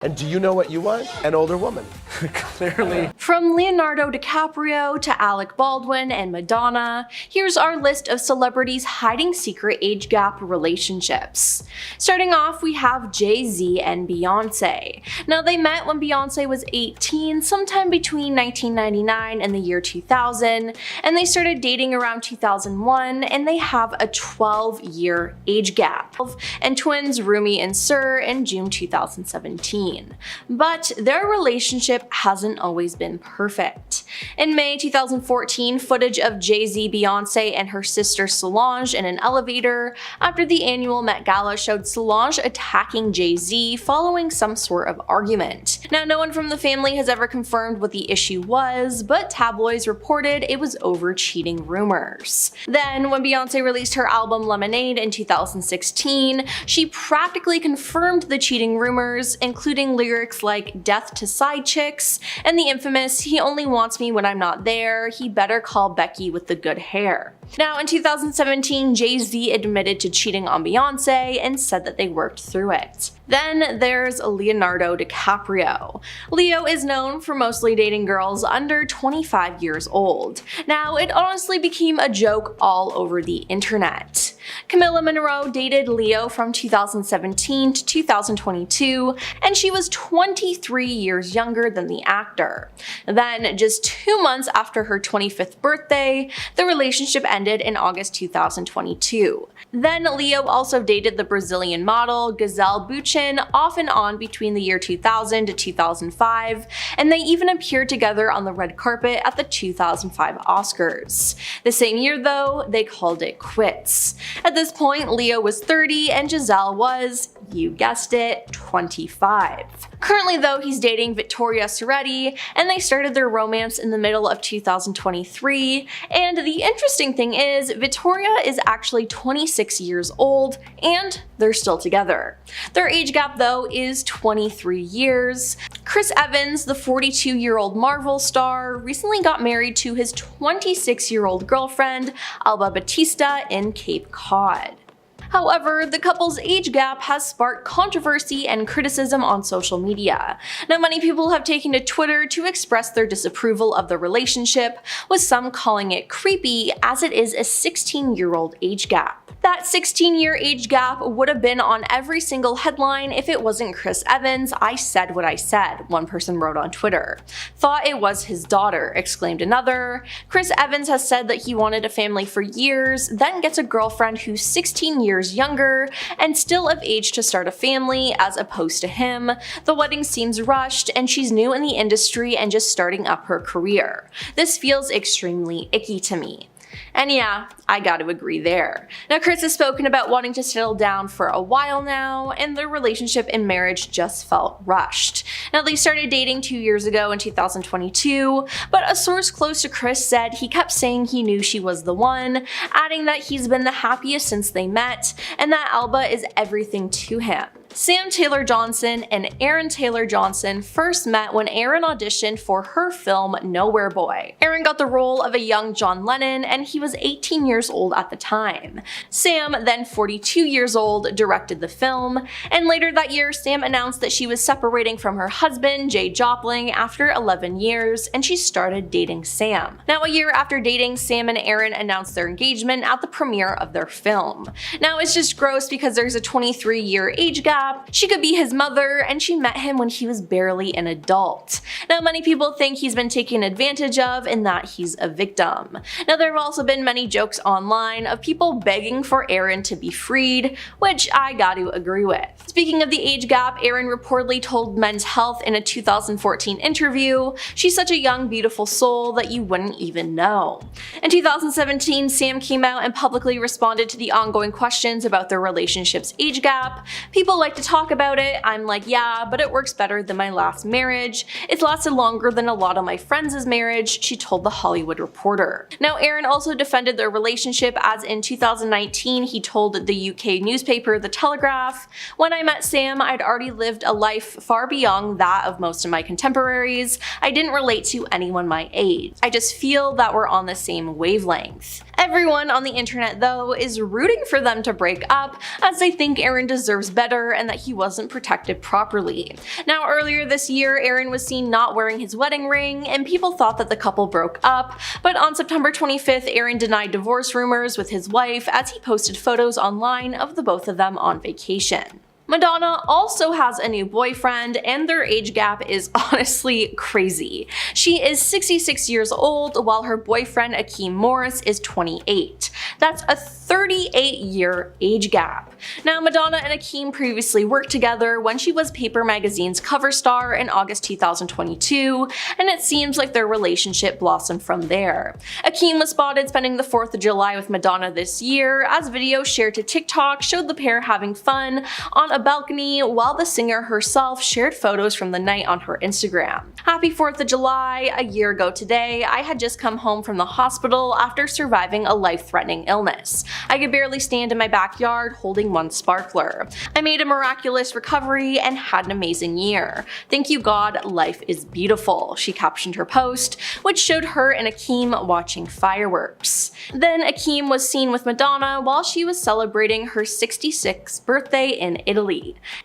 And do you know what you want? An older woman. Clearly. From Leonardo DiCaprio to Alec Baldwin and Madonna, here's our list of celebrities hiding secret age gap relationships. Starting off, we have Jay-Z and Beyonce. Now, they met when Beyonce was 18, sometime between 1999 and the year 2000, and they started dating around 2001, and they have a 12-year age gap. And twins Rumi and Sir in June 2017. But their relationship hasn't always been perfect. In May 2014, footage of Jay-Z, Beyonce, and her sister Solange in an elevator after the annual Met Gala showed Solange attacking Jay-Z following some sort of argument. Now, no one from the family has ever confirmed what the issue was, but tabloids reported it was over cheating rumors. Then, when Beyonce released her album Lemonade in 2016, she practically confirmed the cheating rumors, including lyrics like "death to side chicks" and the infamous "he only wants me when I'm not there, he better call Becky with the good hair." Now, in 2017, Jay-Z admitted to cheating on Beyonce and said that they worked through it. Then there's Leonardo DiCaprio. Leo is known for mostly dating girls under 25 years old. Now, it honestly became a joke all over the internet. Camilla Monroe dated Leo from 2017 to 2022, and she was 23 years younger than the actor. Then, just 2 months after her 25th birthday, the relationship ended in August 2022. Then Leo also dated the Brazilian model Gisele Bündchen off and on between the year 2000 to 2005, and they even appeared together on the red carpet at the 2005 Oscars. The same year though, they called it quits. At this point, Leo was 30 and Gisele was, you guessed it, 25. Currently though, he's dating Vittoria Soretti, and they started their romance in the middle of 2023, and the interesting thing is, Vittoria is actually 26 years old, and they're still together. Their age gap though is 23 years. Chris Evans, the 42-year-old Marvel star, recently got married to his 26-year-old girlfriend, Alba Batista, in Cape Cod. However, the couple's age gap has sparked controversy and criticism on social media. Now, many people have taken to Twitter to express their disapproval of the relationship, with some calling it creepy as it is a 16-year-old age gap. That 16-year age gap would have been on every single headline if it wasn't Chris Evans. I said what I said, one person wrote on Twitter. Thought it was his daughter, exclaimed another. Chris Evans has said that he wanted a family for years, then gets a girlfriend who's 16 years younger and still of age to start a family, as opposed to him. The wedding seems rushed, and she's new in the industry and just starting up her career. This feels extremely icky to me. And yeah, I gotta agree there. Now, Chris has spoken about wanting to settle down for a while now, and their relationship and marriage just felt rushed. Now, they started dating 2 years ago in 2022, but a source close to Chris said he kept saying he knew she was the one, adding that he's been the happiest since they met, and that Alba is everything to him. Sam Taylor-Johnson and Aaron Taylor-Johnson first met when Aaron auditioned for her film Nowhere Boy. Aaron got the role of a young John Lennon, and he was 18 years old at the time. Sam, then 42 years old, directed the film, and later that year Sam announced that she was separating from her husband, Jay Jopling, after 11 years, and she started dating Sam. Now, a year after dating, Sam and Aaron announced their engagement at the premiere of their film. Now, it's just gross because there's a 23-year age gap. She could be his mother, and she met him when he was barely an adult. Now, many people think he's been taken advantage of and that he's a victim. Now, there have also been many jokes online of people begging for Aaron to be freed, which I got to agree with. Speaking of the age gap, Aaron reportedly told Men's Health in a 2014 interview, "She's such a young, beautiful soul that you wouldn't even know." In 2017, Sam came out and publicly responded to the ongoing questions about their relationship's age gap. People like to talk about it. I'm like, yeah, but it works better than my last marriage. It's lasted longer than a lot of my friends' marriage, she told The Hollywood Reporter. Now, Aaron also defended their relationship, as in 2019 he told the UK newspaper The Telegraph, "When I met Sam, I'd already lived a life far beyond that of most of my contemporaries. I didn't relate to anyone my age. I just feel that we're on the same wavelength." Everyone on the internet, though, is rooting for them to break up, as they think Aaron deserves better and that he wasn't protected properly. Now, earlier this year, Aaron was seen not wearing his wedding ring, and people thought that the couple broke up, but on September 25th, Aaron denied divorce rumors with his wife as he posted photos online of the both of them on vacation. Madonna also has a new boyfriend, and their age gap is honestly crazy. She is 66 years old, while her boyfriend Akeem Morris is 28. That's a 38-year age gap. Now, Madonna and Akeem previously worked together when she was Paper Magazine's cover star in August 2022, and it seems like their relationship blossomed from there. Akeem was spotted spending the 4th of July with Madonna this year, as videos shared to TikTok showed the pair having fun on a balcony, while the singer herself shared photos from the night on her Instagram. Happy 4th of July, a year ago today, I had just come home from the hospital after surviving a life-threatening illness. I could barely stand in my backyard holding one sparkler. I made a miraculous recovery and had an amazing year. Thank you God, life is beautiful, she captioned her post, which showed her and Akeem watching fireworks. Then Akeem was seen with Madonna while she was celebrating her 66th birthday in Italy.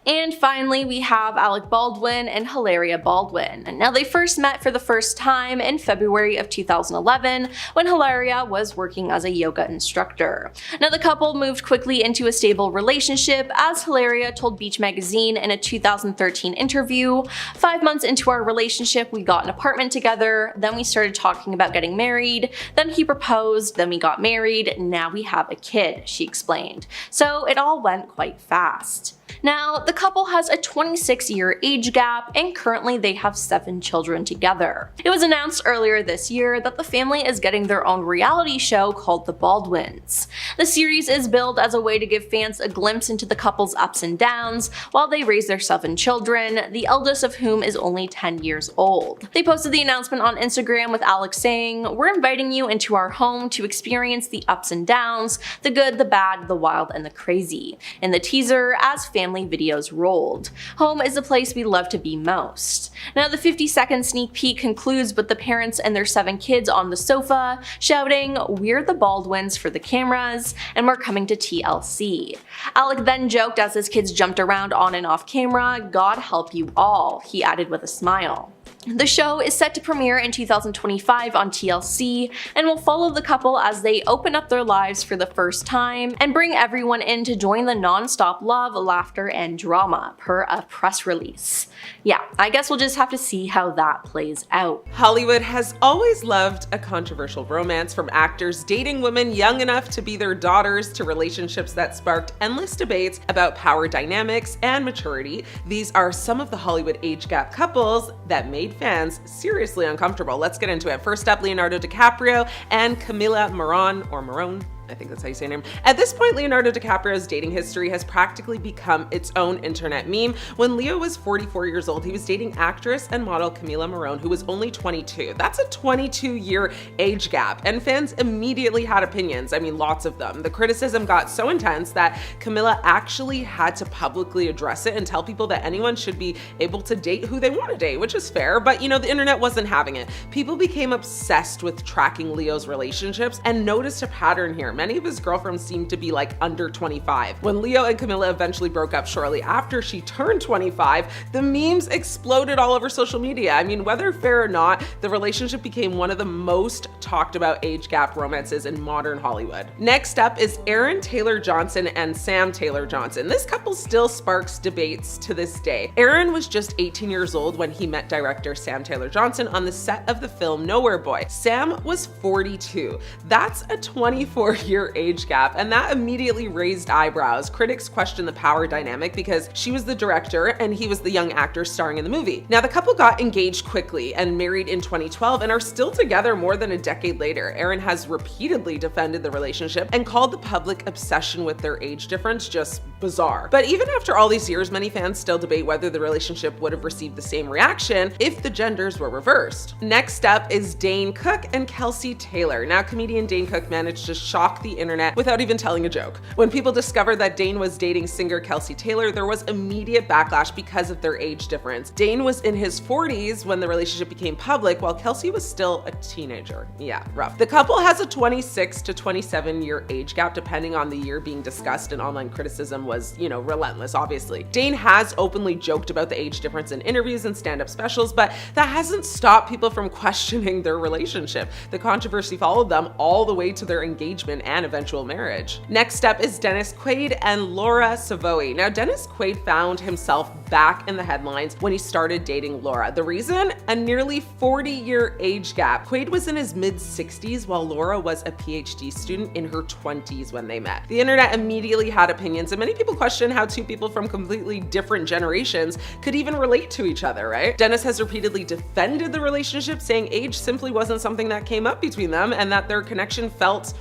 And finally, we have Alec Baldwin and Hilaria Baldwin. Now, they first met for the first time in February of 2011 when Hilaria was working as a yoga instructor. Now, the couple moved quickly into a stable relationship, as Hilaria told Beach Magazine in a 2013 interview, "5 months into our relationship, we got an apartment together, then we started talking about getting married, then he proposed, then we got married, now we have a kid," she explained. So it all went quite fast. Now, the couple has a 26-year age gap, and currently they have 7 children together. It was announced earlier this year that the family is getting their own reality show called The Baldwins. The series is billed as a way to give fans a glimpse into the couple's ups and downs while they raise their 7 children, the eldest of whom is only 10 years old. They posted the announcement on Instagram with Alex saying, "We're inviting you into our home to experience the ups and downs, the good, the bad, the wild, and the crazy." In the teaser, as family videos rolled, "Home is the place we love to be most." Now, the 50-second sneak peek concludes with the parents and their 7 kids on the sofa, shouting, "We're the Baldwins" for the cameras, and we're coming to TLC. Alec then joked as his kids jumped around on and off camera, "God help you all," he added with a smile. The show is set to premiere in 2025 on TLC and will follow the couple as they open up their lives for the first time and bring everyone in to join the non-stop love, laughter, and drama, per a press release. Yeah, I guess we'll just have to see how that plays out. Hollywood has always loved a controversial romance, from actors dating women young enough to be their daughters to relationships that sparked endless debates about power dynamics and maturity. These are some of the Hollywood age gap couples that made fans seriously uncomfortable. Let's get into it. First up, Leonardo DiCaprio and Camila Morrone. I think that's how you say her name. At this point, Leonardo DiCaprio's dating history has practically become its own internet meme. When Leo was 44 years old, he was dating actress and model Camila Morrone, who was only 22. That's a 22-year age gap, and fans immediately had opinions. I mean, lots of them. The criticism got so intense that Camila actually had to publicly address it and tell people that anyone should be able to date who they want to date, which is fair, but you know, the internet wasn't having it. People became obsessed with tracking Leo's relationships and noticed a pattern here. Many of his girlfriends seemed to be like under 25. When Leo and Camila eventually broke up shortly after she turned 25, the memes exploded all over social media. I mean, whether fair or not, the relationship became one of the most talked about age gap romances in modern Hollywood. Next up is Aaron Taylor Johnson and Sam Taylor Johnson. This couple still sparks debates to this day. Aaron was just 18 years old when he met director Sam Taylor Johnson on the set of the film Nowhere Boy. Sam was 42. That's a 24-year age gap, and that immediately raised eyebrows. Critics questioned the power dynamic because she was the director and he was the young actor starring in the movie. Now, the couple got engaged quickly and married in 2012 and are still together more than a decade later. Aaron has repeatedly defended the relationship and called the public obsession with their age difference just bizarre. But even after all these years, many fans still debate whether the relationship would have received the same reaction if the genders were reversed. Next up is Dane Cook and Kelsey Taylor. Now, comedian Dane Cook managed to shock shock the internet without even telling a joke. When people discovered that Dane was dating singer Kelsey Taylor, there was immediate backlash because of their age difference. Dane was in his 40s when the relationship became public, while Kelsey was still a teenager. Yeah, rough. The couple has a 26 to 27 year age gap depending on the year being discussed, and online criticism was, relentless, obviously. Dane has openly joked about the age difference in interviews and stand-up specials, but that hasn't stopped people from questioning their relationship. The controversy followed them all the way to their engagement and eventual marriage. Next up is Dennis Quaid and Laura Savoy. Now, Dennis Quaid found himself back in the headlines when he started dating Laura. The reason? A nearly 40-year age gap. Quaid was in his mid-60s while Laura was a PhD student in her 20s when they met. The internet immediately had opinions, and many people questioned how two people from completely different generations could even relate to each other, right? Dennis has repeatedly defended the relationship, saying age simply wasn't something that came up between them and that their connection felt,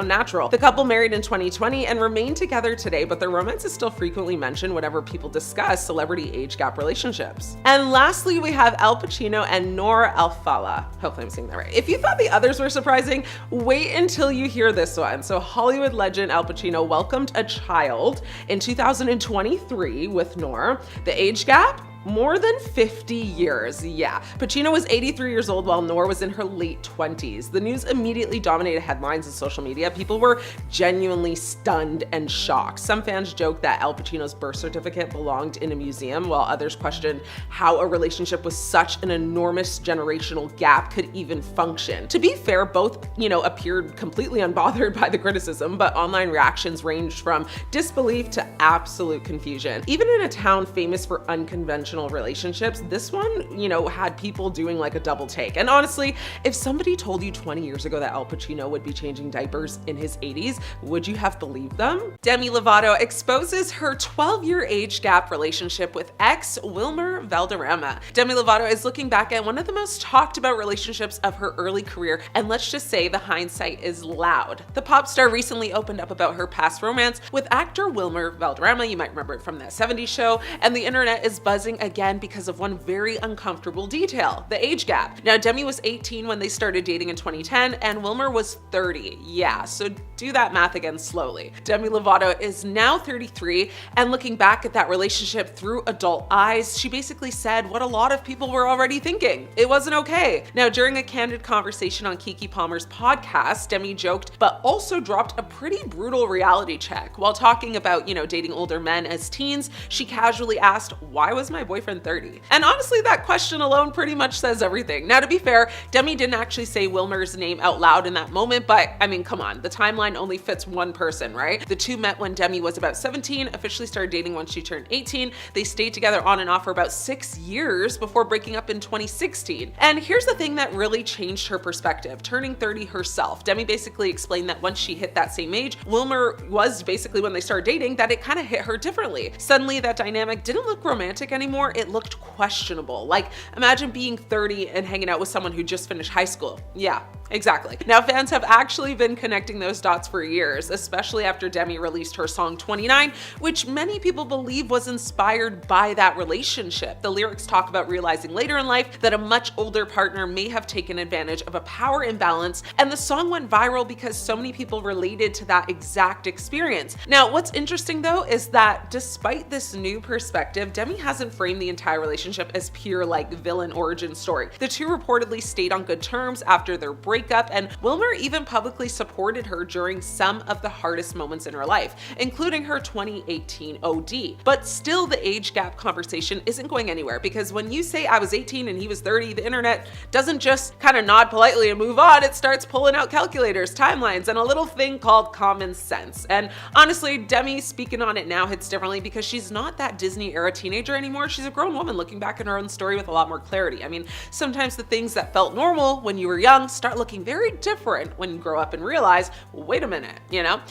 natural. The couple married in 2020 and remain together today, but their romance is still frequently mentioned whenever people discuss celebrity age gap relationships. And lastly, we have Al Pacino and Noor Al-Fallah. Hopefully I'm saying that right. If you thought the others were surprising, wait until you hear this one. So Hollywood legend Al Pacino welcomed a child in 2023 with Noor. The age gap? More than 50 years, yeah. Pacino was 83 years old while Noor was in her late 20s. The news immediately dominated headlines and social media. People were genuinely stunned and shocked. Some fans joked that Al Pacino's birth certificate belonged in a museum, while others questioned how a relationship with such an enormous generational gap could even function. To be fair, both, appeared completely unbothered by the criticism, but online reactions ranged from disbelief to absolute confusion. Even in a town famous for unconventional relationships, this one, had people doing like a double take. And honestly, if somebody told you 20 years ago that Al Pacino would be changing diapers in his 80s, would you have believed them? Demi Lovato exposes her 12-year age gap relationship with ex Wilmer Valderrama. Demi Lovato is looking back at one of the most talked about relationships of her early career, and let's just say the hindsight is loud. The pop star recently opened up about her past romance with actor Wilmer Valderrama. You might remember it from that 70s show, and the internet is buzzing again because of one very uncomfortable detail: the age gap. Now, Demi was 18 when they started dating in 2010, and Wilmer was 30. Yeah, so do that math again slowly. Demi Lovato is now 33, and looking back at that relationship through adult eyes, she basically said what a lot of people were already thinking: it wasn't okay. Now, during a candid conversation on Keke Palmer's podcast, Demi joked, but also dropped a pretty brutal reality check. While talking about, dating older men as teens, she casually asked, "Why was my boyfriend 30?" And honestly, that question alone pretty much says everything. Now, to be fair, Demi didn't actually say Wilmer's name out loud in that moment, but come on, the timeline only fits one person, right? The two met when Demi was about 17, officially started dating when she turned 18. They stayed together on and off for about 6 years before breaking up in 2016. And here's the thing that really changed her perspective: turning 30 herself. Demi basically explained that once she hit that same age, Wilmer was basically when they started dating, that it kind of hit her differently. Suddenly, that dynamic didn't look romantic anymore. It looked questionable. Like, imagine being 30 and hanging out with someone who just finished high school. Yeah, exactly. Now, fans have actually been connecting those dots for years, especially after Demi released her song 29, which many people believe was inspired by that relationship. The lyrics talk about realizing later in life that a much older partner may have taken advantage of a power imbalance, and the song went viral because so many people related to that exact experience. Now, what's interesting though is that despite this new perspective, Demi hasn't framed the entire relationship as pure villain origin story. The two reportedly stayed on good terms after their breakup, and Wilmer even publicly supported her during some of the hardest moments in her life, including her 2018 OD. But still, the age gap conversation isn't going anywhere, because when you say I was 18 and he was 30, the internet doesn't just kind of nod politely and move on. It starts pulling out calculators, timelines, and a little thing called common sense. And honestly, Demi speaking on it now hits differently because she's not that Disney era teenager anymore. She's a grown woman looking back at her own story with a lot more clarity. Sometimes the things that felt normal when you were young start looking very different when you grow up and realize, wait a minute,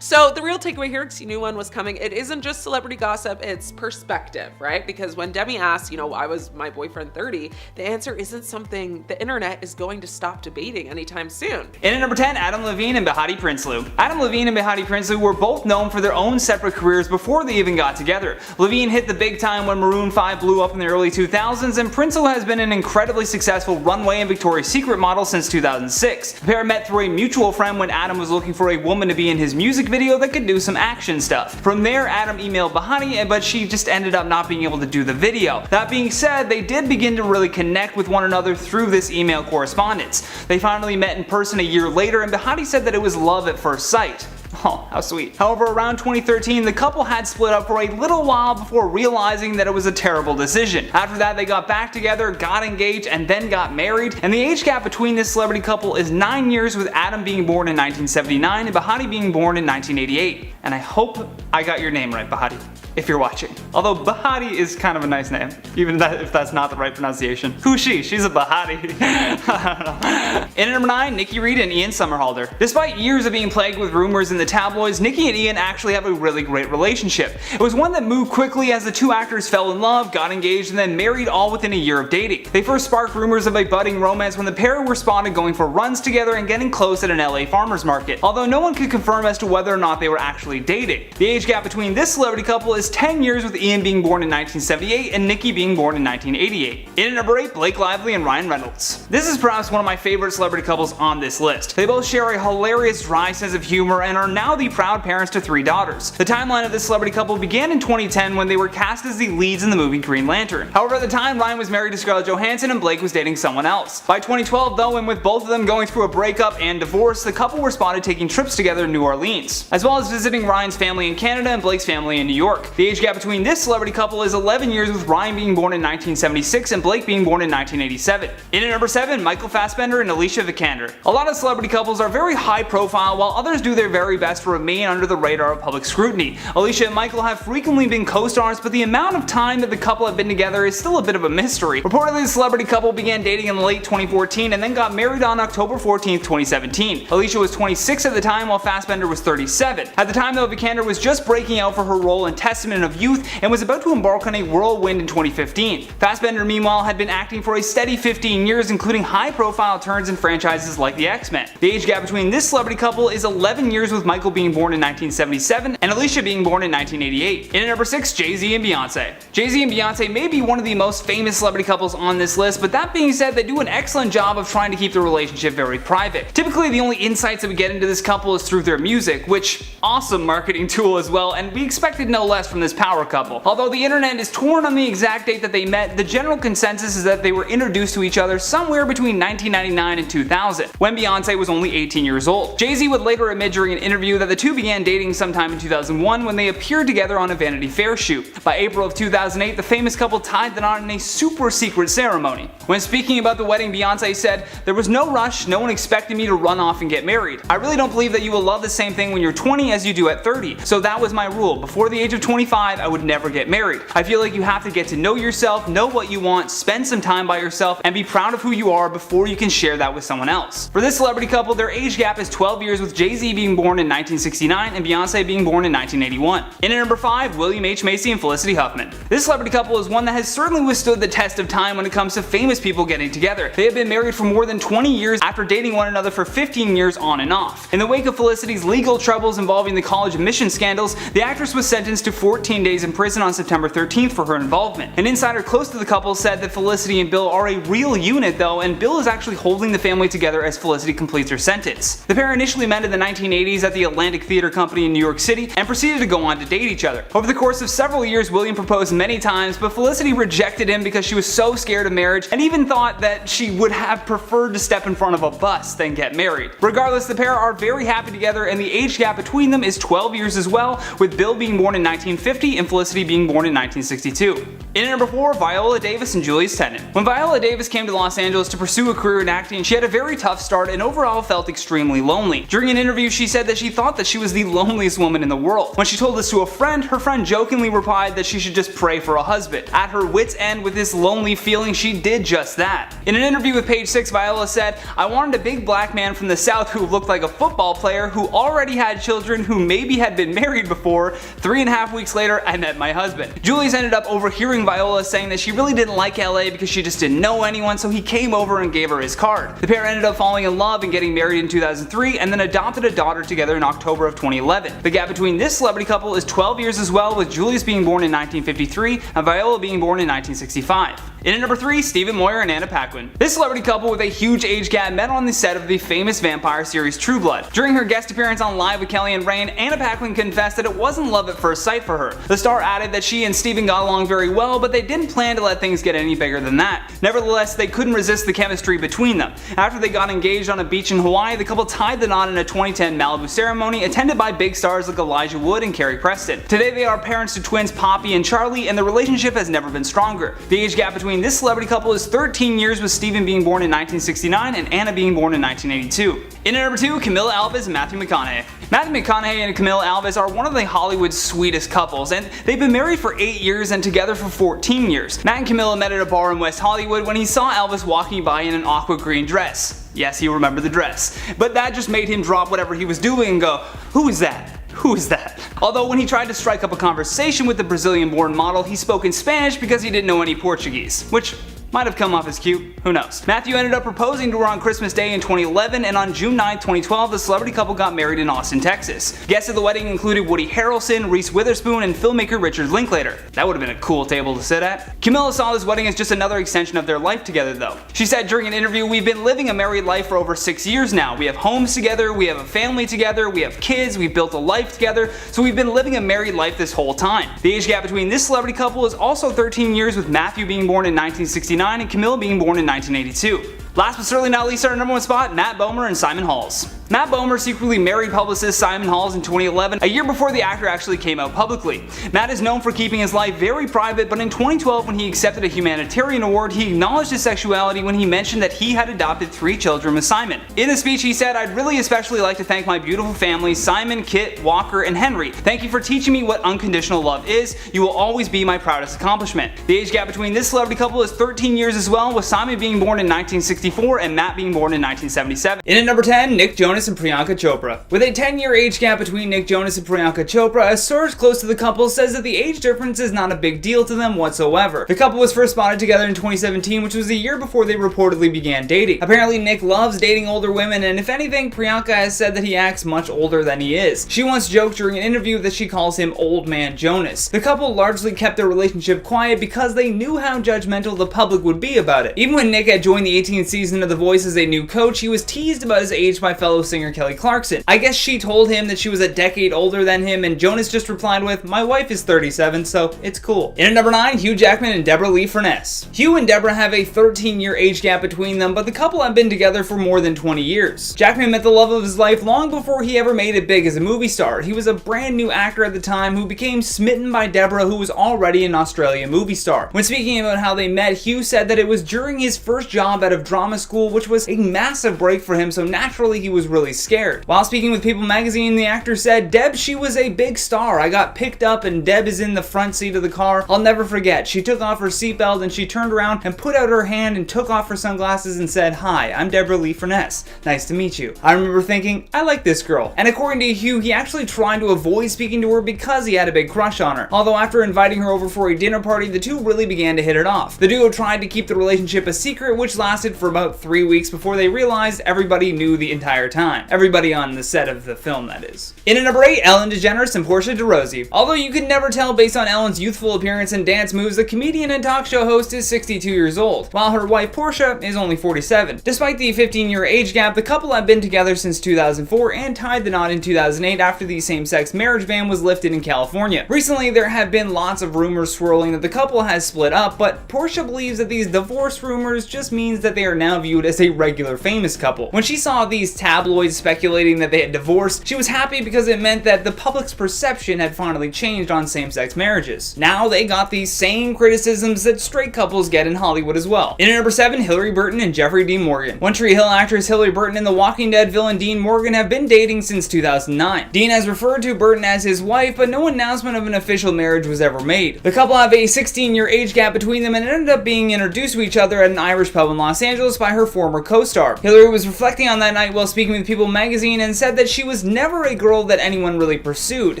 So the real takeaway here, because you knew one was coming, it isn't just celebrity gossip, it's perspective, right? Because when Demi asks, why was my boyfriend 30, the answer isn't something the internet is going to stop debating anytime soon. In at number 10, Adam Levine and Behati Prinsloo. Adam Levine and Behati Prinsloo were both known for their own separate careers before they even got together. Levine hit the big time when Maroon 5 blew up in the early 2000s, and Prinsloo has been an incredibly successful runway and Victoria's Secret model since 2006. 1976. The pair met through a mutual friend when Adam was looking for a woman to be in his music video that could do some action stuff. From there, Adam emailed Bahati, but she just ended up not being able to do the video. That being said, they did begin to really connect with one another through this email correspondence. They finally met in person a year later, and Bahati said that it was love at first sight. Oh, how sweet. However, around 2013, the couple had split up for a little while before realizing that it was a terrible decision. After that, they got back together, got engaged, and then got married, and the age gap between this celebrity couple is 9 years, with Adam being born in 1979 and Bahati being born in 1988. And I hope I got your name right, Bahati, if you're watching. Although Bahati is kind of a nice name, even if that's not the right pronunciation. Who's she? She's a Bahati. I don't know. In at number 9, Nikki Reed and Ian Somerhalder. Despite years of being plagued with rumors in the tabloids, Nikki and Ian actually have a really great relationship. It was one that moved quickly as the two actors fell in love, got engaged, and then married all within a year of dating. They first sparked rumors of a budding romance when the pair were spotted going for runs together and getting close at an LA farmer's market, although no one could confirm as to whether or not they were actually dating. The age gap between this celebrity couple is 10 years, with Ian being born in 1978 and Nikki being born in 1988. In at number 8, Blake Lively and Ryan Reynolds. This is perhaps one of my favorite celebrity couples on this list. They both share a hilarious, dry sense of humor and are now the proud parents to 3 daughters. The timeline of this celebrity couple began in 2010 when they were cast as the leads in the movie Green Lantern. However, at the time, Ryan was married to Scarlett Johansson and Blake was dating someone else. By 2012 though, and with both of them going through a breakup and divorce, the couple were spotted taking trips together in New Orleans, as well as visiting Ryan's family in Canada and Blake's family in New York. The age gap between this celebrity couple is 11 years, with Ryan being born in 1976 and Blake being born in 1987. In at number 7, Michael Fassbender and Alicia Vikander. A lot of celebrity couples are very high profile, while others do their very best to remain under the radar of public scrutiny. Alicia and Michael have frequently been co-stars, but the amount of time that the couple have been together is still a bit of a mystery. Reportedly, the celebrity couple began dating in late 2014 and then got married on October 14, 2017. Alicia was 26 at the time, while Fassbender was 37. At the time though, Vikander was just breaking out for her role in Testament of Youth and was about to embark on a whirlwind in 2015. Fassbender, meanwhile, had been acting for a steady 15 years, including high-profile turns in franchises like the X-Men. The age gap between this celebrity couple is 11 years, with Michael being born in 1977 and Alicia being born in 1988. In at number 6, Jay-Z and Beyonce. Jay-Z and Beyonce may be one of the most famous celebrity couples on this list, but that being said, they do an excellent job of trying to keep their relationship very private. Typically, the only insights that we get into this couple is through their music, which, awesome marketing tool as well, and we expected no less from this power couple. Although the internet is torn on the exact date that they met, the general consensus is that they were introduced to each other somewhere between 1999 and 2000, when Beyonce was only 18 years old. Jay-Z would later admit during an interview that the two began dating sometime in 2001 when they appeared together on a Vanity Fair shoot. By April of 2008, the famous couple tied the knot in a super secret ceremony. When speaking about the wedding, Beyonce said, "There was no rush, no one expected me to run off and get married. I really don't believe that you will love the same thing when you're 20 as you do at 30, so that was my rule. Before the age of 25, I would never get married. I feel like you have to get to know yourself, know what you want, spend some time by yourself, and be proud of who you are before you can share that with someone else." For this celebrity couple, their age gap is 12 years, with Jay-Z being born in 1969 and Beyonce being born in 1981. In at number 5, William H. Macy and Felicity Huffman. This celebrity couple is one that has certainly withstood the test of time when it comes to famous people getting together. They have been married for more than 20 years after dating one another for 15 years on and off. In the wake of Felicity's legal troubles involving the college admission scandals, the actress was sentenced to 14 days in prison on September 13th for her involvement. An insider close to the couple said that Felicity and Bill are a real unit though, and Bill is actually holding the family together as Felicity completes her sentence. The pair initially met in the 1980s at the Atlantic Theater Company in New York City and proceeded to go on to date each other. Over the course of several years, William proposed many times, but Felicity rejected him because she was so scared of marriage and even thought that she would have preferred to step in front of a bus than get married. Regardless, the pair are very happy together, and the age gap between them is 12 years as well, with Bill being born in 1950 and Felicity being born in 1962. In at number 4, Viola Davis and Julius Tennant. When Viola Davis came to Los Angeles to pursue a career in acting, she had a very tough start and overall felt extremely lonely. During an interview, she said that she thought that she was the loneliest woman in the world. When she told this to a friend, her friend jokingly replied that she should just pray for a husband. At her wit's end with this lonely feeling, she did just that. In an interview with Page 6, Viola said, "I wanted a big black man from the South who looked like a football player, who already had children, boyfriend who maybe had been married before. 3.5 weeks later, I met my husband. Julius ended up overhearing Viola saying that she really didn't like LA because she just didn't know anyone, so he came over and gave her his card. The pair ended up falling in love and getting married in 2003 and then adopted a daughter together in October of 2011. The gap between this celebrity couple is 12 years as well, with Julius being born in 1953 and Viola being born in 1965. In at number 3, Stephen Moyer and Anna Paquin. This celebrity couple with a huge age gap met on the set of the famous vampire series True Blood. During her guest appearance on Live with Kelly and Rain, Anna Paquin confessed that it wasn't love at first sight for her. The star added that she and Stephen got along very well, but they didn't plan to let things get any bigger than that. Nevertheless, they couldn't resist the chemistry between them. After they got engaged on a beach in Hawaii, the couple tied the knot in a 2010 Malibu ceremony attended by big stars like Elijah Wood and Carrie Preston. Today they are parents to twins Poppy and Charlie, and the relationship has never been stronger. The age gap between this celebrity couple is 13 years, with Stephen being born in 1969 and Anna being born in 1982. In at number 2, Camilla Alves and Matthew McConaughey. Matthew McConaughey and Camilla Alves are one of the Hollywood's sweetest couples, and they've been married for 8 years and together for 14 years. Matt and Camilla met at a bar in West Hollywood when he saw Alves walking by in an aqua green dress. Yes, you remember the dress. But that just made him drop whatever he was doing and go, "Who is that? Who is that?" Although when he tried to strike up a conversation with the Brazilian-born model, he spoke in Spanish because he didn't know any Portuguese, which might have come off as cute, who knows. Matthew ended up proposing to her on Christmas Day in 2011, and on June 9, 2012, the celebrity couple got married in Austin, Texas. Guests at the wedding included Woody Harrelson, Reese Witherspoon, and filmmaker Richard Linklater. That would have been a cool table to sit at. Camilla saw this wedding as just another extension of their life together though. She said during an interview, "We've been living a married life for over 6 years now. We have homes together, we have a family together, we have kids, we've built a life together, so we've been living a married life this whole time." The age gap between this celebrity couple is also 13 years, with Matthew being born in 1969 and Camilla being born in 1982. Last but certainly not least, our number 1 spot, Matt Bomer and Simon Halls. Matt Bomer secretly married publicist Simon Halls in 2011, a year before the actor actually came out publicly. Matt is known for keeping his life very private, but in 2012 when he accepted a humanitarian award, he acknowledged his sexuality when he mentioned that he had adopted 3 children with Simon. In the speech he said, "I'd really especially like to thank my beautiful family, Simon, Kit, Walker, and Henry. Thank you for teaching me what unconditional love is. You will always be my proudest accomplishment." The age gap between this celebrity couple is 13 years as well, with Simon being born in 1964 and Matt being born in 1977. In at number 10, Nick Jonas and Priyanka Chopra. With a 10-year age gap between Nick Jonas and Priyanka Chopra, a source close to the couple says that the age difference is not a big deal to them whatsoever. The couple was first spotted together in 2017, which was the year before they reportedly began dating. Apparently Nick loves dating older women, and if anything, Priyanka has said that he acts much older than he is. She once joked during an interview that she calls him Old Man Jonas. The couple largely kept their relationship quiet because they knew how judgmental the public would be about it. Even when Nick had joined the 18th season of The Voice as a new coach, he was teased about his age by fellow singer Kelly Clarkson. I guess she told him that she was a decade older than him, and Jonas just replied with, "My wife is 37, so it's cool." In at number 9, Hugh Jackman and Deborah Lee Furness. Hugh and Deborah have a 13-year age gap between them, but the couple have been together for more than 20 years. Jackman met the love of his life long before he ever made it big as a movie star. He was a brand new actor at the time who became smitten by Deborah, who was already an Australian movie star. When speaking about how they met, Hugh said that it was during his first job out of drama school, which was a massive break for him, so naturally he was really scared. While speaking with People magazine, the actor said, "Deb, she was a big star. I got picked up and Deb is in the front seat of the car. I'll never forget. She took off her seatbelt and she turned around and put out her hand and took off her sunglasses and said, 'Hi, I'm Deborah Lee Furness. Nice to meet you.' I remember thinking, I like this girl." And according to Hugh, he actually tried to avoid speaking to her because he had a big crush on her. Although after inviting her over for a dinner party, the two really began to hit it off. The duo tried to keep the relationship a secret, which lasted for about 3 weeks before they realized everybody knew the entire time. Everybody on the set of the film, that is. In at number 8, Ellen DeGeneres and Portia de Rossi. Although you could never tell based on Ellen's youthful appearance and dance moves, the comedian and talk show host is 62 years old, while her wife Portia is only 47. Despite the 15-year age gap, the couple have been together since 2004 and tied the knot in 2008 after the same-sex marriage ban was lifted in California. Recently, there have been lots of rumors swirling that the couple has split up, but Portia believes that these divorce rumors just means that they are now viewed as a regular famous couple. When she saw these tabloids speculating that they had divorced, she was happy because it meant that the public's perception had finally changed on same-sex marriages. Now they got these same criticisms that straight couples get in Hollywood as well. In at number 7, Hilary Burton and Jeffrey Dean Morgan. One Tree Hill actress Hilary Burton and The Walking Dead villain Dean Morgan have been dating since 2009. Dean has referred to Burton as his wife, but no announcement of an official marriage was ever made. The couple have a 16-year age gap between them and ended up being introduced to each other at an Irish pub in Los Angeles by her former co-star. Hilary was reflecting on that night while speaking with People magazine and said that she was never a girl that anyone really pursued,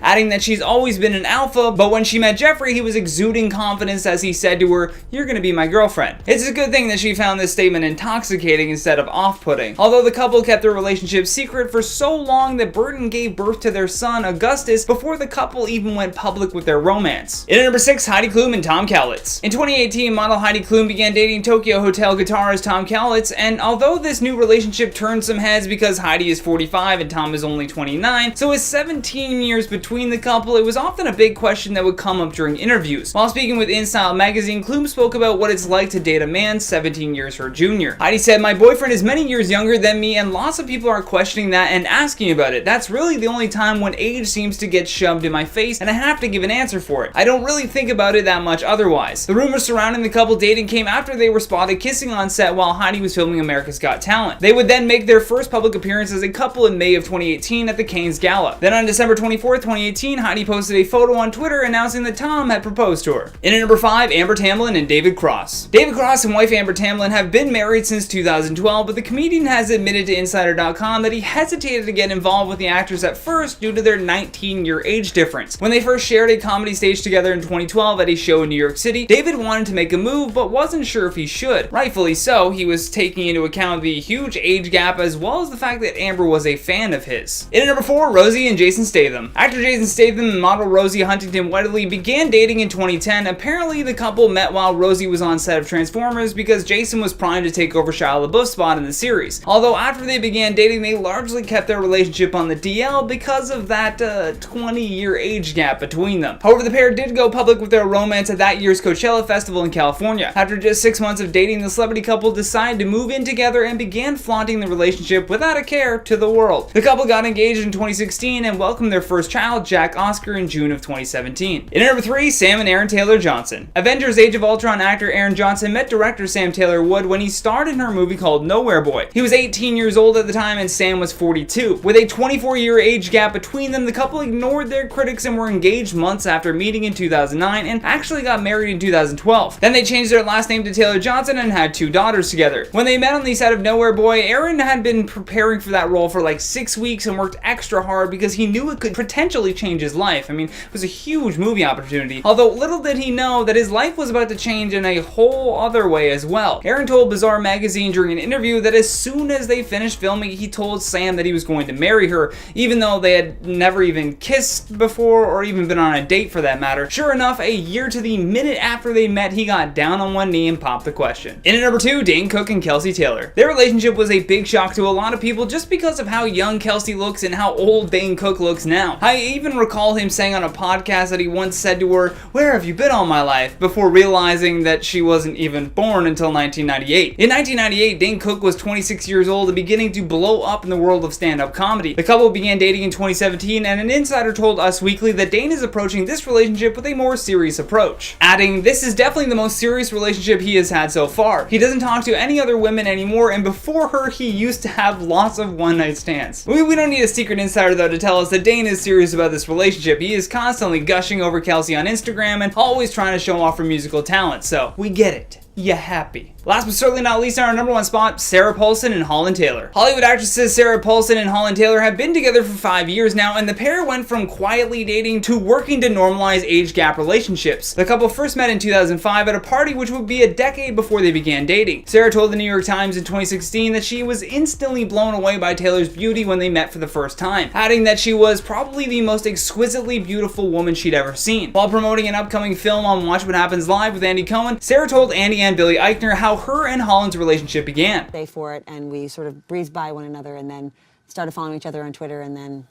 adding that she's always been an alpha, but when she met Jeffrey, he was exuding confidence as he said to her, "You're gonna be my girlfriend." It's a good thing that she found this statement intoxicating instead of off-putting. Although the couple kept their relationship secret for so long that Burton gave birth to their son, Augustus, before the couple even went public with their romance. In at number 6, Heidi Klum and Tom Cowlitz. In 2018, model Heidi Klum began dating Tokyo Hotel guitarist Tom Cowlitz, and although this new relationship turned some heads because Heidi is 45 and Tom is only 29, so with 17 years between the couple, it was often a big question that would come up during interviews. While speaking with InStyle magazine, Klum spoke about what it's like to date a man 17 years her junior. Heidi said, "My boyfriend is many years younger than me, and lots of people are questioning that and asking about it. That's really the only time when age seems to get shoved in my face, and I have to give an answer for it. I don't really think about it that much otherwise." The rumors surrounding the couple dating came after they were spotted kissing on set while Heidi was filming America's Got Talent. They would then make their first public appearance as a couple in May of 2018 at the Cannes Gala. Then on December 24th, 2018, Heidi posted a photo on Twitter announcing that Tom had proposed to her. In at number 5, Amber Tamblyn and David Cross. David Cross and wife Amber Tamblyn have been married since 2012, but the comedian has admitted to Insider.com that he hesitated to get involved with the actress at first due to their 19-year age difference. When they first shared a comedy stage together in 2012 at a show in New York City, David wanted to make a move but wasn't sure if he should. Rightfully so, he was taking into account the huge age gap as well as the fact that Amber was a fan of his. In at number 4, Rosie and Jason Statham. Actor Jason Statham and model Rosie Huntington-Whiteley began dating in 2010. Apparently, the couple met while Rosie was on set of Transformers because Jason was primed to take over Shia LaBeouf's spot in the series. Although after they began dating, they largely kept their relationship on the DL because of that 20-year age gap between them. However, the pair did go public with their romance at that year's Coachella Festival in California. After just 6 months of dating, the celebrity couple decided to move in together and began flaunting the relationship without a care to the world. The couple got engaged in 2016 and welcomed their first child, Jack Oscar, in June of 2017. In at number 3, Sam and Aaron Taylor Johnson. Avengers Age of Ultron actor Aaron Johnson met director Sam Taylor Wood when he starred in her movie called Nowhere Boy. He was 18 years old at the time and Sam was 42. With a 24-year age gap between them, the couple ignored their critics and were engaged months after meeting in 2009 and actually got married in 2012. Then they changed their last name to Taylor Johnson and had 2 daughters together. When they met on the set of Nowhere Boy, Aaron had been preparing for that role for like 6 weeks and worked extra hard because he knew it could potentially change his life. I mean, it was a huge movie opportunity. Although little did he know that his life was about to change in a whole other way as well. Aaron told Bizarre magazine during an interview that as soon as they finished filming, he told Sam that he was going to marry her, even though they had never even kissed before or even been on a date for that matter. Sure enough, a year to the minute after they met, he got down on one knee and popped the question. In at number 2, Dane Cook and Kelsey Taylor. Their relationship was a big shock to a lot of people just because of how young Kelsey looks and how old Dane Cook looks now. I even recall him saying on a podcast that he once said to her, "Where have you been all my life?" before realizing that she wasn't even born until 1998. In 1998, Dane Cook was 26 years old and beginning to blow up in the world of stand-up comedy. The couple began dating in 2017, and an insider told Us Weekly that Dane is approaching this relationship with a more serious approach, adding, "This is definitely the most serious relationship he has had so far. He doesn't talk to any other women anymore, and before her, he used to have lots of one-night stands." We don't need a secret insider though to tell us that Dane is serious about this relationship. He is constantly gushing over Kelsey on Instagram and always trying to show off her musical talent, so we get it. You happy. Last but certainly not least, on our number 1 spot, Sarah Paulson and Holland Taylor. Hollywood actresses Sarah Paulson and Holland Taylor have been together for 5 years now, and the pair went from quietly dating to working to normalize age gap relationships. The couple first met in 2005 at a party which would be a decade before they began dating. Sarah told the New York Times in 2016 that she was instantly blown away by Taylor's beauty when they met for the first time, adding that she was probably the most exquisitely beautiful woman she'd ever seen. While promoting an upcoming film on Watch What Happens Live with Andy Cohen, Sarah told Andy and Billy Eichner how her and Holland's relationship began. Day for it, and we sort of breezed by one another and then started following each other on Twitter, and then...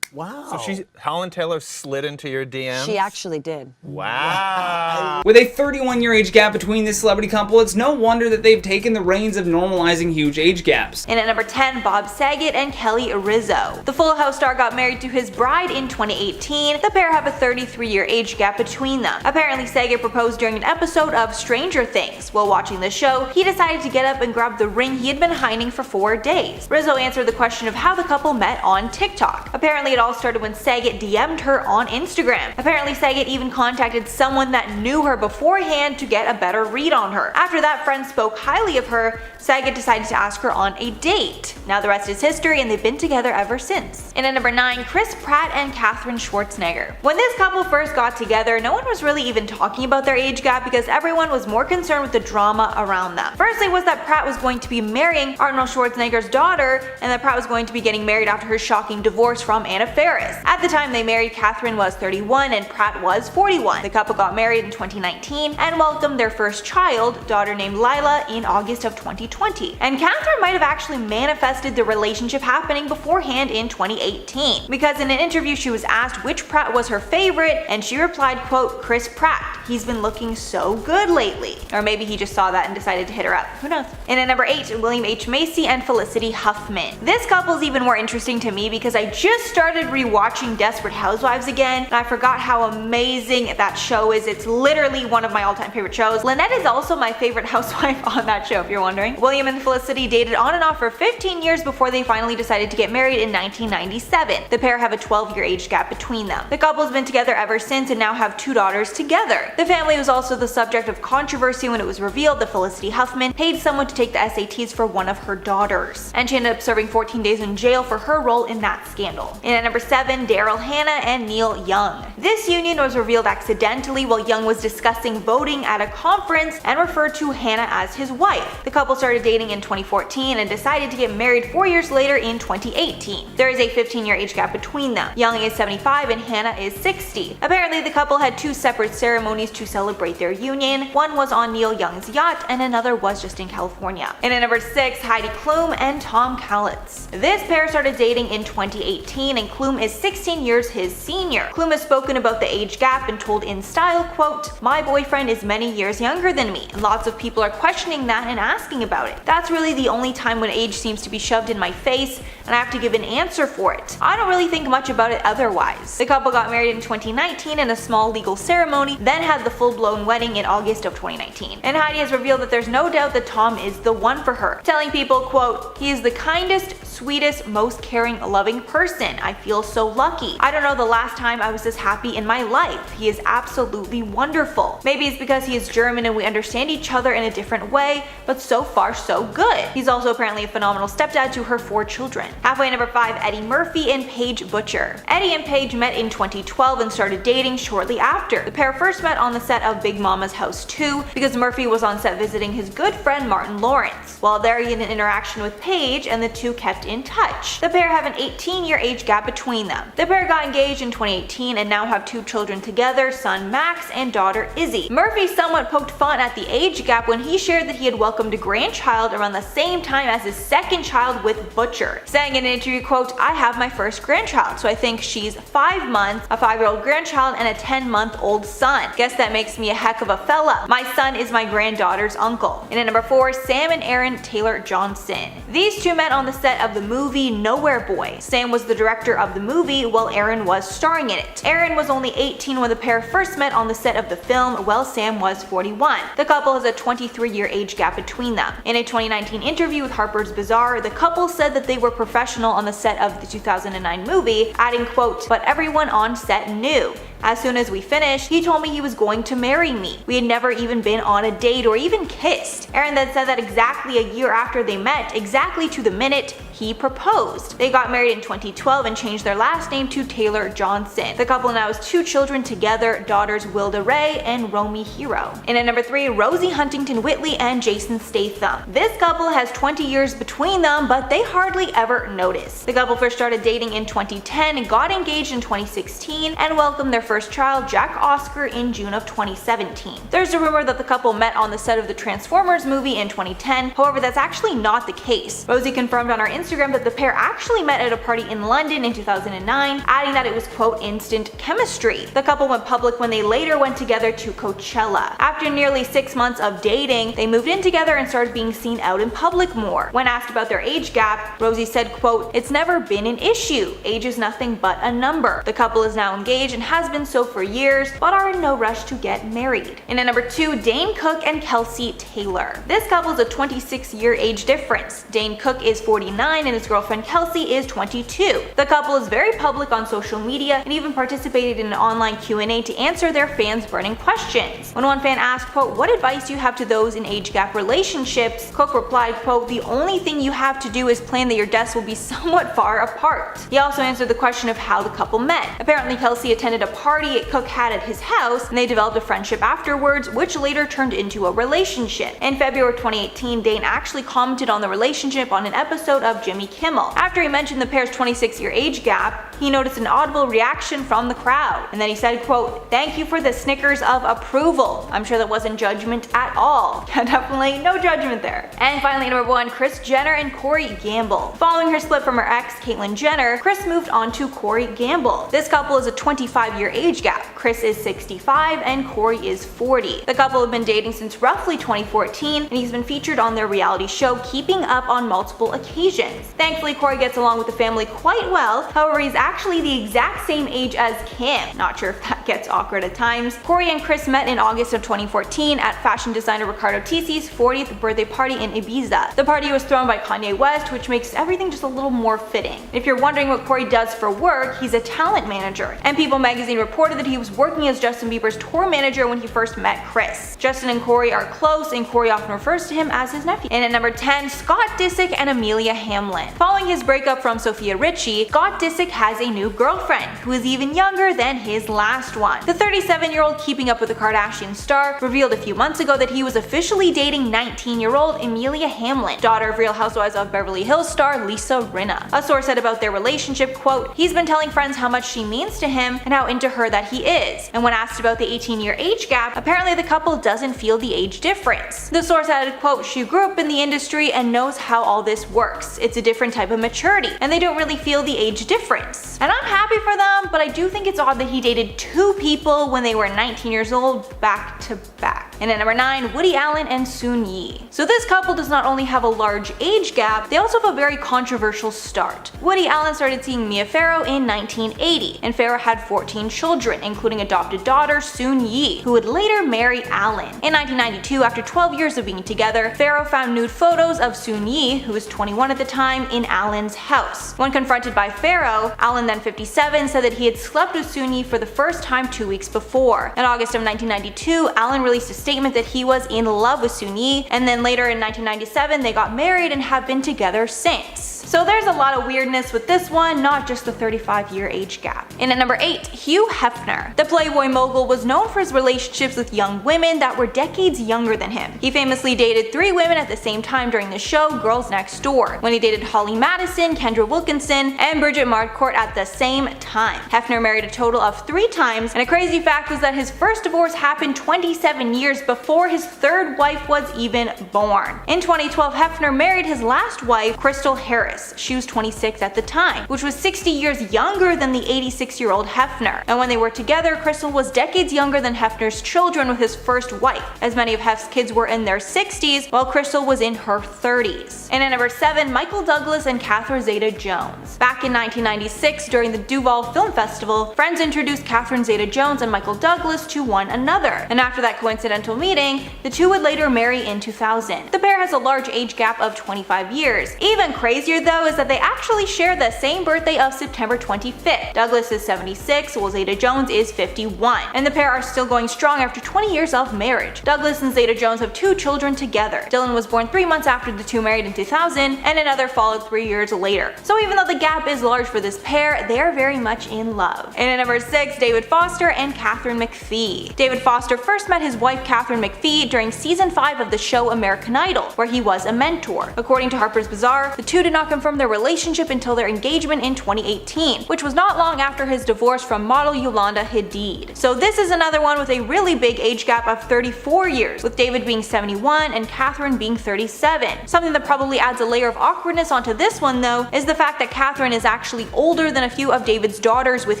Wow. So Holland Taylor slid into your DMs? She actually did. Wow. With a 31-year age gap between this celebrity couple, it's no wonder that they've taken the reins of normalizing huge age gaps. And at number 10, Bob Saget and Kelly Rizzo. The Full House star got married to his bride in 2018. The pair have a 33-year age gap between them. Apparently, Saget proposed during an episode of Stranger Things. While watching the show, he decided to get up and grab the ring he had been hiding for 4 days. Rizzo answered the question of how the couple met on TikTok. Apparently, it all started when Saget DM'd her on Instagram. Apparently Saget even contacted someone that knew her beforehand to get a better read on her. After that friend spoke highly of her, Saget decided to ask her on a date. Now the rest is history, and they've been together ever since. And at number 9, Chris Pratt and Katherine Schwarzenegger. When this couple first got together, no one was really even talking about their age gap because everyone was more concerned with the drama around them. Firstly was that Pratt was going to be marrying Arnold Schwarzenegger's daughter, and that Pratt was going to be getting married after her shocking divorce from Anna Faris. At the time they married, Katherine was 31 and Pratt was 41. The couple got married in 2019 and welcomed their first child, daughter named Lila, in August of 2020. And Katherine might have actually manifested the relationship happening beforehand in 2018, because in an interview she was asked which Pratt was her favorite, and she replied, quote, Chris Pratt. He's been looking so good lately. Or maybe he just saw that and decided to hit her up. Who knows? And at number 8, William H. Macy and Felicity Huffman. This couple's even more interesting to me because I just started rewatching Desperate Housewives again, and I forgot how amazing that show is. It's literally one of my all-time favorite shows. Lynette is also my favorite housewife on that show, if you're wondering. William and Felicity dated on and off for 15 years before they finally decided to get married in 1997. The pair have a 12-year age gap between them. The couple has been together ever since and now have 2 daughters together. The family was also the subject of controversy when it was revealed that Felicity Huffman paid someone to take the SATs for one of her daughters, and she ended up serving 14 days in jail for her role in that scandal. And at number 7, Daryl Hannah and Neil Young. This union was revealed accidentally while Young was discussing voting at a conference and referred to Hannah as his wife. The couple started dating in 2014 and decided to get married 4 years later in 2018. There is a 15-year age gap between them. Young is 75 and Hannah is 60. Apparently the couple had 2 separate ceremonies to celebrate their union. One was on Neil Young's yacht and another was just in California. And at number 6, Heidi Klum and Tom Cowlitz. This pair started dating in 2018 and Klum is 16 years his senior. Klum has spoken about the age gap and told In Style, quote, my boyfriend is many years younger than me, and lots of people are questioning that and asking about it. That's really the only time when age seems to be shoved in my face and I have to give an answer for it. I don't really think much about it otherwise. The couple got married in 2019 in a small legal ceremony, then had the full-blown wedding in August of 2019. And Heidi has revealed that there's no doubt that Tom is the one for her, telling people, quote, he is the kindest, sweetest, most caring, loving person. I feel so lucky. I don't know the last time I was this happy in my life. He is absolutely wonderful. Maybe it's because he is German and we understand each other in a different way, but so far so good. He's also apparently a phenomenal stepdad to her 4 children. Halfway number 5, Eddie Murphy and Paige Butcher. Eddie and Paige met in 2012 and started dating shortly after. The pair first met on the set of Big Mama's House 2 because Murphy was on set visiting his good friend Martin Lawrence. While there he had an interaction with Paige and the two kept in touch. The pair have an 18-year age gap between them. The pair got engaged in 2018 and now have 2 children together, son Max and daughter Izzy. Murphy somewhat poked fun at the age gap when he shared that he had welcomed a grandchild around the same time as his second child with Butcher, saying in an interview, quote, I have my first grandchild, so I think she's 5 months, a 5-year-old grandchild, and a 10-month-old son. Guess that makes me a heck of a fella. My son is my granddaughter's uncle. And at number 4, Sam and Aaron Taylor Johnson. These two met on the set of the movie Nowhere Boy. Sam was the director of the movie while Aaron was starring in it. Aaron was only 18 when the pair first met on the set of the film, while Sam was 41. The couple has a 23-year age gap between them. In a 2019 interview with Harper's Bazaar, the couple said that they were professional on the set of the 2009 movie, adding, quote, but everyone on set knew. As soon as we finished, he told me he was going to marry me. We had never even been on a date or even kissed. Aaron then said that exactly a year after they met, exactly to the minute, he proposed. They got married in 2012 and changed their last name to Taylor Johnson. The couple now has 2 children together, daughters Wilda Ray and Romy Hero. And at number 3, Rosie Huntington Whitley and Jason Statham. This couple has 20 years between them, but they hardly ever notice. The couple first started dating in 2010, got engaged in 2016, and welcomed their first child, Jack Oscar, in June of 2017. There's a rumor that the couple met on the set of the Transformers movie in 2010, however that's actually not the case. Rosie confirmed on our Instagram that the pair actually met at a party in London in 2009, adding that it was, quote, instant chemistry. The couple went public when they later went together to Coachella. After nearly 6 months of dating, they moved in together and started being seen out in public more. When asked about their age gap, Rosie said, quote, it's never been an issue. Age is nothing but a number. The couple is now engaged and has been been so for years, but are in no rush to get married. And at number 2, Dane Cook and Kelsey Taylor. This couple is a 26-year age difference. Dane Cook is 49 and his girlfriend Kelsey is 22. The couple is very public on social media and even participated in an online Q&A to answer their fans' burning questions. When one fan asked, quote, "What advice do you have to those in age gap relationships?" Cook replied, quote, "The only thing you have to do is plan that your deaths will be somewhat far apart." He also answered the question of how the couple met. Apparently Kelsey attended a party Cook had at his house and they developed a friendship afterwards, which later turned into a relationship. In February 2018, Dane actually commented on the relationship on an episode of Jimmy Kimmel. After he mentioned the pair's 26-year age gap, he noticed an audible reaction from the crowd. And then he said, quote, "Thank you for the snickers of approval." I'm sure that wasn't judgment at all. Definitely no judgment there. And finally, number 1, Kris Jenner and Corey Gamble. Following her split from her ex, Caitlyn Jenner, Kris moved on to Corey Gamble. This couple is a 25-year age gap. Kris is 65 and Corey is 40. The couple have been dating since roughly 2014, and he's been featured on their reality show Keeping Up on multiple occasions. Thankfully, Corey gets along with the family quite well. However, he's actually the exact same age as Kim. Not sure if that gets awkward at times. Corey and Kris met in August of 2014 at fashion designer Riccardo Tisi's 40th birthday party in Ibiza. The party was thrown by Kanye West, which makes everything just a little more fitting. If you're wondering what Corey does for work, he's a talent manager, and People magazine reported that he was working as Justin Bieber's tour manager when he first met Kris. Justin and Corey are close, and Corey often refers to him as his nephew. And at number 10, Scott Disick and Amelia Hamlin. Following his breakup from Sophia Richie, Scott Disick has a new girlfriend, who is even younger than his last one. The 37-year-old Keeping Up with the Kardashians star revealed a few months ago that he was officially dating 19-year-old Amelia Hamlin, daughter of Real Housewives of Beverly Hills star Lisa Rinna. A source said about their relationship, quote, "He's been telling friends how much she means to him and how into her that he is." And when asked about the 18-year age gap, apparently the couple doesn't feel the age difference. The source added, quote, "She grew up in the industry and knows how all this works. It's a different type of maturity, and they don't really feel the age difference." And I'm happy for them, but I do think it's odd that he dated 2 people when they were 19 years old back to back. And at number 9, Woody Allen and Soon Yi. So this couple does not only have a large age gap, they also have a very controversial start. Woody Allen started seeing Mia Farrow in 1980, and Farrow had 14 children, including adopted daughter Soon Yi, who would later marry Allen. In 1992, after 12 years of being together, Farrow found nude photos of Soon Yi, who was 21 at the time, in Allen's house. When confronted by Farrow, Allen, then 57, said that he had slept with Soon Yi for the first time 2 weeks before. In August of 1992, Allen released a statement that he was in love with Soon Yi, and then later in 1997 they got married and have been together since. So there's a lot of weirdness with this one, not just the 35-year age gap. And at number 8, Hugh Hefner. The Playboy mogul was known for his relationships with young women that were decades younger than him. He famously dated 3 women at the same time during the show Girls Next Door, when he dated Holly Madison, Kendra Wilkinson, and Bridget Marcourt at the same time. Hefner married a total of 3 times, and a crazy fact was that his first divorce happened 27 years before his 3rd wife was even born. In 2012, Hefner married his last wife, Crystal Harris. She was 26 at the time, which was 60 years younger than the 86-year-old Hefner. And when they were together, Crystal was decades younger than Hefner's children with his first wife, as many of Hef's kids were in their 60s, while Crystal was in her 30s. And at number 7, Michael Douglas and Catherine Zeta-Jones. Back in 1996, during the Duval Film Festival, friends introduced Catherine Zeta-Jones and Michael Douglas to one another. And after that coincidental meeting, the two would later marry in 2000. The pair has a large age gap of 25 years. Even crazier though is that they actually share the same birthday of September 25th. Douglas is 76, while Zeta-Jones is 51. And the pair are still going strong after 20 years of marriage. Douglas and Zeta-Jones have 2 children together. Dylan was born 3 months after the two married in 2000, and another followed 3 years later. So even though the gap is large for this pair, they are very much in love. And at number 6, David Foster and Katharine McPhee. David Foster first met his wife Katharine McPhee during season 5 of the show American Idol, where he was a mentor. According to Harper's Bazaar, the two did not confirm their relationship until their engagement in 2018, which was not long after his divorce from model Yolanda Hadid. So this is another one with a really big age gap of 34 years, with David being 71 and Katharine being 37. Something that probably adds a layer of awkwardness onto this one though is the fact that Katharine is actually older than a few of David's daughters with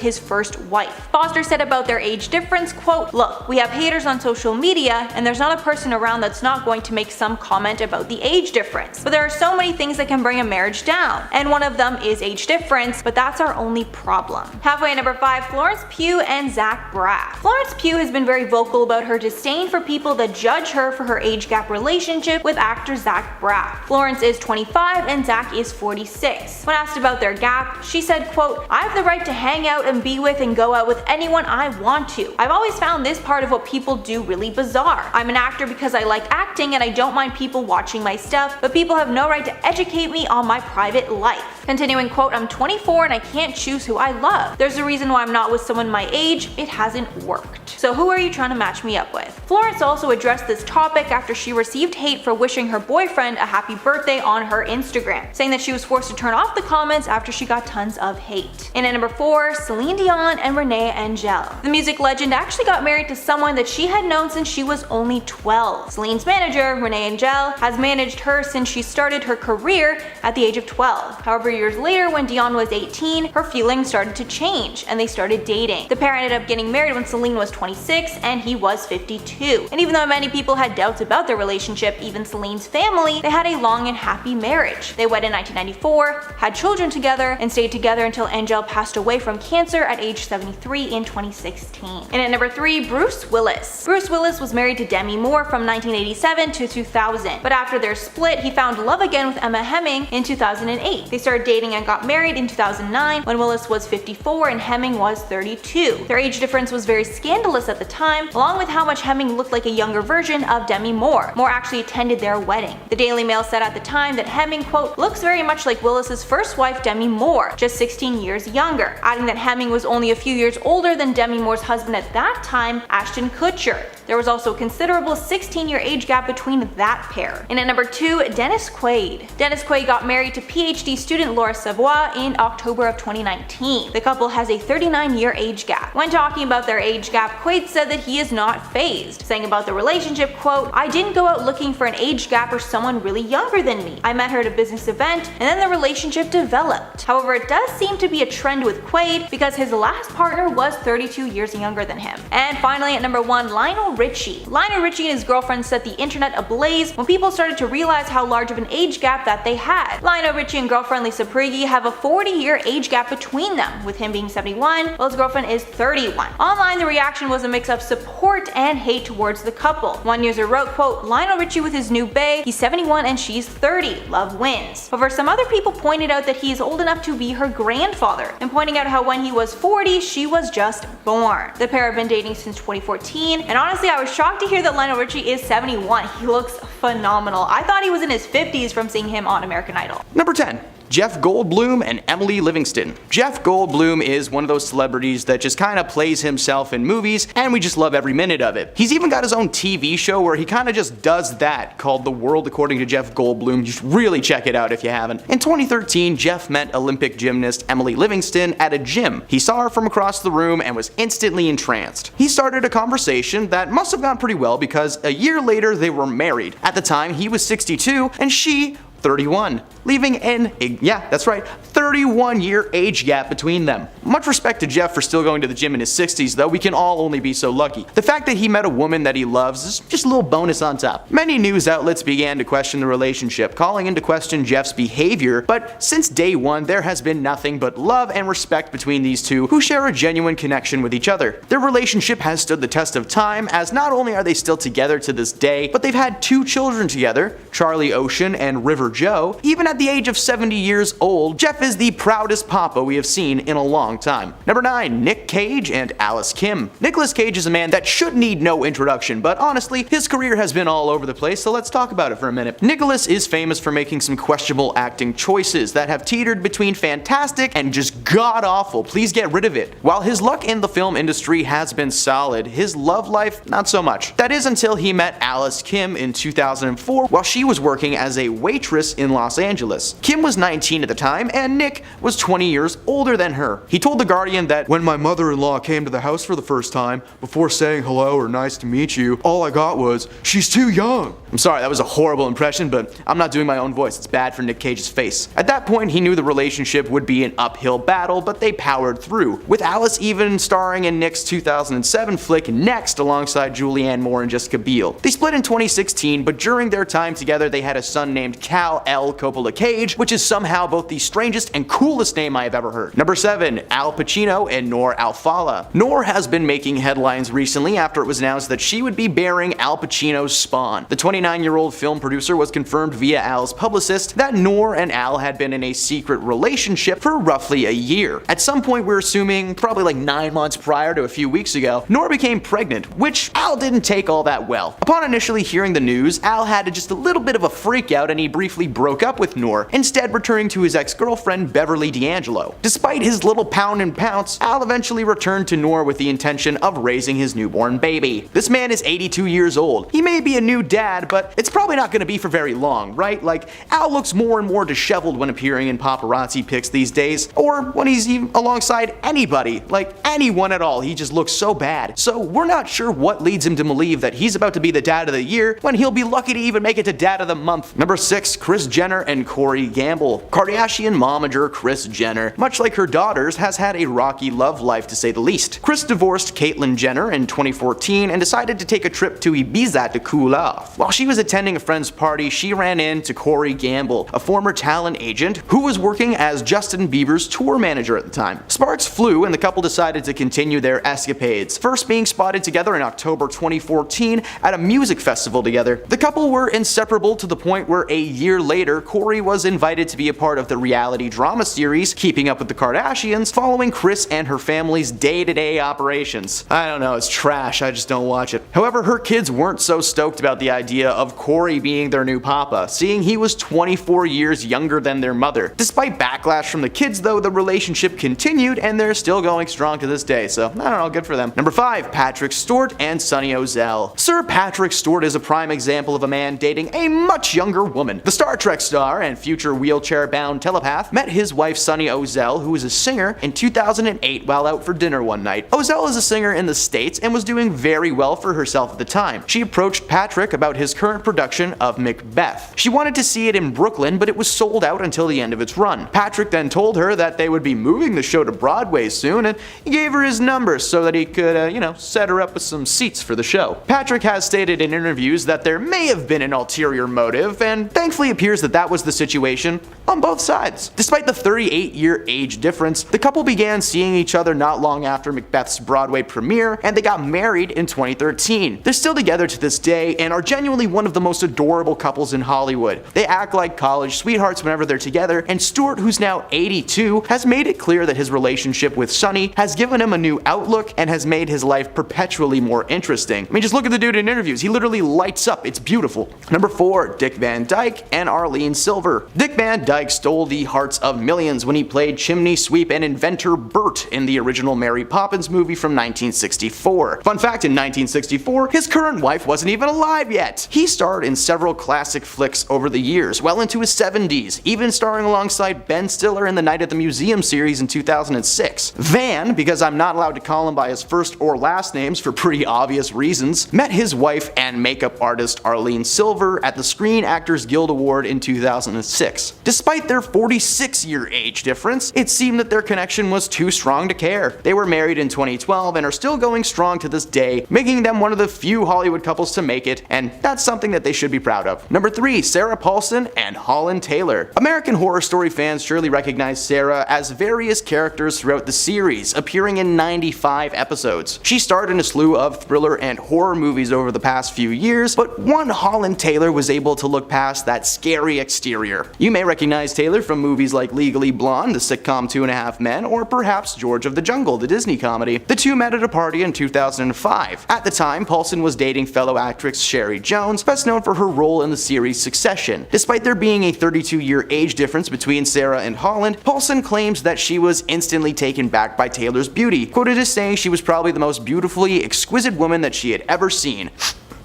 his first wife. Foster said about their age difference, quote, "Look, we have haters on social media and there's not a person around that's not going to make some comment about the age difference. But there are so many things that can bring a marriage down, and one of them is age difference, but that's our only problem. Halfway at number 5, Florence Pugh and Zach Braff. Florence Pugh has been very vocal about her disdain for people that judge her for her age gap relationship with actor Zach Braff. Florence is 25 and Zach is 46. When asked about their gap, she said, quote, "I have the right to hang out and be with and go out with anyone I want to. I've always found this part of what people do really bizarre. I'm an actor because I like acting and I don't mind people watching my stuff, but people have no right to educate me on my private life." Continuing, quote, "I'm 24 and I can't choose who I love. There's a reason why I'm not with someone my age. It hasn't worked. So who are you trying to match me up with?" Florence also addressed this topic after she received hate for wishing her boyfriend a happy birthday on her Instagram, saying that she was forced to turn off the comments after she got tons of hate. And at number 4, Celine Dion and Renee Angel. The music legend actually got married to someone that she had known since she was only 12. Celine's manager, Renee Angel, has managed her since she started her career at the age of 12. However, years later, when Dion was 18, her feelings started to change and they started dating. The pair ended up getting married when Celine was 26 and he was 52. And even though many people had doubts about their relationship, even Celine's family, they had a long and happy marriage. They wed in 1994, had children together, and stayed together until Angel passed away from cancer at age 73 in 2016. And at number 3, Bruce Willis. Bruce Willis was married to Demi Moore from 1987 to 2000, but after their split, he found love again with Emma Hemming in 2008. They started dating and got married in 2009 when Willis was 54 and Hemming was 32. Their age difference was very scandalous at the time, along with how much Hemming looked like a younger version of Demi Moore. Moore actually attended their wedding. The Daily Mail said at the time that Hemming, quote, "looks very much like Willis's first wife Demi Moore, just 16 years younger," adding that Hemming was only a few years older than Demi Moore's husband at that time, Ashton Kutcher. There was also a considerable 16-year age gap between that pair. And at number 2, Dennis Quaid. Dennis Quaid got married to PhD student Laura Savoy in October of 2019. The couple has a 39-year age gap. When talking about their age gap, Quaid said that he is not fazed, saying about the relationship, quote, "I didn't go out looking for an age gap or someone really younger than me. I met her at a business event and then the relationship developed." However, it does seem to be a trend with Quaid because his last partner was 32 years younger than him. And finally at number 1, Lionel Richie. Lionel Richie and his girlfriend set the internet ablaze when people started to realize how large of an age gap that they had. Lionel Richie and girlfriend Lisa Prigge have a 40-year age gap between them, with him being 71 while his girlfriend is 31. Online, the reaction was a mix of support and hate towards the couple. One user wrote, quote, "Lionel Richie with his new bae, he's 71 and she's 30. Love wins." However, some other people pointed out that he is old enough to be her grandfather, and pointing out how when he was 40, she was just born. The pair have been dating since 2014, and honestly, I was shocked to hear that Lionel Richie is 71. He looks phenomenal. I thought he was in his 50s from seeing him on American Idol. Number 10. Jeff Goldblum and Emily Livingston. Jeff Goldblum is one of those celebrities that just kind of plays himself in movies, and we just love every minute of it. He's even got his own TV show where he kind of just does that, called The World According to Jeff Goldblum. You should really check it out if you haven't. In 2013, Jeff met Olympic gymnast Emily Livingston at a gym. He saw her from across the room and was instantly entranced. He started a conversation that must have gone pretty well because a year later they were married. At the time, he was 62 and she 31, leaving in a, yeah, that's right, 31-year age gap between them. Much respect to Jeff for still going to the gym in his 60s, though we can all only be so lucky. The fact that he met a woman that he loves is just a little bonus on top. Many news outlets began to question the relationship, calling into question Jeff's behavior, but since day one, there has been nothing but love and respect between these two who share a genuine connection with each other. Their relationship has stood the test of time, as not only are they still together to this day, but they've had 2 children together, Charlie Ocean and River Joe. Even at the age of 70 years old, Jeff is the proudest papa we have seen in a long time. Number 9, Nick Cage and Alice Kim. Nicolas Cage is a man that should need no introduction, but honestly, his career has been all over the place, so let's talk about it for a minute. Nicolas is famous for making some questionable acting choices that have teetered between fantastic and just god-awful. Please get rid of it. While his luck in the film industry has been solid, his love life, not so much. That is until he met Alice Kim in 2004 while she was working as a waitress in Los Angeles. Kim was 19 at the time, and Nick was 20 years older than her. He told The Guardian that when my mother-in-law came to the house for the first time, before saying hello or nice to meet you, all I got was, she's too young. I'm sorry, that was a horrible impression, but I'm not doing my own voice. It's bad for Nick Cage's face. At that point, he knew the relationship would be an uphill battle, but they powered through, with Alice even starring in Nick's 2007 flick Next alongside Julianne Moore and Jessica Biel. They split in 2016, but during their time together, they had a son named Cal L. Coppola Cage, which is somehow both the strangest and coolest name I have ever heard. Number 7. Al Pacino and Noor Alfallah. Noor has been making headlines recently after it was announced that she would be bearing Al Pacino's spawn. The 29-year-old film producer was confirmed via Al's publicist that Noor and Al had been in a secret relationship for roughly a year. At some point, we're assuming probably like 9 months prior to a few weeks ago, Noor became pregnant, which Al didn't take all that well. Upon initially hearing the news, Al had just a little bit of a freak out and he briefly broke up with Noor, instead returning to his ex-girlfriend Beverly D'Angelo. Despite his little pound and pounce, Al eventually returned to Noor with the intention of raising his newborn baby. This man is 82 years old. He may be a new dad, but it's probably not going to be for very long, right? Like, Al looks more and more disheveled when appearing in paparazzi pics these days, or when he's even alongside anybody, like anyone at all. He just looks so bad. So we're not sure what leads him to believe that he's about to be the dad of the year when he'll be lucky to even make it to dad of the month. Number 6. Kris Jenner and Corey Gamble. Kardashian momager Kris Jenner, much like her daughters, has had a rocky love life to say the least. Kris divorced Caitlyn Jenner in 2014 and decided to take a trip to Ibiza to cool off. While she was attending a friend's party, she ran into Corey Gamble, a former talent agent who was working as Justin Bieber's tour manager at the time. Sparks flew and the couple decided to continue their escapades, first being spotted together in October 2014 at a music festival together. The couple were inseparable to the point where a year later, Corey was invited to be a part of the reality drama series Keeping Up with the Kardashians, following Kris and her family's day-to-day operations. I don't know, it's trash, I just don't watch it. However, her kids weren't so stoked about the idea of Corey being their new papa, seeing he was 24 years younger than their mother. Despite backlash from the kids though, the relationship continued and they're still going strong to this day, so I don't know, good for them. Number 5. Patrick Stewart and Sunny Ozell. Sir Patrick Stewart is a prime example of a man dating a much younger woman. The Star Trek star and future wheelchair-bound telepath met his wife Sunny Ozell, who is a singer, in 2008 while out for dinner one night. Ozell is a singer in the States and was doing very well for herself at the time. She approached Patrick about his current production of Macbeth. She wanted to see it in Brooklyn, but it was sold out until the end of its run. Patrick then told her that they would be moving the show to Broadway soon, and he gave her his number so that he could, set her up with some seats for the show. Patrick has stated in interviews that there may have been an ulterior motive, and thankfully appears that that was the situation on both sides. Despite the 38-year age difference, the couple began seeing each other not long after Macbeth's Broadway premiere, and they got married in 2013. They're still together to this day and are genuinely one of the most adorable couples in Hollywood. They act like college sweethearts whenever they're together, and Stewart, who's now 82, has made it clear that his relationship with Sunny has given him a new outlook and has made his life perpetually more interesting. I mean, just look at the dude in interviews. He literally lights up. It's beautiful. Number 4. Dick Van Dyke and Arlene Silver. Dick Van Dyke stole the hearts of millions when he played chimney sweep and inventor Bert in the original Mary Poppins movie from 1964. Fun fact, in 1964, his current wife wasn't even alive yet. He starred in several classic flicks over the years, well into his 70s, even starring alongside Ben Stiller in the Night at the Museum series in 2006. Van, because I'm not allowed to call him by his first or last names for pretty obvious reasons, met his wife and makeup artist Arlene Silver at the Screen Actors Guild Award in 2006. Despite their 46-year age difference, it seemed that their connection was too strong to care. They were married in 2012 and are still going strong to this day, making them one of the few Hollywood couples to make it, and that's something that they should be proud of. Number 3. Sarah Paulson and Holland Taylor. American Horror Story fans surely recognize Sarah as various characters throughout the series, appearing in 95 episodes. She starred in a slew of thriller and horror movies over the past few years, but one Holland Taylor was able to look past that scary exterior. You may recognize Taylor from movies like Legally Blonde, the sitcom 2.5 Men, or perhaps George of the Jungle, the Disney comedy. The two met at a party in 2005. At the time, Paulson was dating fellow actress Sherry Jones, best known for her role in the series Succession. Despite there being a 32-year age difference between Sarah and Holland, Paulson claims that she was instantly taken back by Taylor's beauty, quoted as saying she was probably the most beautifully exquisite woman that she had ever seen.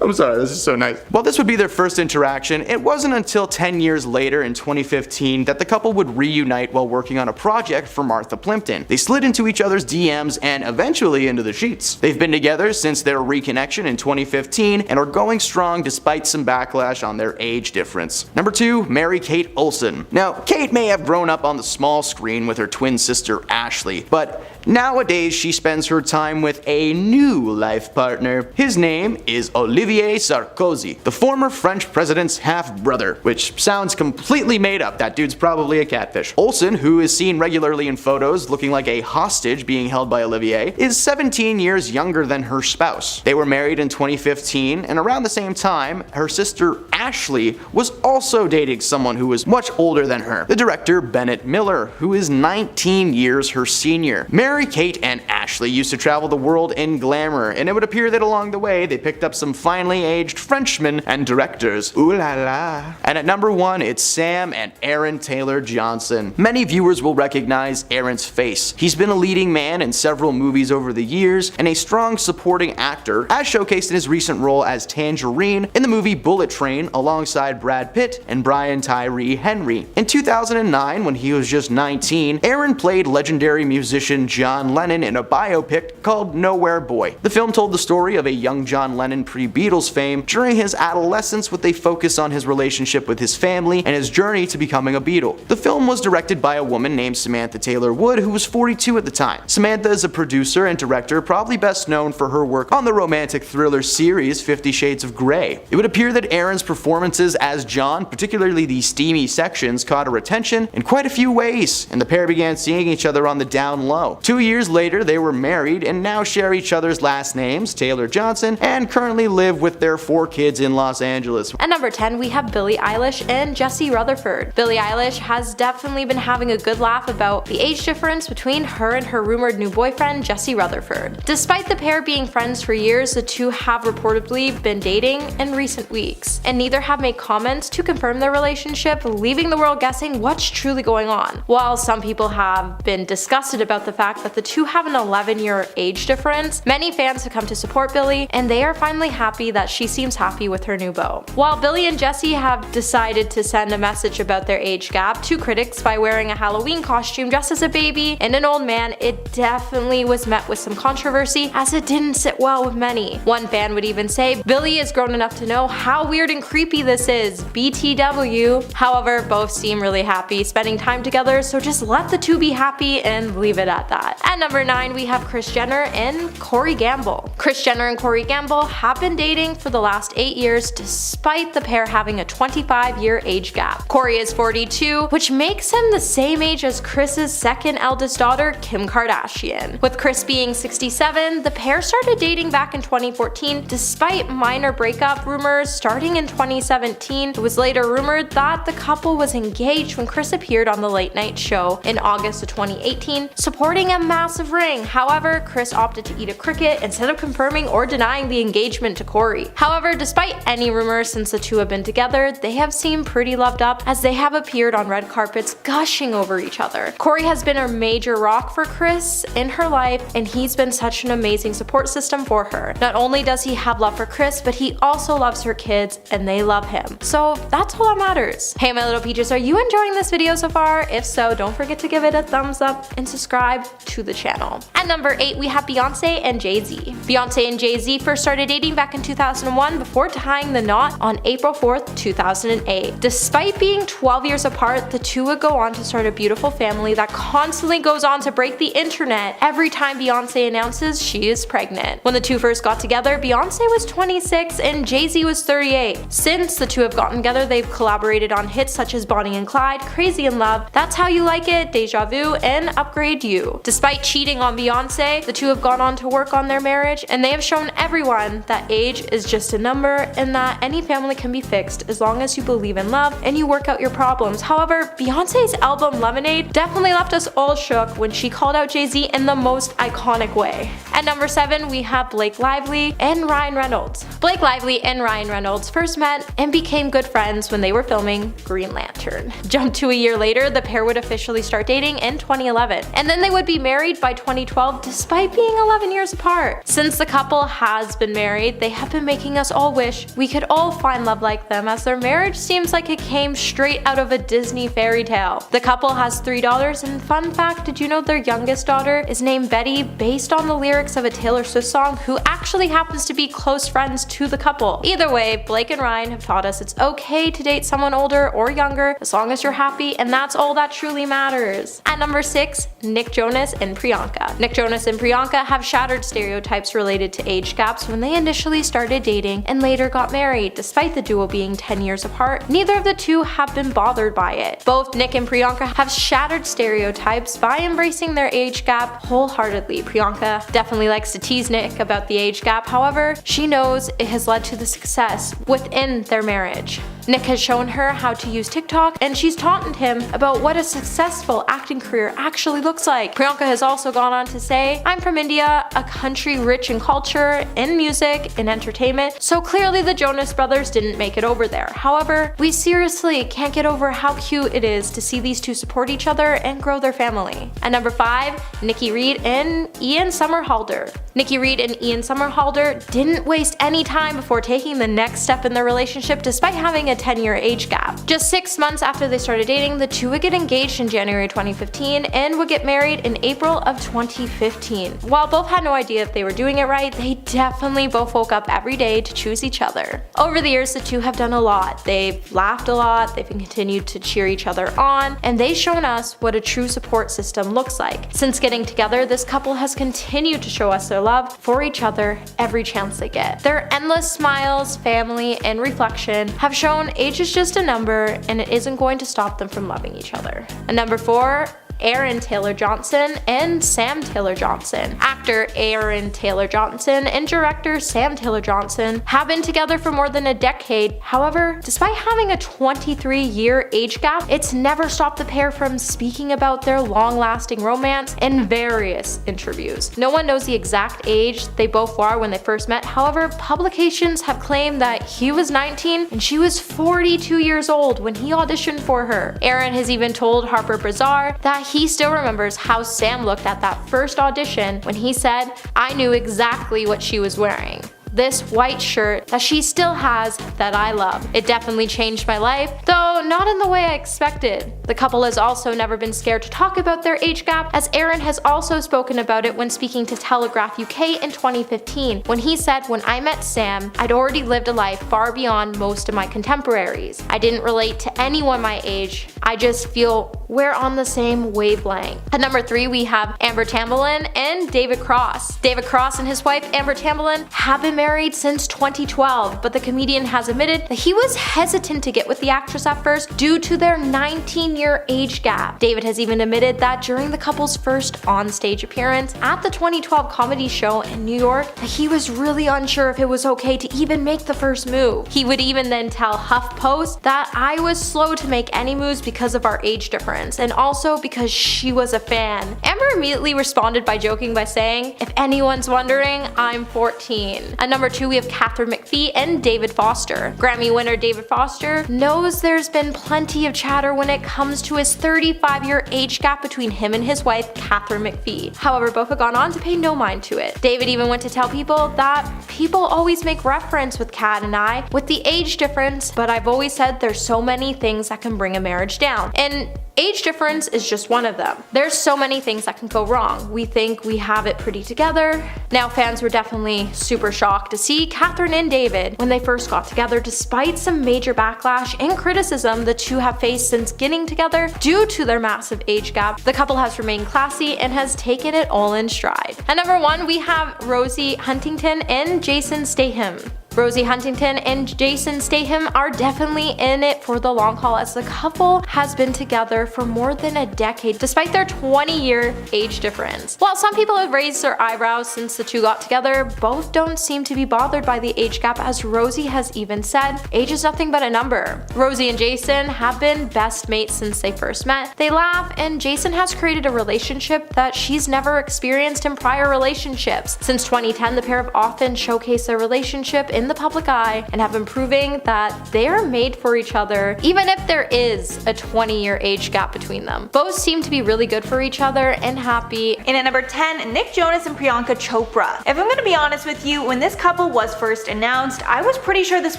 I'm sorry, this is so nice. While this would be their first interaction, it wasn't until 10 years later in 2015 that the couple would reunite while working on a project for Martha Plimpton. They slid into each other's DMs and eventually into the sheets. They've been together since their reconnection in 2015 and are going strong despite some backlash on their age difference. Number 2, Mary-Kate Olsen. Now, Kate may have grown up on the small screen with her twin sister Ashley, but nowadays she spends her time with a new life partner. His name is Olivier Sarkozy, the former French president's half-brother, which sounds completely made up. That dude's probably a catfish. Olsen, who is seen regularly in photos looking like a hostage being held by Olivier, is 17 years younger than her spouse. They were married in 2015, and around the same time, her sister Ashley was also dating someone who was much older than her, the director Bennett Miller, who is 19 years her senior. Mary-Kate and Ashley used to travel the world in glamour, and it would appear that along the way they picked up some finely aged Frenchmen and directors. Ooh la la. And at number 1, it's Sam and Aaron Taylor Johnson. Many viewers will recognize Aaron's face. He's been a leading man in several movies over the years and a strong supporting actor, as showcased in his recent role as Tangerine in the movie Bullet Train alongside Brad Pitt and Brian Tyree Henry. In 2009, when he was just 19, Aaron played legendary musician John Lennon in a biopic called Nowhere Boy. The film told the story of a young John Lennon pre-Beatles fame during his adolescence, with a focus on his relationship with his family and his journey to becoming a Beatle. The film was directed by a woman named Samantha Taylor Wood, who was 42 at the time. Samantha is a producer and director, probably best known for her work on the romantic thriller series 50 Shades of Grey. It would appear that Aaron's performances as John, particularly the steamy sections, caught her attention in quite a few ways, and the pair began seeing each other on the down low. 2 years later, they were married and now share each other's last names, Taylor Johnson, and currently live with their 4 kids in Los Angeles. At number 10, we have Billie Eilish and Jesse Rutherford. Billie Eilish has definitely been having a good laugh about the age difference between her and her rumored new boyfriend, Jesse Rutherford. Despite the pair being friends for years, the two have reportedly been dating in recent weeks, and neither have made comments to confirm their relationship, leaving the world guessing what's truly going on. While some people have been disgusted about the fact that the two have an 11-year age difference, many fans have come to support Billie, and they are finally happy that she seems happy with her new beau. While Billie and Jesse have decided to send a message about their age gap to critics by wearing a Halloween costume dressed as a baby and an old man, it definitely was met with some controversy, as it didn't sit well with many. One fan would even say, "Billie is grown enough to know how weird and creepy this is, BTW." However, both seem really happy spending time together, so just let the two be happy and leave it at that. At number 9, we have Kris Jenner and Corey Gamble. Kris Jenner and Corey Gamble have been dating for the last 8 years, despite the pair having a 25-year age gap. Corey is 42, which makes him the same age as Kris's second eldest daughter, Kim Kardashian. With Kris being 67, the pair started dating back in 2014, despite minor breakup rumors starting in 2017. It was later rumored that the couple was engaged when Kris appeared on the Late Night Show in August of 2018, supporting a massive ring. However, Kris opted to eat a cricket instead of confirming or denying the engagement to Corey. However, despite any rumors since the two have been together, they have seemed pretty loved up, as they have appeared on red carpets gushing over each other. Corey has been a major rock for Kris in her life, and he's been such an amazing support system for her. Not only does he have love for Kris, but he also loves her kids, and they love him. So that's all that matters. Hey my little peaches, are you enjoying this video so far? If so, don't forget to give it a thumbs up and subscribe to the channel. At number 8, we have Beyonce and Jay-Z. Beyonce and Jay-Z first started dating back in 2001 before tying the knot on April 4th, 2008. Despite being 12 years apart, the two would go on to start a beautiful family that constantly goes on to break the internet every time Beyonce announces she is pregnant. When the two first got together, Beyonce was 26 and Jay-Z was 38. Since the two have gotten together, they've collaborated on hits such as Bonnie and Clyde, Crazy in Love, That's How You Like It, Deja Vu, and Upgrade You. Despite cheating on Beyonce, the two have gone on to work on their marriage, and they have shown everyone that age is just a number and that any family can be fixed as long as you believe in love and you work out your problems. However, Beyonce's album Lemonade definitely left us all shook when she called out Jay-Z in the most iconic way. At number 7, we have Blake Lively and Ryan Reynolds. Blake Lively and Ryan Reynolds first met and became good friends when they were filming Green Lantern. Jump to a year later, the pair would officially start dating in 2011, and then they would be married by 2012 despite being 11 years apart. Since the couple has been married, they have have been making us all wish we could all find love like them, as their marriage seems like it came straight out of a Disney fairy tale. The couple has 3 daughters, and fun fact, did you know their youngest daughter is named Betty based on the lyrics of a Taylor Swift song, who actually happens to be close friends to the couple. Either way, Blake and Ryan have taught us it's okay to date someone older or younger as long as you're happy, and that's all that truly matters. At number 6, Nick Jonas and Priyanka. Nick Jonas and Priyanka have shattered stereotypes related to age gaps when they initially started dating and later got married. Despite the duo being 10 years apart, neither of the two have been bothered by it. Both Nick and Priyanka have shattered stereotypes by embracing their age gap wholeheartedly. Priyanka definitely likes to tease Nick about the age gap, however, she knows it has led to the success within their marriage. Nick has shown her how to use TikTok, and she's taught him about what a successful acting career actually looks like. Priyanka has also gone on to say, "I'm from India, a country rich in culture, in music, in entertainment, so clearly the Jonas brothers didn't make it over there. However, we seriously can't get over how cute it is to see these two support each other and grow their family." At number 5, Nikki Reed and Ian Somerhalder. Nikki Reed and Ian Somerhalder didn't waste any time before taking the next step in their relationship despite having a 10-year age gap. Just 6 months after they started dating, the two would get engaged in January 2015 and would get married in April of 2015. While both had no idea if they were doing it right, they definitely both woke up every day to choose each other. Over the years, the two have done a lot. They've laughed a lot, they've continued to cheer each other on, and they've shown us what a true support system looks like. Since getting together, this couple has continued to show us their love for each other every chance they get. Their endless smiles, family, and reflection have shown age is just a number, and it isn't going to stop them from loving each other. And number 4, Aaron Taylor Johnson and Sam Taylor Johnson. Actor Aaron Taylor Johnson and director Sam Taylor Johnson have been together for more than a decade. However, despite having a 23-year age gap, it's never stopped the pair from speaking about their long-lasting romance in various interviews. No one knows the exact age they both were when they first met. However, publications have claimed that he was 19 and she was 42 years old when he auditioned for her. Aaron has even told Harper Bazaar that he still remembers how Sam looked at that first audition when he said, "I knew exactly what she was wearing. This white shirt that she still has that I love. It definitely changed my life, though not in the way I expected." The couple has also never been scared to talk about their age gap, as Aaron has also spoken about it when speaking to Telegraph UK in 2015, when he said, "When I met Sam, I'd already lived a life far beyond most of my contemporaries. I didn't relate to anyone my age. I just feel we're on the same wavelength." At number 3, we have Amber Tamblyn and David Cross. David Cross and his wife Amber Tamblyn have been married since 2012, but the comedian has admitted that he was hesitant to get with the actress at first due to their 19-year age gap. David has even admitted that during the couple's first on-stage appearance at the 2012 comedy show in New York, that he was really unsure if it was okay to even make the first move. He would even then tell HuffPost that "I was slow to make any moves because of our age difference, and also because she was a fan." Amber immediately responded by joking by saying, "If anyone's wondering, I'm 14. At number 2, we have Katharine McPhee and David Foster. Grammy winner David Foster knows there's been plenty of chatter when it comes to his 35-year age gap between him and his wife, Katharine McPhee. However, both have gone on to pay no mind to it. David even went to tell people that people always make reference with Kat and I with the age difference, but I've always said there's so many things that can bring a marriage down. And age difference is just one of them. There's so many things that can go wrong. We think we have it pretty together. Now, fans were definitely super shocked to see Katharine and David when they first got together, despite some major backlash and criticism the two have faced since getting together due to their massive age gap. The couple has remained classy and has taken it all in stride. At number 1, we have Rosie Huntington and Jason Statham. Rosie Huntington and Jason Statham are definitely in it for the long haul, as the couple has been together for more than a decade despite their 20-year age difference. While some people have raised their eyebrows since the two got together, both don't seem to be bothered by the age gap, as Rosie has even said, "Age is nothing but a number." Rosie and Jason have been best mates since they first met. They laugh, and Jason has created a relationship that she's never experienced in prior relationships. Since 2010, the pair have often showcased their relationship in in the public eye and have been proving that they are made for each other, even if there is a 20-year age gap between them. Both seem to be really good for each other and happy. In at number 10, Nick Jonas and Priyanka Chopra. If I'm gonna be honest with you, when this couple was first announced, I was pretty sure this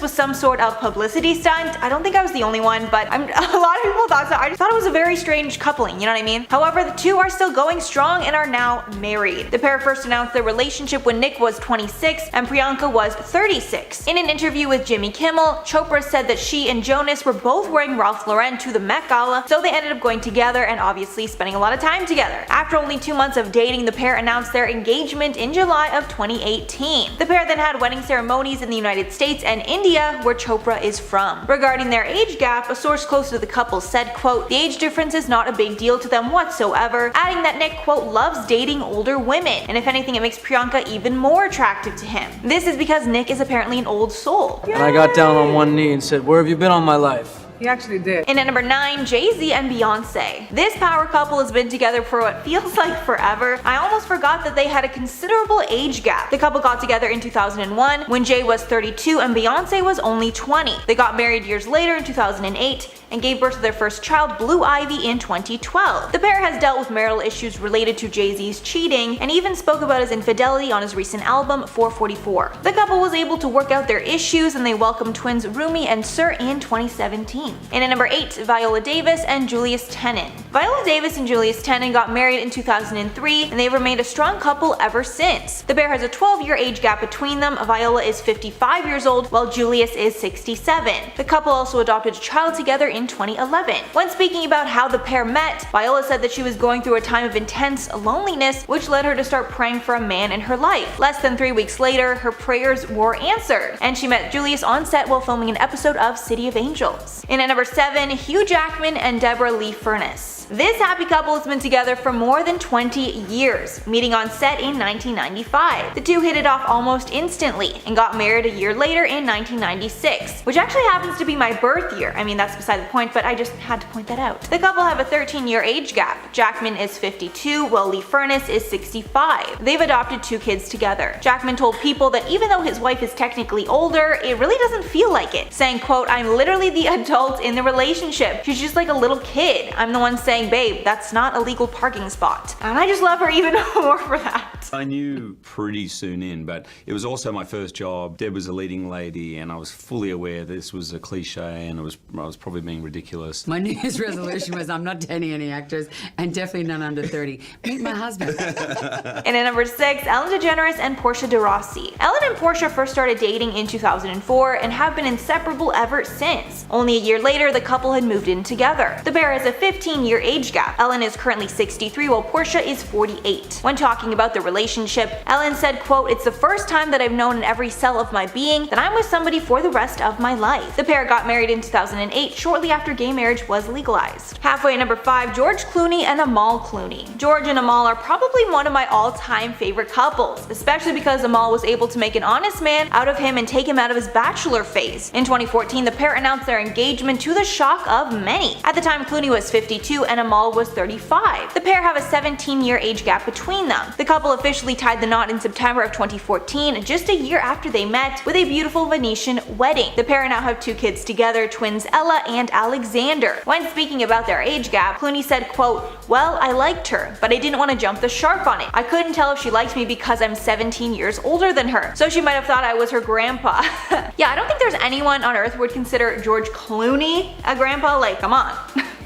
was some sort of publicity stunt. I don't think I was the only one, but a lot of people thought so. I just thought it was a very strange coupling, you know what I mean? However, the two are still going strong and are now married. The pair first announced their relationship when Nick was 26 and Priyanka was 36. In an interview with Jimmy Kimmel, Chopra said that she and Jonas were both wearing Ralph Lauren to the Met Gala, so they ended up going together and obviously spending a lot of time together. After only 2 months of dating, the pair announced their engagement in July of 2018. The pair then had wedding ceremonies in the United States and India, where Chopra is from. Regarding their age gap, a source close to the couple said, quote, "The age difference is not a big deal to them whatsoever," adding that Nick, quote, "loves dating older women, and if anything it makes Priyanka even more attractive to him." This is because Nick is apparently an old soul. And I got down on one knee and said, "Where have you been all my life?" He actually did. And at number 9, Jay-Z and Beyonce. This power couple has been together for what feels like forever. I almost forgot that they had a considerable age gap. The couple got together in 2001 when Jay was 32 and Beyonce was only 20. They got married years later in 2008 and gave birth to their first child, Blue Ivy, in 2012. The pair has dealt with marital issues related to Jay-Z's cheating and even spoke about his infidelity on his recent album, 444. The couple was able to work out their issues and they welcomed twins Rumi and Sir in 2017. And at number 8, Viola Davis and Julius Tenen. Viola Davis and Julius Tenen got married in 2003 and they've remained a strong couple ever since. The pair has a 12-year age gap between them. Viola is 55 years old while Julius is 67. The couple also adopted a child together in 2011. When speaking about how the pair met, Viola said that she was going through a time of intense loneliness, which led her to start praying for a man in her life. Less than 3 weeks later, her prayers were answered, and she met Julius on set while filming an episode of City of Angels. And at number 7, Hugh Jackman and Deborah Lee Furness. This happy couple has been together for more than 20 years, meeting on set in 1995. The two hit it off almost instantly and got married a year later in 1996, which actually happens to be my birth year. I mean, that's beside the point, but I just had to point that out. The couple have a 13-year age gap. Jackman is 52 while Lee Furness is 65. They've adopted 2 kids together. Jackman told People that even though his wife is technically older, it really doesn't feel like it, saying, quote, "I'm literally the adult in the relationship. She's just like a little kid. I'm the one saying, babe, that's not a legal parking spot." And I just love her even more for that. I knew pretty soon in, but it was also my first job. Deb was a leading lady and I was fully aware this was a cliche and I was probably being ridiculous. My New Year's resolution was I'm not dating any actors and definitely none under 30. Meet my husband. And at number 6, Ellen DeGeneres and Portia de Rossi. Ellen and Portia first started dating in 2004 and have been inseparable ever since. Only a year later, the couple had moved in together. The pair has a 15-year age gap. Ellen is currently 63 while Portia is 48. When talking about the relationship, Ellen said, quote, "It's the first time that I've known in every cell of my being that I'm with somebody for the rest of my life." The pair got married in 2008, shortly after gay marriage was legalized. Halfway at number 5, George Clooney and Amal Clooney. George and Amal are probably one of my all-time favorite couples, especially because Amal was able to make an honest man out of him and take him out of his bachelor phase. In 2014, the pair announced their engagement to the shock of many. At the time, Clooney was 52 and Amal was 35. The pair have a 17-year age gap between them. The couple officially tied the knot in September of 2014, just a year after they met, with a beautiful Venetian wedding. The pair now have 2 kids together, twins Ella and Alexander. When speaking about their age gap, Clooney said, quote, "Well, I liked her, but I didn't want to jump the shark on it. I couldn't tell if she liked me because I'm 17 years older than her, so she might have thought I was her grandpa." Yeah, I don't think there's anyone on earth who would consider George Clooney a grandpa, like, come on.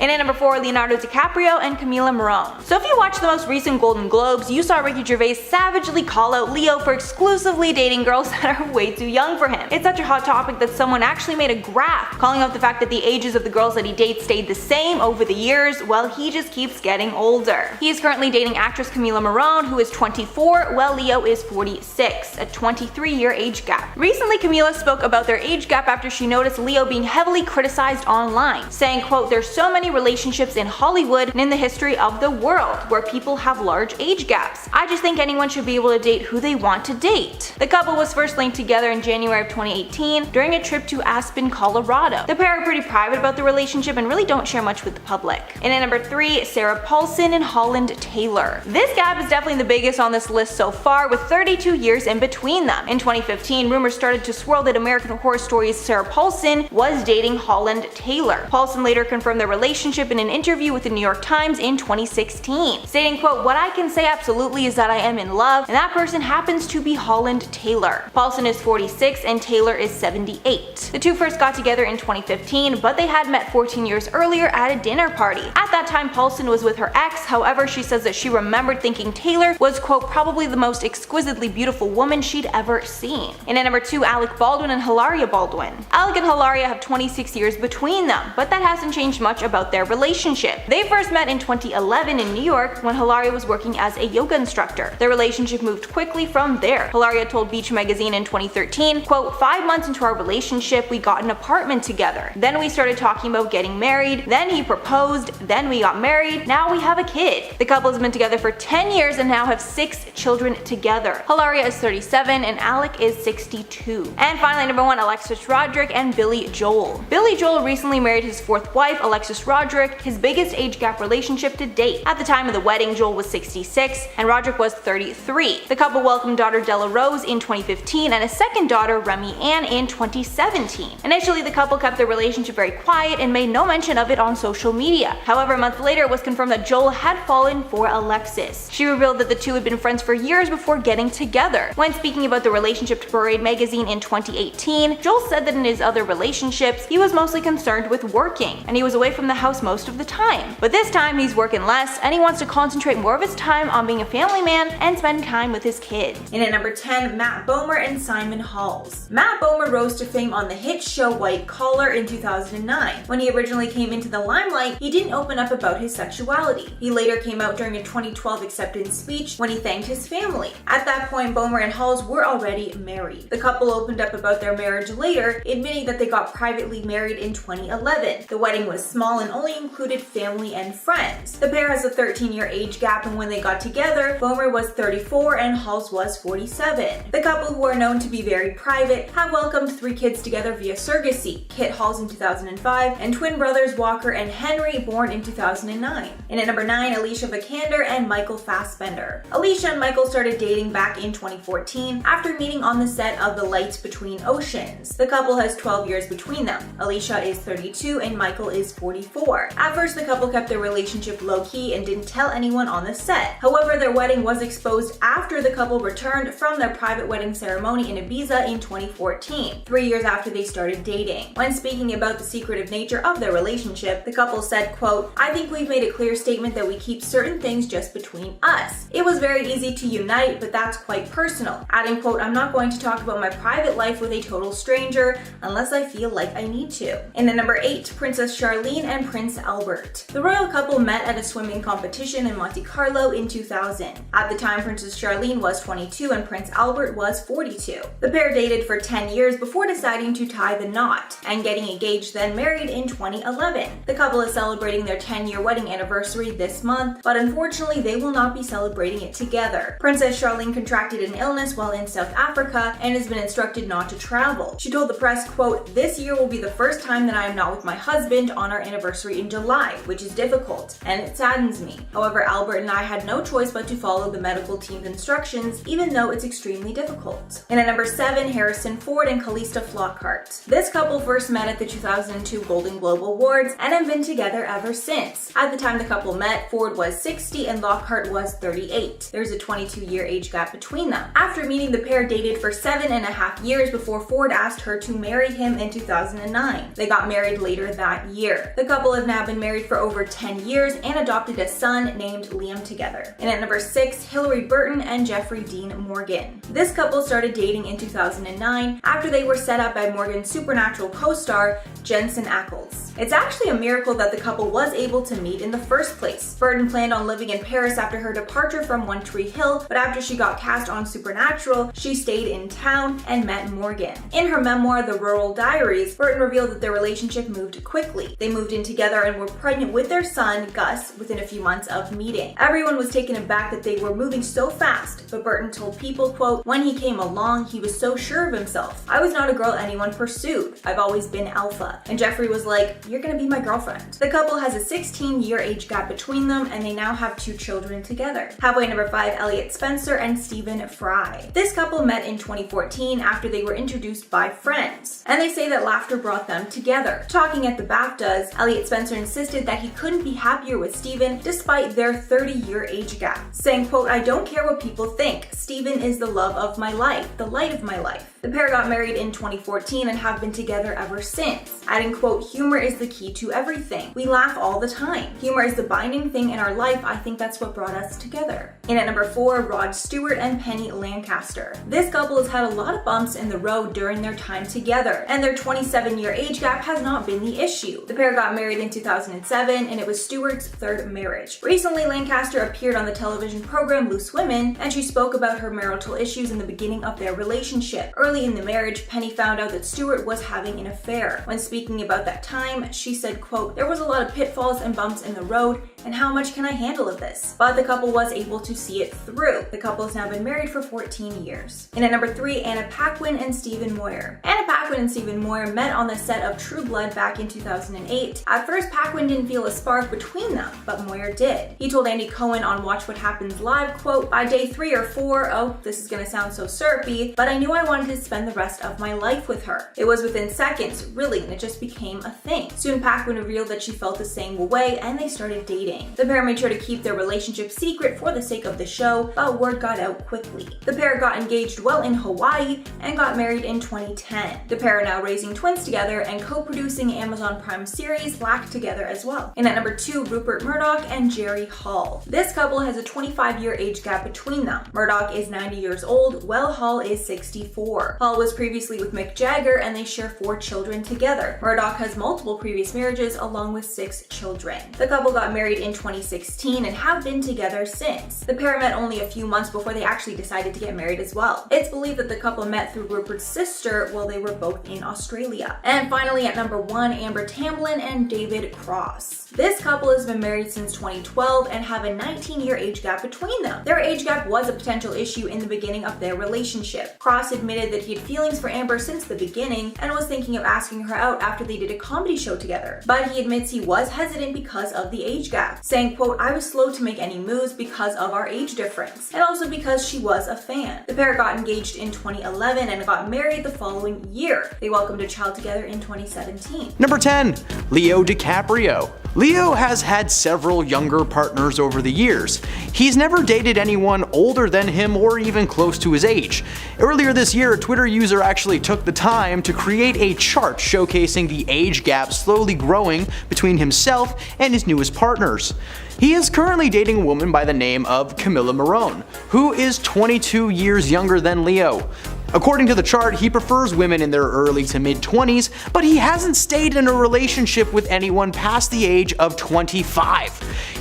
And at number 4, Leonardo DiCaprio and Camila Morrone. So if you watched the most recent Golden Globes, you saw Ricky Gervais savagely call out Leo for exclusively dating girls that are way too young for him. It's such a hot topic that someone actually made a graph calling out the fact that the ages of the girls that he dates stayed the same over the years, while he just keeps getting older. He is currently dating actress Camila Morrone, who is 24, while Leo is 46, a 23-year age gap. Recently, Camila spoke about their age gap after she noticed Leo being heavily criticized online, saying, quote, "There's so many many relationships in Hollywood and in the history of the world where people have large age gaps. I just think anyone should be able to date who they want to date. The couple was first linked together in January of 2018 during a trip to Aspen, Colorado. The pair are pretty private about the relationship and really don't share much with the public. And at number 3, Sarah Paulson and Holland Taylor. This gap is definitely the biggest on this list so far, with 32 years in between them. In 2015, rumors started to swirl that American Horror Story's Sarah Paulson was dating Holland Taylor. Paulson later confirmed their relationship in an interview with the New York Times in 2016, stating, quote, "What I can say absolutely is that I am in love, and that person happens to be Holland Taylor." Paulson is 46 and Taylor is 78. The two first got together in 2015, but they had met 14 years earlier at a dinner party. At that time, Paulson was with her ex. However, she says that she remembered thinking Taylor was, quote, "probably the most exquisitely beautiful woman she'd ever seen." And at number 2, Alec Baldwin and Hilaria Baldwin. Alec and Hilaria have 26 years between them, but that hasn't changed much about their relationship. They first met in 2011 in New York when Hilaria was working as a yoga instructor. Their relationship moved quickly from there. Hilaria told Beach magazine in 2013, quote, "5 months into our relationship, we got an apartment together. Then we started talking about getting married. Then he proposed. Then we got married. Now we have a kid." The couple has been together for 10 years and now have 6 children together. Hilaria is 37 and Alec is 62. And finally, number 1, Alexis Roderick and Billy Joel. Billy Joel recently married his 4th wife, Alexis Roderick, his biggest age gap relationship to date. At the time of the wedding, Joel was 66 and Roderick was 33. The couple welcomed daughter Della Rose in 2015 and a second daughter, Remy Ann, in 2017. Initially, the couple kept their relationship very quiet and made no mention of it on social media. However, a month later, it was confirmed that Joel had fallen for Alexis. She revealed that the two had been friends for years before getting together. When speaking about the relationship to Parade magazine in 2018, Joel said that in his other relationships, he was mostly concerned with working, and he was away from the house most of the time. But this time, he's working less, and he wants to concentrate more of his time on being a family man and spend time with his kids. And at number 10, Matt Bomer and Simon Halls. Matt Bomer rose to fame on the hit show White Collar in 2009. When he originally came into the limelight, he didn't open up about his sexuality. He later came out during a 2012 acceptance speech when he thanked his family. At that point, Bomer and Halls were already married. The couple opened up about their marriage later, admitting that they got privately married in 2011. The wedding was small and only included family and friends. The pair has a 13-year age gap, and when they got together, Bomer was 34 and Halls was 47. The couple, who are known to be very private, have welcomed 3 kids together via surrogacy: Kit Halls in 2005 and twin brothers Walker and Henry, born in 2009. And at number 9, Alicia Vikander and Michael Fassbender. Alicia and Michael started dating back in 2014 after meeting on the set of The Lights Between Oceans. The couple has 12 years between them. Alicia is 32 and Michael is 44. At first, the couple kept their relationship low-key and didn't tell anyone on the set. However, their wedding was exposed after the couple returned from their private wedding ceremony in Ibiza in 2014, 3 years after they started dating. When speaking about the secretive nature of their relationship, the couple said, quote, "I think we've made a clear statement that we keep certain things just between us. It was very easy to unite, but that's quite personal." Adding, quote, "I'm not going to talk about my private life with a total stranger unless I feel like I need to." And at number 8, Princess Charlene and Prince Albert. The royal couple met at a swimming competition in Monte Carlo in 2000. At the time, Princess Charlene was 22 and Prince Albert was 42. The pair dated for 10 years before deciding to tie the knot and getting engaged, then married in 2011. The couple is celebrating their 10-year wedding anniversary this month, but unfortunately they will not be celebrating it together. Princess Charlene contracted an illness while in South Africa and has been instructed not to travel. She told the press, quote, "This year will be the first time that I am not with my husband on our anniversary in July, which is difficult, and it saddens me. However, Albert and I had no choice but to follow the medical team's instructions, even though it's extremely difficult." And at number 7, Harrison Ford and Calista Flockhart. This couple first met at the 2002 Golden Globe Awards and have been together ever since. At the time the couple met, Ford was 60 and Lockhart was 38. There's a 22-year age gap between them. After meeting, the pair dated for 7.5 years before Ford asked her to marry him in 2009. They got married later that year. The couple have now been married for over 10 years and adopted a son named Liam together. And at number 6, Hillary Burton and Jeffrey Dean Morgan. This couple started dating in 2009 after they were set up by Morgan's Supernatural co-star Jensen Ackles. It's actually a miracle that the couple was able to meet in the first place. Burton planned on living in Paris after her departure from One Tree Hill, but after she got cast on Supernatural, she stayed in town and met Morgan. In her memoir, The Rural Diaries, Burton revealed that their relationship moved quickly. They moved in together and were pregnant with their son, Gus, within a few months of meeting. Everyone was taken aback that they were moving so fast, but Burton told People, quote, "When he came along, he was so sure of himself. I was not a girl anyone pursued. I've always been alpha." And Jeffrey was like, "You're gonna be my girlfriend." The couple has a 16-year age gap between them, and they now have 2 children together. Halfway number 5, Elliot Spencer and Stephen Fry. This couple met in 2014 after they were introduced by friends, and they say that laughter brought them together. Talking at the BAFTAs, Elliot Spencer insisted that he couldn't be happier with Stephen despite their 30-year age gap, saying, quote, "I don't care what people think. Stephen is the love of my life, the light of my life." The pair got married in 2014 and have been together ever since, adding, quote, "Humor is the key to everything. We laugh all the time. Humor is the binding thing in our life. I think that's what brought us together." In at number 4, Rod Stewart and Penny Lancaster. This couple has had a lot of bumps in the road during their time together, and their 27-year age gap has not been the issue. The pair got married in 2007, and it was Stewart's 3rd marriage. Recently, Lancaster appeared on the television program Loose Women, and she spoke about her marital issues in the beginning of their relationship. Early in the marriage, Penny found out that Stewart was having an affair. When speaking about that time, she said, quote, "There was a lot of pitfalls and bumps in the road, and how much can I handle of this?" But the couple was able to see it through. The couple has now been married for 14 years. In at number 3, Anna Paquin and Stephen Moyer. Anna Paquin and Stephen Moyer met on the set of True Blood back in 2008. At first, Paquin didn't feel a spark between them, but Moyer did. He told Andy Cohen on Watch What Happens Live, quote, "By day 3 or 4, oh, this is gonna sound so syrupy, but I knew I wanted to spend the rest of my life with her. It was within seconds, really, and it just became a thing." Soon, Paquin revealed that she felt the same way, and they started dating. The pair made sure to keep their relationship secret for the sake of the show, but word got out quickly. The pair got engaged while in Hawaii and got married in 2010. The pair are now raising twins together and co-producing Amazon Prime series Black together as well. And at number 2, Rupert Murdoch and Jerry Hall. This couple has a 25-year age gap between them. Murdoch is 90 years old, while Hall is 64. Hall was previously with Mick Jagger, and they share 4 children together. Murdoch has multiple previous marriages along with 6 children. The couple got married in 2016 and have been together since. The pair met only a few months before they actually decided to get married as well. It's believed that the couple met through Rupert's sister while they were both in Australia. And finally at number 1, Amber Tamblyn and David Cross. This couple has been married since 2012 and have a 19-year age gap between them. Their age gap was a potential issue in the beginning of their relationship. Cross admitted that he had feelings for Amber since the beginning and was thinking of asking her out after they did a comedy show together. But he admits he was hesitant because of the age gap, saying, quote, "I was slow to make any moves because of our age difference, and also because she was a fan." The pair got engaged in 2011 and got married the following year. They welcomed a child together in 2017. Number 10, Leo DiCaprio. Leo has had several younger partners over the years. He's never dated anyone older than him or even close to his age. Earlier this year, a Twitter user actually took the time to create a chart showcasing the age gap slowly growing between himself and his newest partners. He is currently dating a woman by the name of Camilla Morone, who is 22 years younger than Leo. According to the chart, he prefers women in their early to mid-20s, but he hasn't stayed in a relationship with anyone past the age of 25.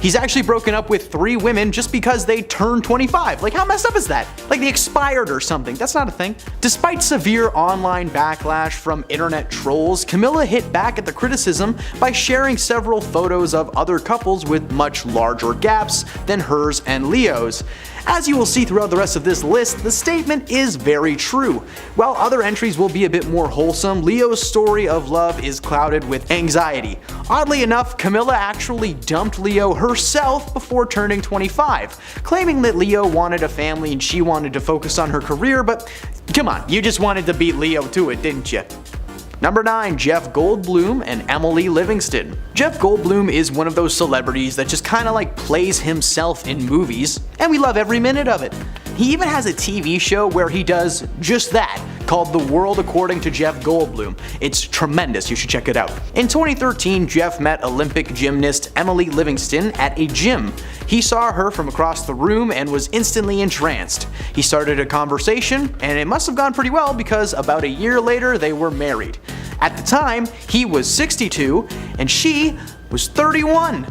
He's actually broken up with 3 women just because they turned 25. Like, how messed up is that? Like they expired or something. That's not a thing. Despite severe online backlash from internet trolls, Camilla hit back at the criticism by sharing several photos of other couples with much larger gaps than hers and Leo's. As you will see throughout the rest of this list, the statement is very true. While other entries will be a bit more wholesome, Leo's story of love is clouded with anxiety. Oddly enough, Camilla actually dumped Leo herself before turning 25, claiming that Leo wanted a family and she wanted to focus on her career, but come on, you just wanted to beat Leo to it, didn't you? Number 9, Jeff Goldblum and Emily Livingston. Jeff Goldblum is one of those celebrities that just kinda like plays himself in movies, and we love every minute of it. He even has a TV show where he does just that, called The World According to Jeff Goldblum. It's tremendous, you should check it out. In 2013, Jeff met Olympic gymnast Emily Livingston at a gym. He saw her from across the room and was instantly entranced. He started a conversation, and it must have gone pretty well because about a year later they were married. At the time, he was 62 and she was 31.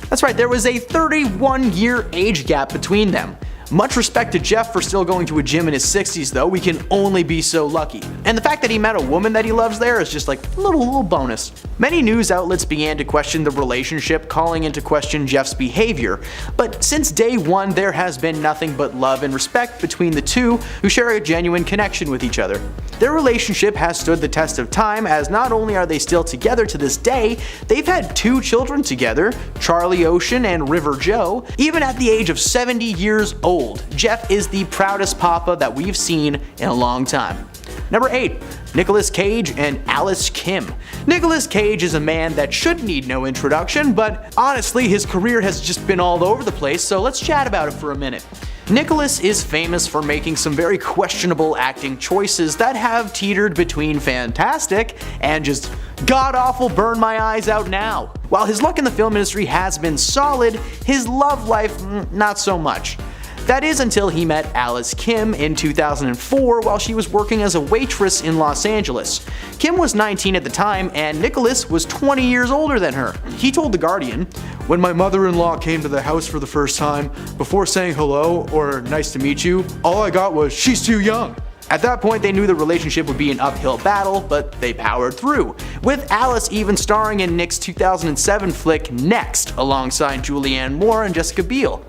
That's right, there was a 31-year age gap between them. Much respect to Jeff for still going to a gym in his 60s though, we can only be so lucky. And the fact that he met a woman that he loves there is just like a little bonus. Many news outlets began to question the relationship, calling into question Jeff's behavior. But since day one, there has been nothing but love and respect between the two who share a genuine connection with each other. Their relationship has stood the test of time, as not only are they still together to this day, they've had 2 children together, Charlie Ocean and River Joe. Even at the age of 70 years old, Jeff is the proudest papa that we've seen in a long time. Number 8. Nicolas Cage and Alice Kim. Nicolas Cage is a man that should need no introduction, but honestly his career has just been all over the place, so let's chat about it for a minute. Nicolas is famous for making some very questionable acting choices that have teetered between fantastic and just god-awful burn my eyes out now. While his luck in the film industry has been solid, his love life not so much. That is until he met Alice Kim in 2004 while she was working as a waitress in Los Angeles. Kim was 19 at the time and Nicolas was 20 years older than her. He told The Guardian, "When my mother-in-law came to the house for the first time, before saying hello or nice to meet you, all I got was, 'She's too young.'" At that point they knew the relationship would be an uphill battle, but they powered through, with Alice even starring in Nick's 2007 flick Next alongside Julianne Moore and Jessica Biel.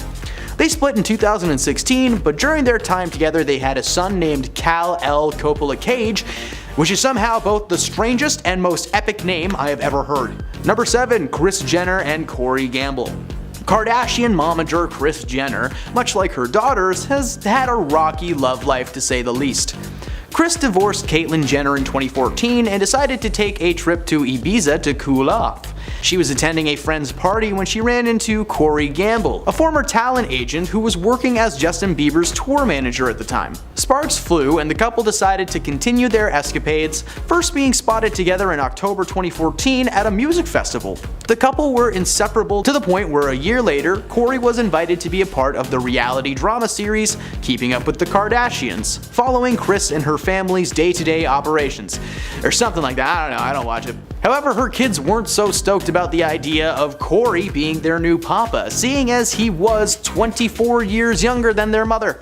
They split in 2016, but during their time together they had a son named Kal-El Coppola Cage, which is somehow both the strangest and most epic name I have ever heard. Number 7. Kris Jenner and Corey Gamble. Kardashian momager Kris Jenner, much like her daughters, has had a rocky love life to say the least. Kris divorced Caitlyn Jenner in 2014 and decided to take a trip to Ibiza to cool off. She was attending a friend's party when she ran into Corey Gamble, a former talent agent who was working as Justin Bieber's tour manager at the time. Sparks flew and the couple decided to continue their escapades, first being spotted together in October 2014 at a music festival. The couple were inseparable to the point where a year later, Corey was invited to be a part of the reality drama series Keeping Up with the Kardashians, following Kris and her family's day-to-day operations. Or something like that, I don't know, I don't watch it. However, her kids weren't so stoked about the idea of Corey being their new papa, seeing as he was 24 years younger than their mother.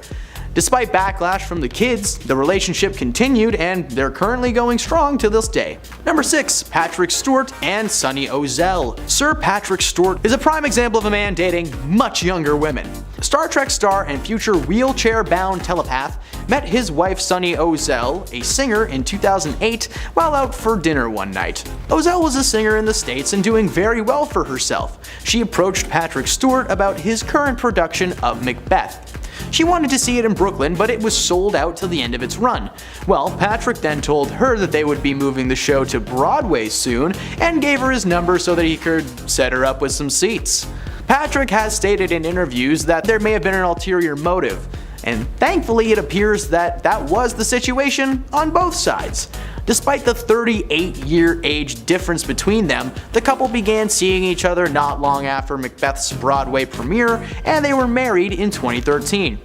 Despite backlash from the kids, the relationship continued and they're currently going strong to this day. Number 6. Patrick Stewart and Sunny Ozell. Sir Patrick Stewart is a prime example of a man dating much younger women. Star Trek star and future wheelchair-bound telepath met his wife Sunny Ozell, a singer, in 2008 while out for dinner one night. Ozell was a singer in the States and doing very well for herself. She approached Patrick Stewart about his current production of Macbeth. She wanted to see it in Brooklyn, but it was sold out till the end of its run. Well, Patrick then told her that they would be moving the show to Broadway soon and gave her his number so that he could set her up with some seats. Patrick has stated in interviews that there may have been an ulterior motive, and thankfully it appears that that was the situation on both sides. Despite the 38-year age difference between them, the couple began seeing each other not long after Macbeth's Broadway premiere, and they were married in 2013.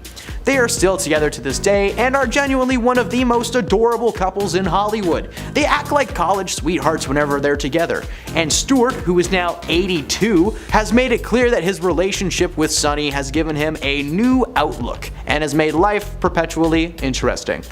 They are still together to this day and are genuinely one of the most adorable couples in Hollywood. They act like college sweethearts whenever they're together. And Stewart, who is now 82, has made it clear that his relationship with Sunny has given him a new outlook and has made life perpetually interesting.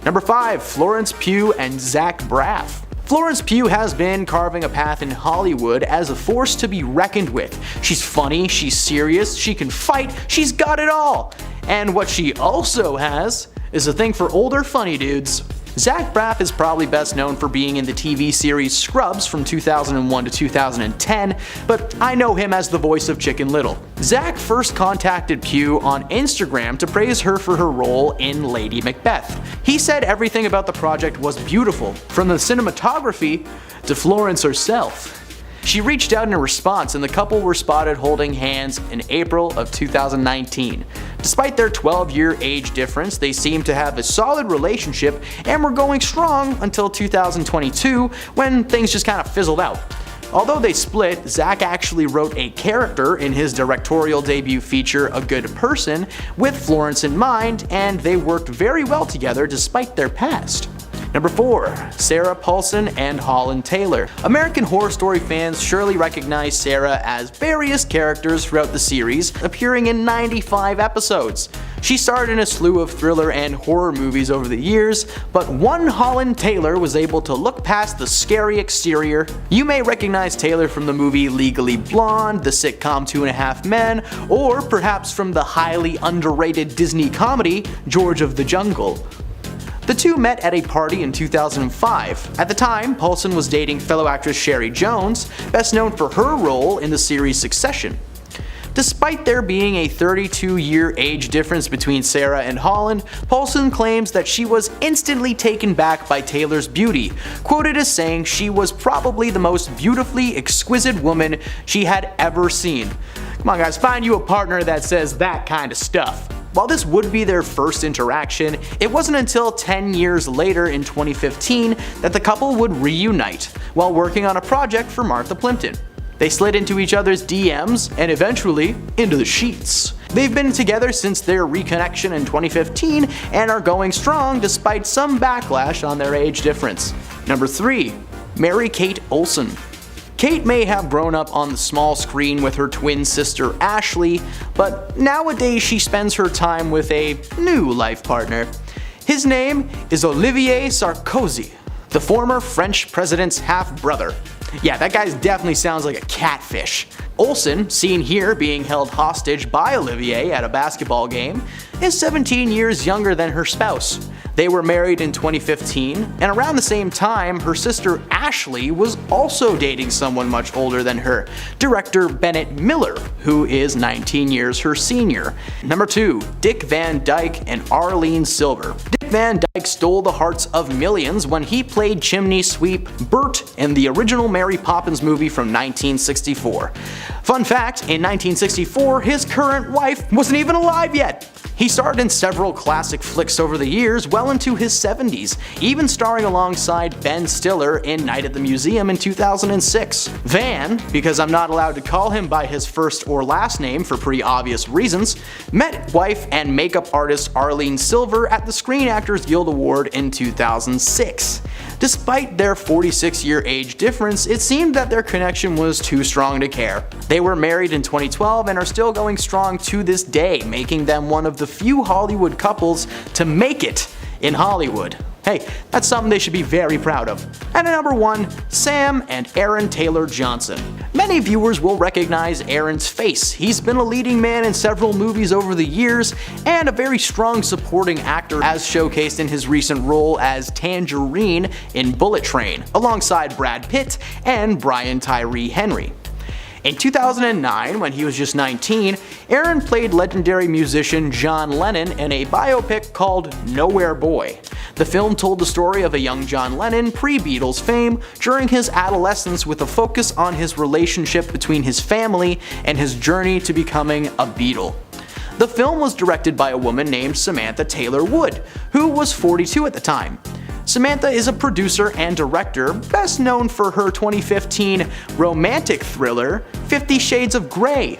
Number 5. Florence Pugh and Zach Braff. Florence Pugh has been carving a path in Hollywood as a force to be reckoned with. She's funny, she's serious, she can fight, she's got it all! And what she also has is a thing for older funny dudes. Zach Braff is probably best known for being in the TV series Scrubs from 2001 to 2010, but I know him as the voice of Chicken Little. Zach first contacted Pugh on Instagram to praise her for her role in Lady Macbeth. He said everything about the project was beautiful, from the cinematography to Florence herself. She reached out in a response and the couple were spotted holding hands in April of 2019. Despite their 12-year age difference, they seem to have a solid relationship and were going strong until 2022 when things just kind of fizzled out. Although they split, Zach actually wrote a character in his directorial debut feature A Good Person with Florence in mind, and they worked very well together despite their past. Number 4. Sarah Paulson and Holland Taylor. American Horror Story fans surely recognize Sarah as various characters throughout the series, appearing in 95 episodes. She starred in a slew of thriller and horror movies over the years, but one Holland Taylor was able to look past the scary exterior. You may recognize Taylor from the movie Legally Blonde, the sitcom 2.5 Men, or perhaps from the highly underrated Disney comedy George of the Jungle. The two met at a party in 2005. At the time, Paulson was dating fellow actress Sherry Jones, best known for her role in the series Succession. Despite there being a 32-year age difference between Sarah and Holland, Paulson claims that she was instantly taken back by Taylor's beauty, quoted as saying she was probably the most beautifully exquisite woman she had ever seen. Come on guys, find you a partner that says that kind of stuff. While this would be their first interaction, it wasn't until 10 years later in 2015 that the couple would reunite while working on a project for Martha Plimpton. They slid into each other's DMs and eventually into the sheets. They've been together since their reconnection in 2015 and are going strong despite some backlash on their age difference. Number 3. Mary-Kate Olsen. Kate may have grown up on the small screen with her twin sister Ashley, but nowadays she spends her time with a new life partner. His name is Olivier Sarkozy, the former French president's half-brother. Yeah, that guy definitely sounds like a catfish. Olsen, seen here being held hostage by Olivier at a basketball game, is 17 years younger than her spouse. They were married in 2015, and around the same time, her sister Ashley was also dating someone much older than her, director Bennett Miller, who is 19 years her senior. Number 2. Dick Van Dyke and Arlene Silver. Dick Van Dyke stole the hearts of millions when he played chimney sweep Bert in the original Mary Poppins movie from 1964. Fun fact, in 1964, his current wife wasn't even alive yet. He starred in several classic flicks over the years, well into his 70s, even starring alongside Ben Stiller in Night at the Museum in 2006. Van, because I'm not allowed to call him by his first or last name for pretty obvious reasons, met wife and makeup artist Arlene Silver at the Screen Actors Guild Award in 2006. Despite their 46-year age difference, it seemed that their connection was too strong to care. They were married in 2012 and are still going strong to this day, making them one of the few Hollywood couples to make it in Hollywood. Hey, that's something they should be very proud of. And at number 1, Sam and Aaron Taylor Johnson. Many viewers will recognize Aaron's face. He's been a leading man in several movies over the years and a very strong supporting actor, as showcased in his recent role as Tangerine in Bullet Train, alongside Brad Pitt and Brian Tyree Henry. In 2009, when he was just 19, Aaron played legendary musician John Lennon in a biopic called Nowhere Boy. The film told the story of a young John Lennon pre-Beatles fame during his adolescence, with a focus on his relationship between his family and his journey to becoming a Beatle. The film was directed by a woman named Samantha Taylor Wood, who was 42 at the time. Samantha is a producer and director, best known for her 2015 romantic thriller, 50 Shades of Grey.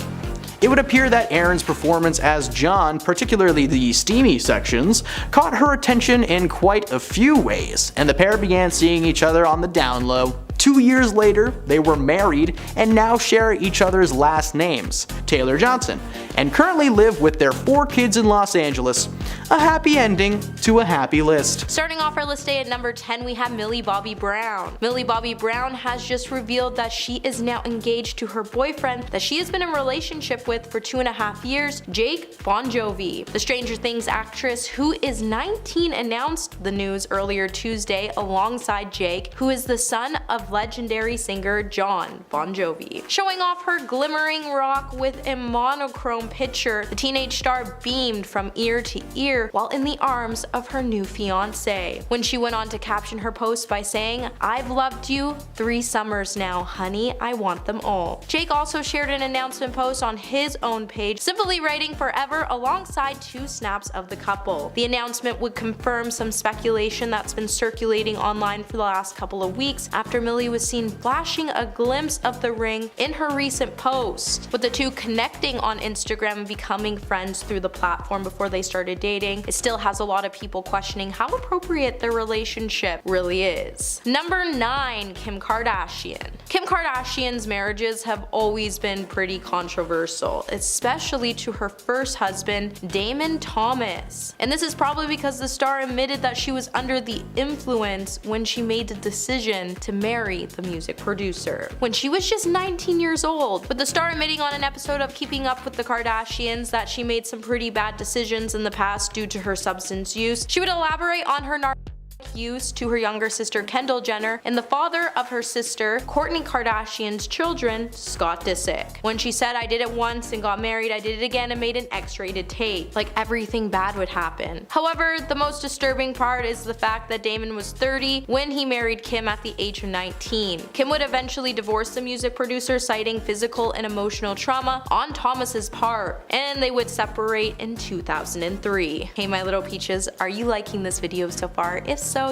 It would appear that Aaron's performance as John, particularly the steamy sections, caught her attention in quite a few ways, and the pair began seeing each other on the down low. 2 years later, they were married and now share each other's last names, Taylor Johnson, and currently live with their 4 kids in Los Angeles. A happy ending to a happy list. Starting off our list day at number 10, we have Millie Bobby Brown. Millie Bobby Brown has just revealed that she is now engaged to her boyfriend that she has been in a relationship with for 2.5 years, Jake Bon Jovi. The Stranger Things actress, who is 19, announced the news earlier Tuesday alongside Jake, who is the son of legendary singer Jon Bon Jovi. Showing off her glimmering rock with a monochrome picture, the teenage star beamed from ear to ear while in the arms of her new fiancé, when she went on to caption her post by saying, "I've loved you 3 summers now, honey, I want them all." Jake also shared an announcement post on his own page, simply writing forever alongside 2 snaps of the couple. The announcement would confirm some speculation that's been circulating online for the last couple of weeks after Millie was seen flashing a glimpse of the ring in her recent post, with the two connecting on Instagram Instagram and becoming friends through the platform before they started dating, it still has a lot of people questioning how appropriate their relationship really is. Number 9. Kim Kardashian. Kim Kardashian's marriages have always been pretty controversial, especially to her first husband, Damon Thomas. And this is probably because the star admitted that she was under the influence when she made the decision to marry the music producer, when she was just 19 years old. With the star admitting on an episode of Keeping Up with the Kardashians that she made some pretty bad decisions in the past due to her substance use, she would elaborate on her use to her younger sister Kendall Jenner and the father of her sister Kourtney Kardashian's children, Scott Disick. When she said, "I did it once and got married, I did it again and made an X-rated tape," like everything bad would happen. However, the most disturbing part is the fact that Damon was 30 when he married Kim at the age of 19. Kim would eventually divorce the music producer, citing physical and emotional trauma on Thomas's part, and they would separate in 2003. Hey my little peaches, are you liking this video so far? If so,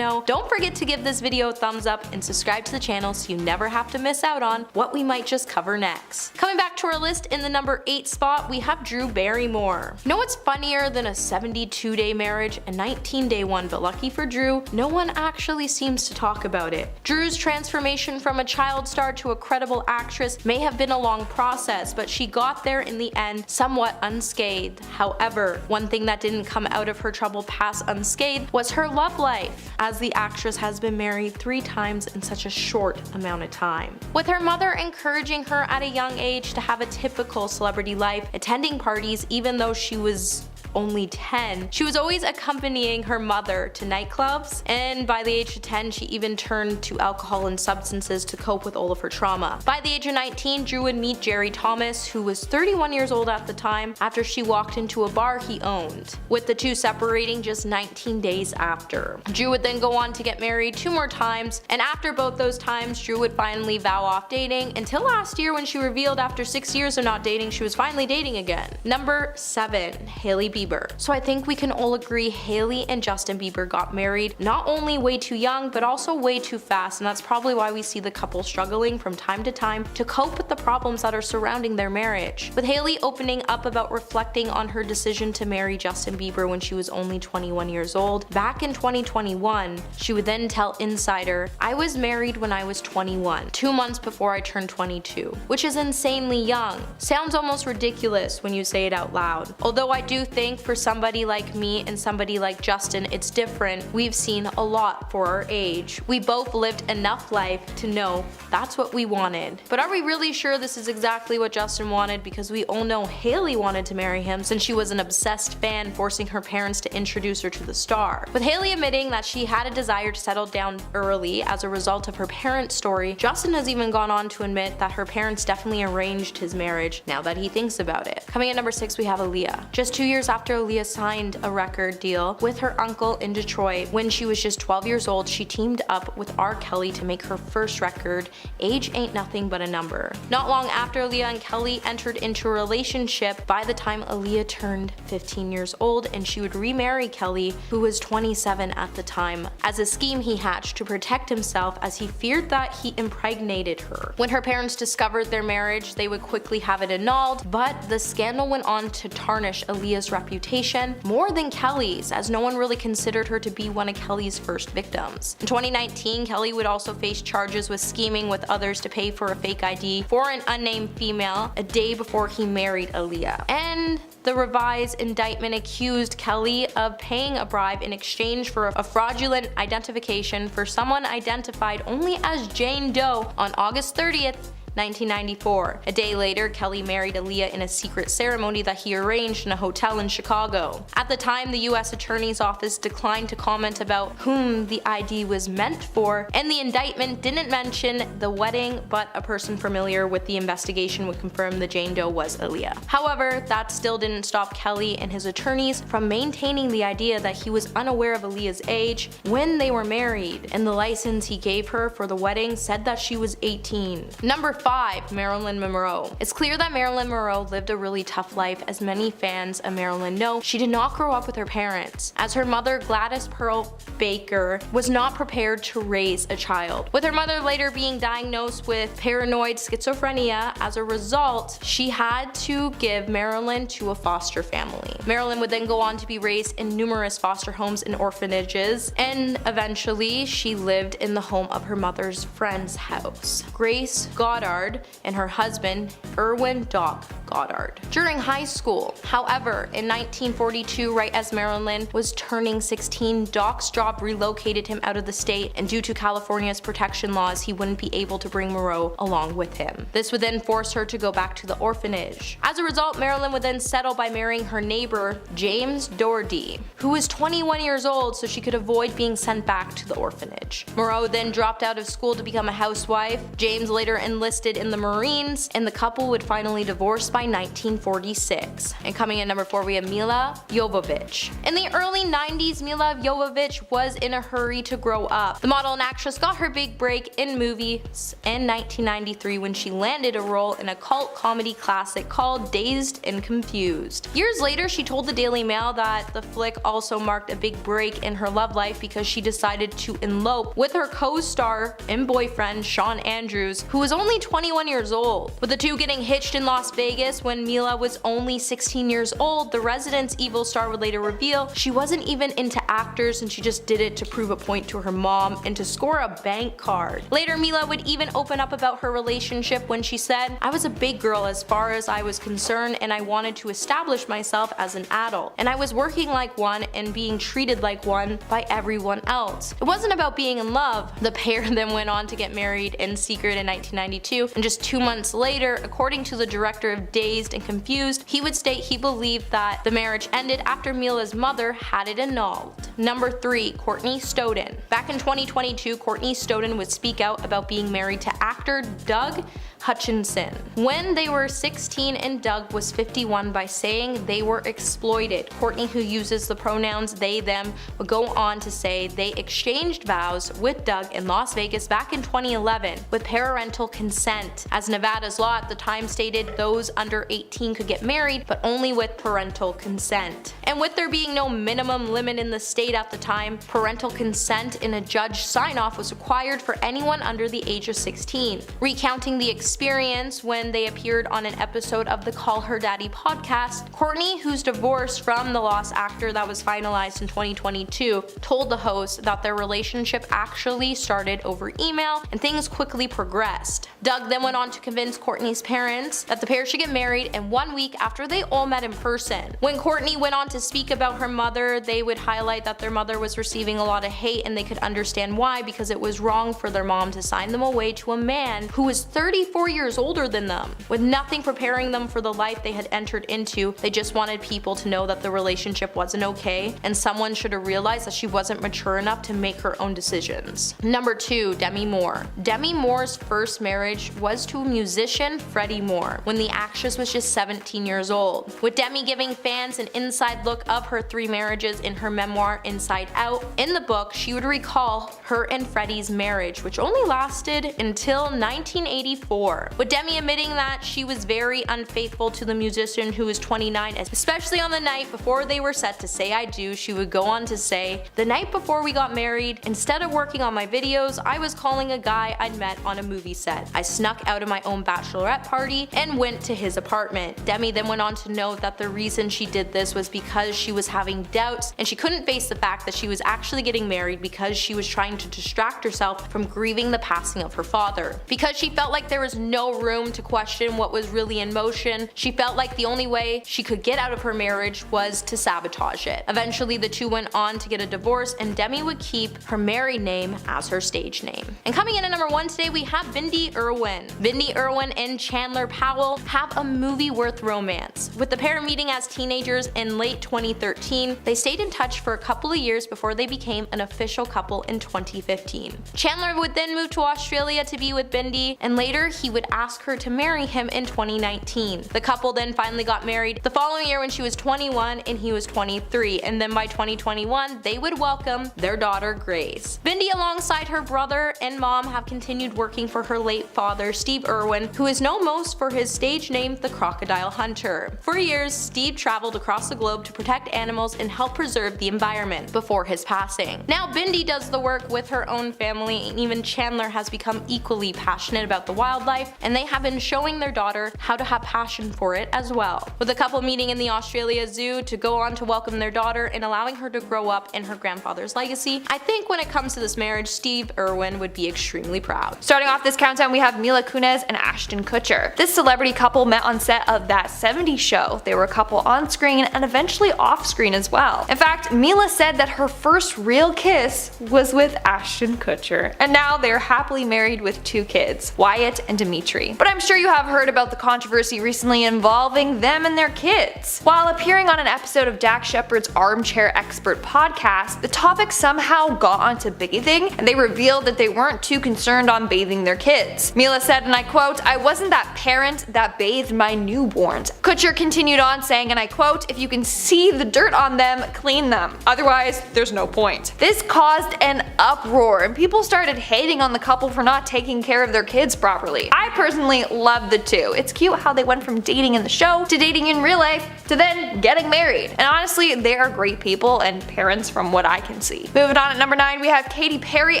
don't forget to give this video a thumbs up and subscribe to the channel so you never have to miss out on what we might just cover next. Coming back to our list, in the number 8 spot, we have Drew Barrymore. You know what's funnier than a 72-day marriage, a 19-day one, but lucky for Drew, no one actually seems to talk about it. Drew's transformation from a child star to a credible actress may have been a long process, but she got there in the end somewhat unscathed. However, one thing that didn't come out of her troubled past unscathed was her love life, as the actress has been married 3 times in such a short amount of time. With her mother encouraging her at a young age to have a typical celebrity life, attending parties even though she was only 10. She was always accompanying her mother to nightclubs, and by the age of 10 she even turned to alcohol and substances to cope with all of her trauma. By the age of 19, Drew would meet Jerry Thomas, who was 31 years old at the time, after she walked into a bar he owned, with the two separating just 19 days after. Drew would then go on to get married 2 more times, and after both those times Drew would finally vow off dating, until last year when she revealed after 6 years of not dating she was finally dating again. Number 7. Hailey Bieber. So I think we can all agree Hailey and Justin Bieber got married not only way too young but also way too fast, and that's probably why we see the couple struggling from time to time to cope with the problems that are surrounding their marriage. With Hailey opening up about reflecting on her decision to marry Justin Bieber when she was only 21 years old back in 2021, she would then tell Insider, "I was married when I was 21, 2 months before I turned 22, which is insanely young. Sounds almost ridiculous when you say it out loud. Although I do think for somebody like me and somebody like Justin, it's different. We've seen a lot for our age. We both lived enough life to know that's what we wanted." But are we really sure this is exactly what Justin wanted? Because we all know Hailey wanted to marry him since she was an obsessed fan, forcing her parents to introduce her to the star. With Hailey admitting that she had a desire to settle down early as a result of her parents' story, Justin has even gone on to admit that her parents definitely arranged his marriage now that he thinks about it. Coming at number 6, we have Aaliyah. Just 2 years after Aaliyah signed a record deal with her uncle in Detroit when she was just 12 years old, she teamed up with R. Kelly to make her first record, Age Ain't Nothing But a Number. Not long after Aaliyah and Kelly entered into a relationship, by the time Aaliyah turned 15 years old, and she would remarry Kelly, who was 27 at the time, as a scheme he hatched to protect himself as he feared that he impregnated her. When her parents discovered their marriage, they would quickly have it annulled, but the scandal went on to tarnish Aaliyah's reputation more than Kelly's, as no one really considered her to be one of Kelly's first victims. In 2019, Kelly would also face charges with scheming with others to pay for a fake ID for an unnamed female a day before he married Aaliyah. And the revised indictment accused Kelly of paying a bribe in exchange for a fraudulent identification for someone identified only as Jane Doe on August 30th, 1994. A day later, Kelly married Aaliyah in a secret ceremony that he arranged in a hotel in Chicago. At the time, the U.S. Attorney's Office declined to comment about whom the ID was meant for, and the indictment didn't mention the wedding, but a person familiar with the investigation would confirm the Jane Doe was Aaliyah. However, that still didn't stop Kelly and his attorneys from maintaining the idea that he was unaware of Aaliyah's age when they were married, and the license he gave her for the wedding said that she was 18. Number 5. Marilyn Monroe. It's clear that Marilyn Monroe lived a really tough life. As many fans of Marilyn know, she did not grow up with her parents, as her mother Gladys Pearl Baker was not prepared to raise a child. With her mother later being diagnosed with paranoid schizophrenia, as a result, she had to give Marilyn to a foster family. Marilyn would then go on to be raised in numerous foster homes and orphanages, and eventually she lived in the home of her mother's friend's house, Grace Goddard, and her husband, Irwin Doc Goddard. During high school, however, in 1942, right as Marilyn was turning 16, Doc's job relocated him out of the state, and due to California's protection laws, he wouldn't be able to bring Monroe along with him. This would then force her to go back to the orphanage. As a result, Marilyn would then settle by marrying her neighbor, James Doherty, who was 21 years old, so she could avoid being sent back to the orphanage. Monroe then dropped out of school to become a housewife. James later enlisted in the Marines, and the couple would finally divorce by 1946. And coming in number 4, we have Milla Jovovich. In the early 90s, Milla Jovovich was in a hurry to grow up. The model and actress got her big break in movies in 1993 when she landed a role in a cult comedy classic called Dazed and Confused. Years later, she told the Daily Mail that the flick also marked a big break in her love life because she decided to elope with her co-star and boyfriend Shawn Andrews, who was only 21 years old. With the two getting hitched in Las Vegas when Milla was only 16 years old, the Residence Evil star would later reveal she wasn't even into actors and she just did it to prove a point to her mom and to score a bank card. Later, Milla would even open up about her relationship when she said, "I was a big girl as far as I was concerned, and I wanted to establish myself as an adult. And I was working like one and being treated like one by everyone else. It wasn't about being in love." The pair then went on to get married in secret in 1992, and just 2 months later, according to the director of Dazed and Confused, he would state he believed that the marriage ended after Milla's mother had it annulled. Number 3. Courtney Stodden. Back in 2022, Courtney Stodden would speak out about being married to actor Doug Hutchinson when they were 16 and Doug was 51 by saying they were exploited. Courtney, who uses the pronouns they them, would go on to say they exchanged vows with Doug in Las Vegas back in 2011 with parental consent, as Nevada's law at the time stated those under 18 could get married but only with parental consent. And with there being no minimum limit in the state at the time, parental consent in a judge sign-off was required for anyone under the age of 16. Recounting the experience when they appeared on an episode of the Call Her Daddy podcast, Courtney, who's divorced from the Lost actor that was finalized in 2022, told the host that their relationship actually started over email and things quickly progressed. Doug then went on to convince Courtney's parents that the pair should get married in 1 week after they all met in person. When Courtney went on to speak about her mother, they would highlight that their mother was receiving a lot of hate and they could understand why, because it was wrong for their mom to sign them away to a man who was 34 years older than them. With nothing preparing them for the life they had entered into, they just wanted people to know that the relationship wasn't okay, and someone should have realized that she wasn't mature enough to make her own decisions. Number 2. Demi Moore. Demi Moore's first marriage was to musician Freddie Moore when the actress was just 17 years old, with Demi giving fans an inside look of her 3 marriages in her memoir Inside Out. In the book, she would recall her and Freddie's marriage, which only lasted until 1984, with Demi admitting that she was very unfaithful to the musician who was 29, especially on the night before they were set to say I do. She would go on to say, "The night before we got married, instead of working on my videos, I was calling a guy I'd met on a movie set. I snuck out of my own bachelorette party and went to his apartment." Demi then went on to note that the reason she did this was because she was having doubts and she couldn't face the fact that she was actually getting married because she was trying to distract herself from grieving the passing of her father. Because she felt like there was no room to question what was really in motion, she felt like the only way she could get out of her marriage was to sabotage it. Eventually, the two went on to get a divorce, and Demi would keep her married name as her stage name. And coming in at number 1 today, we have Bindi Irwin. Bindi Irwin and Chandler Powell have a movie worth romance. With the pair meeting as teenagers in late 2013, they stayed in touch for a couple of years before they became an official couple in 2015. Chandler would then move to Australia to be with Bindi, and later he he would ask her to marry him in 2019. The couple then finally got married the following year when she was 21 and he was 23, and then by 2021 they would welcome their daughter Grace. Bindi, alongside her brother and mom, have continued working for her late father Steve Irwin, who is known most for his stage name The Crocodile Hunter. For years, Steve traveled across the globe to protect animals and help preserve the environment before his passing. Now Bindi does the work with her own family, and even Chandler has become equally passionate about the wildlife, and they have been showing their daughter how to have passion for it as well. With the couple meeting in the Australia Zoo to go on to welcome their daughter and allowing her to grow up in her grandfather's legacy, I think when it comes to this marriage, Steve Irwin would be extremely proud. Starting off this countdown, we have Mila Kunis and Ashton Kutcher. This celebrity couple met on set of That 70s Show. They were a couple on screen and eventually off screen as well. In fact, Mila said that her first real kiss was with Ashton Kutcher, and now they're happily married with 2 kids, Wyatt and Dimitri. But I'm sure you have heard about the controversy recently involving them and their kids. While appearing on an episode of Dax Shepard's Armchair Expert podcast, the topic somehow got onto bathing, and they revealed that they weren't too concerned on bathing their kids. Mila said, and I quote, "I wasn't that parent that bathed my newborns." Kutcher continued on saying, and I quote, "If you can see the dirt on them, clean them. Otherwise, there's no point." This caused an uproar, and people started hating on the couple for not taking care of their kids properly. I personally love the two. It's cute how they went from dating in the show to dating in real life to then getting married. And honestly, they are great people and parents from what I can see. Moving on at number 9, we have Katy Perry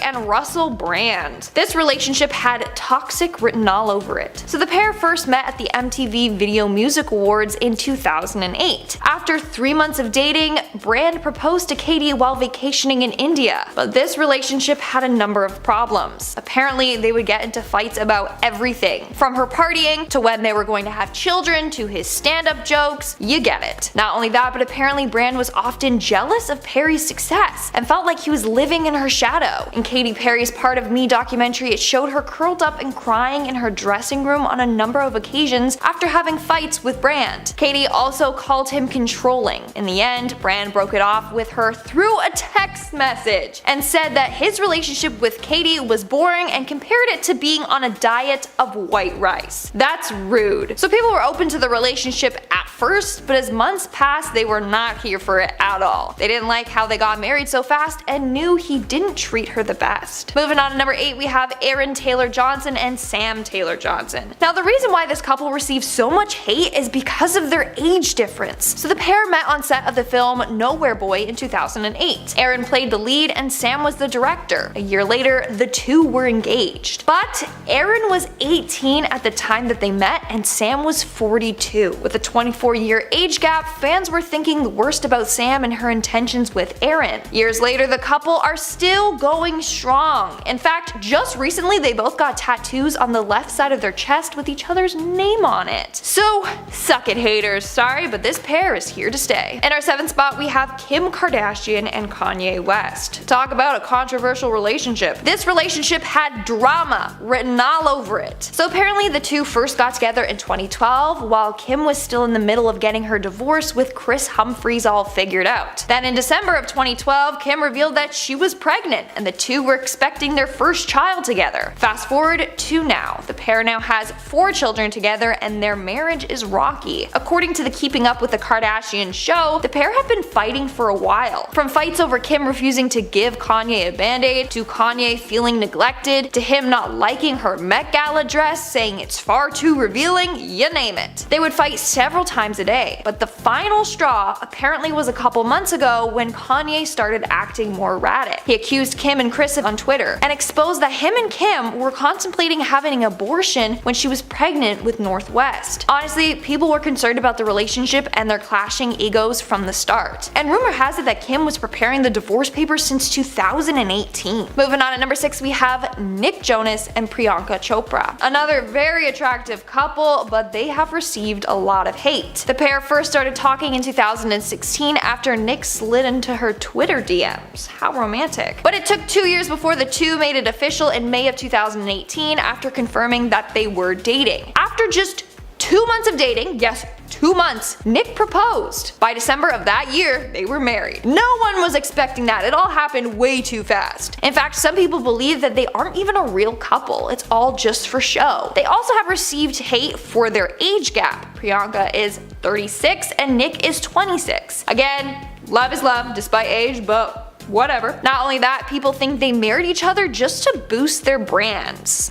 and Russell Brand. This relationship had toxic written all over it. So the pair first met at the MTV Video Music Awards in 2008. After 3 months of dating, Brand proposed to Katy while vacationing in India. But this relationship had a number of problems. Apparently, they would get into fights about everything, from her partying to when they were going to have children to his stand-up jokes. You get it. Not only that, but apparently Brand was often jealous of Perry's success and felt like he was living in her shadow. In Katy Perry's Part of Me documentary, it showed her curled up and crying in her dressing room on a number of occasions after having fights with Brand. Katy also called him controlling. In the end, Brand broke it off with her through a text message and said that his relationship with Katy was boring and compared it to being on a diet of white rice. That's rude. So people were open to the relationship at first, but as months passed, they were not here for it at all. They didn't like how they got married so fast and knew he didn't treat her the best. Moving on to number 8, we have Aaron Taylor-Johnson and Sam Taylor-Johnson. Now the reason why this couple received so much hate is because of their age difference. So the pair met on set of the film Nowhere Boy in 2008. Aaron played the lead and Sam was the director. A year later, the two were engaged. But Aaron was 18 at the time that they met and Sam was 42. With a 24-year age gap, fans were thinking the worst about Sam and her intentions with Aaron. Years later, the couple are still going strong. In fact, just recently they both got tattoos on the left side of their chest with each other's name on it. So, suck it haters, sorry, but this pair is here to stay. In our 7th spot, we have Kim Kardashian and Kanye West. Talk about a controversial relationship. This relationship had drama written all over it. So apparently the two first got together in 2012 while Kim was still in the middle of getting her divorce with Chris Humphries all figured out. Then in December of 2012, Kim revealed that she was pregnant and the two were expecting their first child together. Fast forward to now. The pair now has 4 children together and their marriage is rocky. According to the Keeping Up with the Kardashians show, the pair have been fighting for a while. From fights over Kim refusing to give Kanye a band-aid, to Kanye feeling neglected, to him not liking her Met Gala dress, saying it's far too revealing, you name it. They would fight several times a day, but the final straw apparently was a couple months ago when Kanye started acting more erratic. He accused Kim and Chris on Twitter and exposed that him and Kim were contemplating having an abortion when she was pregnant with North West. Honestly, people were concerned about the relationship and their clashing egos from the start. And rumor has it that Kim was preparing the divorce papers since 2018. Moving on at number 6, we have Nick Jonas and Priyanka Chopra. Another very attractive couple, but they have received a lot of hate. The pair first started talking in 2016 after Nick slid into her Twitter DMs. How romantic. But it took 2 years before the two made it official in May of 2018 after confirming that they were dating. After just 2 months of dating, yes, 2 months, Nick proposed. By December of that year, they were married. No one was expecting that. It all happened way too fast. In fact, some people believe that they aren't even a real couple. It's all just for show. They also have received hate for their age gap. Priyanka is 36 and Nick is 26. Again, love is love despite age, but whatever. Not only that, people think they married each other just to boost their brands.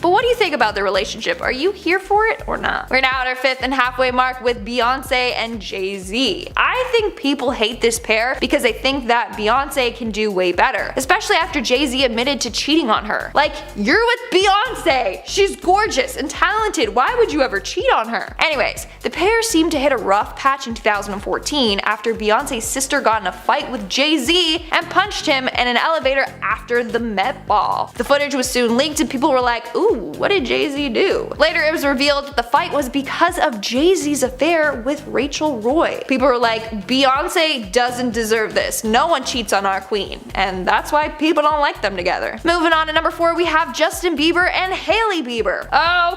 But what do you think about the relationship? Are you here for it or not? We're now at our 5th and halfway mark with Beyonce and Jay-Z. I think people hate this pair because they think that Beyonce can do way better, especially after Jay-Z admitted to cheating on her. Like, you're with Beyonce! She's gorgeous and talented, why would you ever cheat on her? Anyways, the pair seemed to hit a rough patch in 2014 after Beyonce's sister got in a fight with Jay-Z and punched him in an elevator after the Met Ball. The footage was soon leaked and people were like, ooh, what did Jay-Z do? Later it was revealed that the fight was because of Jay-Z's affair with Rachel Roy. People were like, Beyonce doesn't deserve this. No one cheats on our queen. And that's why people don't like them together. Moving on to number 4, we have Justin Bieber and Hailey Bieber.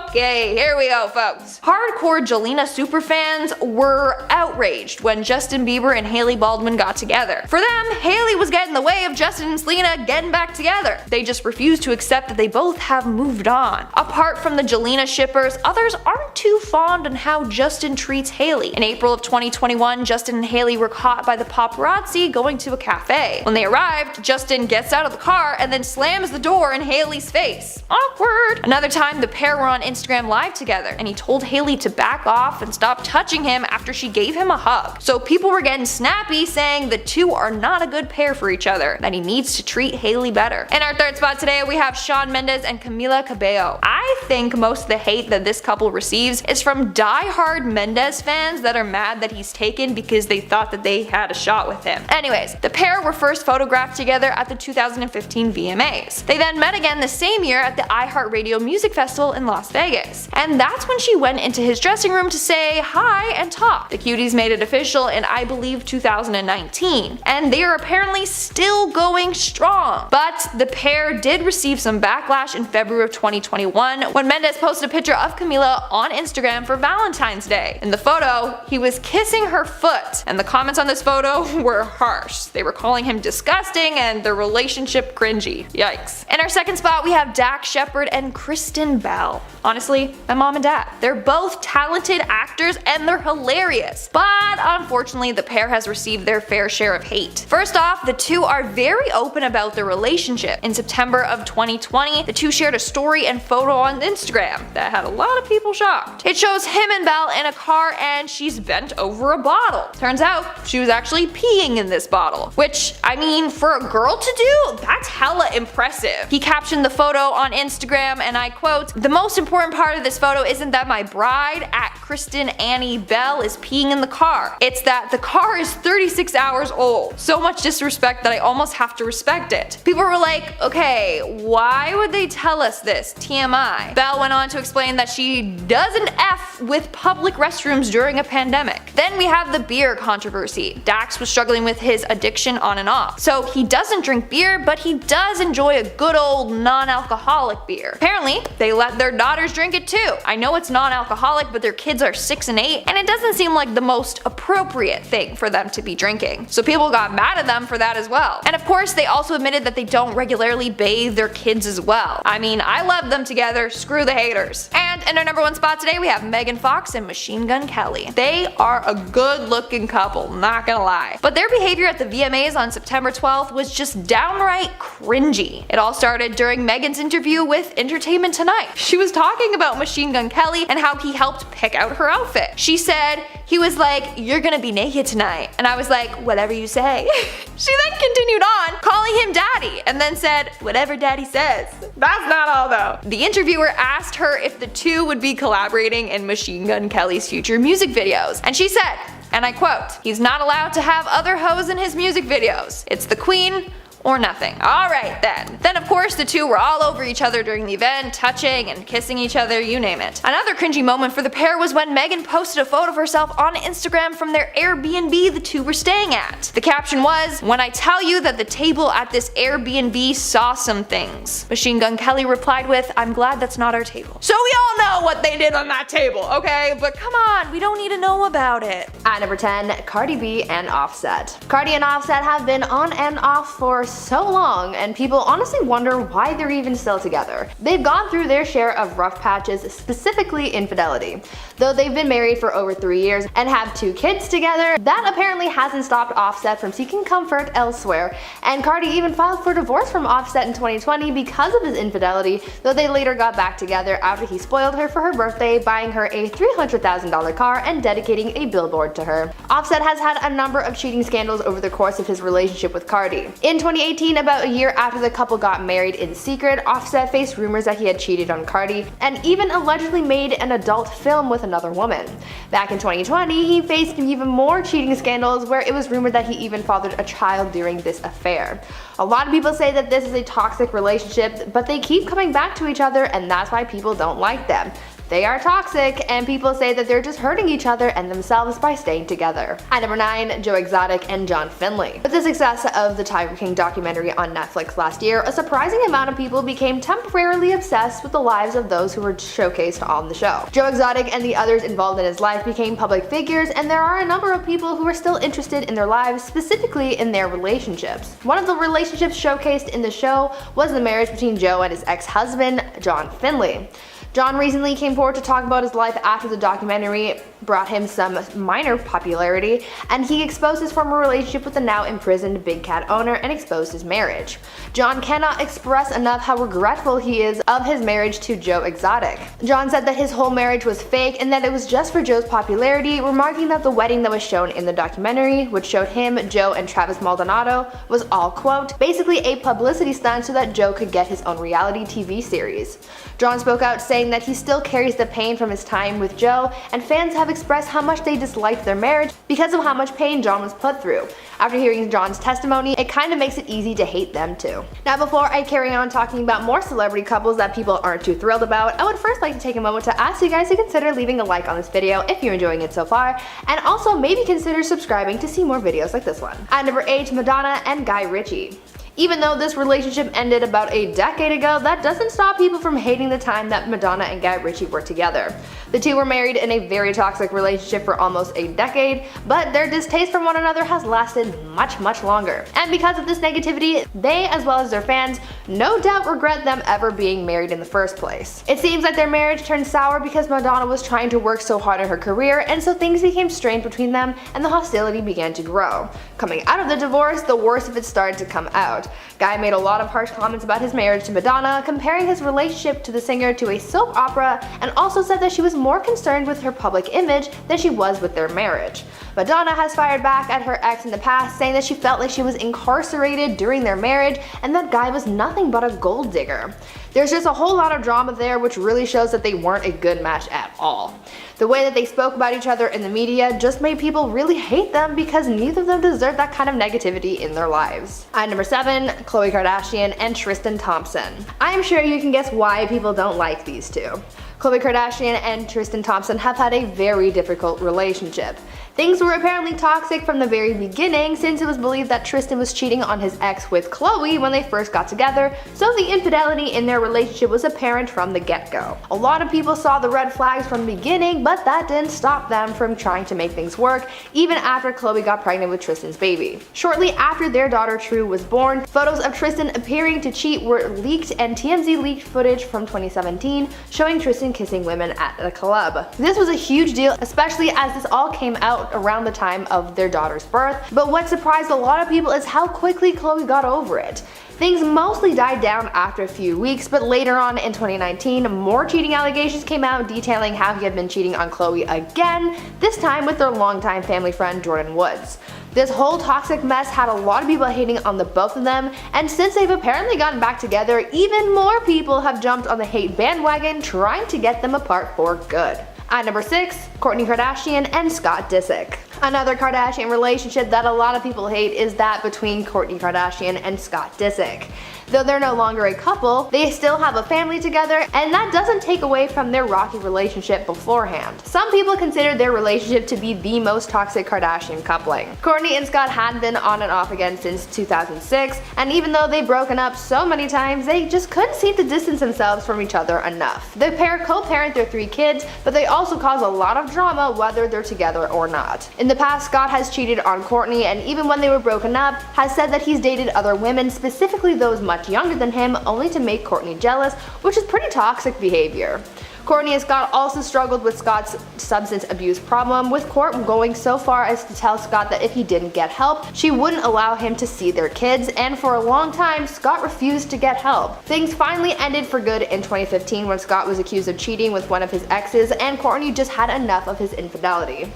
Okay, here we go, folks. Hardcore Jelena superfans were outraged when Justin Bieber and Hailey Baldwin got together. For them, Hailey was getting in the way of Justin and Selena getting back together. They just refused to accept that they both have moved on. Apart from the Jelena shippers, others aren't too fond on how Justin treats Hailey. In April of 2021, Justin and Hailey were caught by the paparazzi going to a cafe. When they arrived, Justin gets out of the car and then slams the door in Hailey's face. Awkward! Another time, the pair were on Instagram Live together, and he told Hailey to back off and stop touching him after she gave him a hug. So people were getting snappy saying the two are not a good pair for each other, that he needs to treat Hailey better. In our 3rd spot today, we have Shawn Mendes and Camila Cabello. I think most of the hate that this couple receives is from die-hard Mendes fans that are mad that he's taken because they thought that they had a shot with him. Anyways, the pair were first photographed together at the 2015 VMAs. They then met again the same year at the iHeartRadio Music Festival in Las Vegas. And that's when she went into his dressing room to say hi and talk. The cuties made it official in, I believe, 2019. And they are apparently still going strong. But the pair did receive some backlash in February of 2021 when Mendes posted a picture of Camila on Instagram for Valentine's Day. In the photo, he was kissing her foot, and the comments on this photo were harsh. They were calling him disgusting and their relationship cringy. Yikes. In our 2nd spot, we have Dax Shepard and Kristen Bell. Honestly, my mom and dad. They're both talented actors and they're hilarious. But unfortunately, the pair has received their fair share of hate. First off, the two are very open about their relationship. In September of 2020, the two shared a story and photo on Instagram that had a lot of people shocked. It shows him and Belle in a car and she's bent over a bottle. Turns out she was actually peeing in this bottle, which, I mean, for a girl to do, that's hella impressive. He captioned the photo on Instagram and I quote, "The most important part of this photo isn't that my bride at Kristen Annie Bell is peeing in the car. It's that the car is 36 hours old. So much disrespect that I almost have to respect it." People were like, okay, why would they tell us this? TMI. Belle went on to explain that she doesn't F with public restrooms during a pandemic. Then we have the beer controversy. Dax was struggling with his addiction on and off. So he doesn't drink beer, but he does enjoy a good old non-alcoholic beer. Apparently, they let their daughters drink it too. I know it's non-alcoholic, but their kids are 6 and 8, and it doesn't seem like the most appropriate thing for them to be drinking. So people got mad at them for that as well. And of course, they also admitted that they don't regularly bathe their kids as well. I mean, I love them together, screw the haters. And in our number 1 spot today, we have Megan Fox and Machine Gun Kelly. They are a good looking couple, not gonna lie. But their behavior at the VMAs on September 12th was just downright cringy. It all started during Megan's interview with Entertainment Tonight. She was talking about Machine Gun Kelly and how he helped pick out her outfit. She said, he was like, "You're gonna be naked tonight." And I was like, "Whatever you say." She then continued on, calling him daddy, and then said, "Whatever daddy says." That's not all though. The interviewer asked her if the two would be collaborating in Machine Gun Kelly's future music videos. And she said, and I quote, "He's not allowed to have other hoes in his music videos. It's the queen or nothing. Alright then. Then of course the two were all over each other during the event, touching and kissing each other, you name it. Another cringy moment for the pair was when Megan posted a photo of herself on Instagram from their Airbnb the two were staying at. The caption was, "When I tell you that the table at this Airbnb saw some things." Machine Gun Kelly replied with, "I'm glad that's not our table." So we all know what they did on that table, okay? But come on, we don't need to know about it. At number 10, Cardi B and Offset. Cardi and Offset have been on and off for so long, and people honestly wonder why they're even still together. They've gone through their share of rough patches, specifically infidelity. Though they've been married for over 3 years and have 2 kids together, that apparently hasn't stopped Offset from seeking comfort elsewhere, and Cardi even filed for divorce from Offset in 2020 because of his infidelity, though they later got back together after he spoiled her for her birthday, buying her a $300,000 car and dedicating a billboard to her. Offset has had a number of cheating scandals over the course of his relationship with Cardi. In 2018, about a year after the couple got married in secret, Offset faced rumors that he had cheated on Cardi and even allegedly made an adult film with another woman. Back in 2020, he faced even more cheating scandals where it was rumored that he even fathered a child during this affair. A lot of people say that this is a toxic relationship, but they keep coming back to each other, and that's why people don't like them. They are toxic, and people say that they're just hurting each other and themselves by staying together. At number 9, Joe Exotic and John Finlay. With the success of the Tiger King documentary on Netflix last year, a surprising amount of people became temporarily obsessed with the lives of those who were showcased on the show. Joe Exotic and the others involved in his life became public figures, and there are a number of people who are still interested in their lives, specifically in their relationships. One of the relationships showcased in the show was the marriage between Joe and his ex-husband, John Finlay. John recently came forward to talk about his life after the documentary brought him some minor popularity, and he exposed his former relationship with the now imprisoned Big Cat owner and exposed his marriage. John cannot express enough how regretful he is of his marriage to Joe Exotic. John said that his whole marriage was fake and that it was just for Joe's popularity, remarking that the wedding that was shown in the documentary, which showed him, Joe, and Travis Maldonado, was all, quote, basically a publicity stunt so that Joe could get his own reality TV series. John spoke out saying that he still carries the pain from his time with Joe, and fans have expressed how much they disliked their marriage because of how much pain John was put through. After hearing John's testimony, it kind of makes it easy to hate them too. Now before I carry on talking about more celebrity couples that people aren't too thrilled about, I would first like to take a moment to ask you guys to consider leaving a like on this video if you're enjoying it so far, and also maybe consider subscribing to see more videos like this one. At number 8, Madonna and Guy Ritchie. Even though this relationship ended about a decade ago, that doesn't stop people from hating the time that Madonna and Guy Ritchie were together. The two were married in a very toxic relationship for almost a decade, but their distaste for one another has lasted much longer. And because of this negativity, they, as well as their fans, no doubt regret them ever being married in the first place. It seems like their marriage turned sour because Madonna was trying to work so hard in her career, and so things became strained between them and the hostility began to grow. Coming out of the divorce, the worst of it started to come out. Guy made a lot of harsh comments about his marriage to Madonna, comparing his relationship to the singer to a soap opera, and also said that she was more concerned with her public image than she was with their marriage. Madonna has fired back at her ex in the past, saying that she felt like she was incarcerated during their marriage and that Guy was nothing but a gold digger. There's just a whole lot of drama there, which really shows that they weren't a good match at all. The way that they spoke about each other in the media just made people really hate them because neither of them deserve that kind of negativity in their lives. At number 7, Khloe Kardashian and Tristan Thompson. I'm sure you can guess why people don't like these two. Khloe Kardashian and Tristan Thompson have had a very difficult relationship. Things were apparently toxic from the very beginning, since it was believed that Tristan was cheating on his ex with Khloe when they first got together, so the infidelity in their relationship was apparent from the get-go. A lot of people saw the red flags from the beginning, but that didn't stop them from trying to make things work, even after Khloe got pregnant with Tristan's baby. Shortly after their daughter True was born, photos of Tristan appearing to cheat were leaked, and TMZ leaked footage from 2017 showing Tristan kissing women at a club. This was a huge deal, especially as this all came out around the time of their daughter's birth, but what surprised a lot of people is how quickly Khloe got over it. Things mostly died down after a few weeks, but later on in 2019, more cheating allegations came out detailing how he had been cheating on Khloe again, this time with their longtime family friend Jordyn Woods. This whole toxic mess had a lot of people hating on the both of them, and since they've apparently gotten back together, even more people have jumped on the hate bandwagon trying to get them apart for good. At number 6, Kourtney Kardashian and Scott Disick. Another Kardashian relationship that a lot of people hate is that between Kourtney Kardashian and Scott Disick. Though they're no longer a couple, they still have a family together, and that doesn't take away from their rocky relationship beforehand. Some people consider their relationship to be the most toxic Kardashian coupling. Kourtney and Scott had been on and off again since 2006, and even though they've broken up so many times, they just couldn't seem to distance themselves from each other enough. The pair co-parent their 3 kids, but they also cause a lot of drama whether they're together or not. In the past, Scott has cheated on Kourtney, and even when they were broken up, has said that he's dated other women, specifically those much younger than him, only to make Kourtney jealous, which is pretty toxic behavior. Kourtney and Scott also struggled with Scott's substance abuse problem, with Kourt going so far as to tell Scott that if he didn't get help, she wouldn't allow him to see their kids, and for a long time, Scott refused to get help. Things finally ended for good in 2015 when Scott was accused of cheating with one of his exes, and Kourtney just had enough of his infidelity.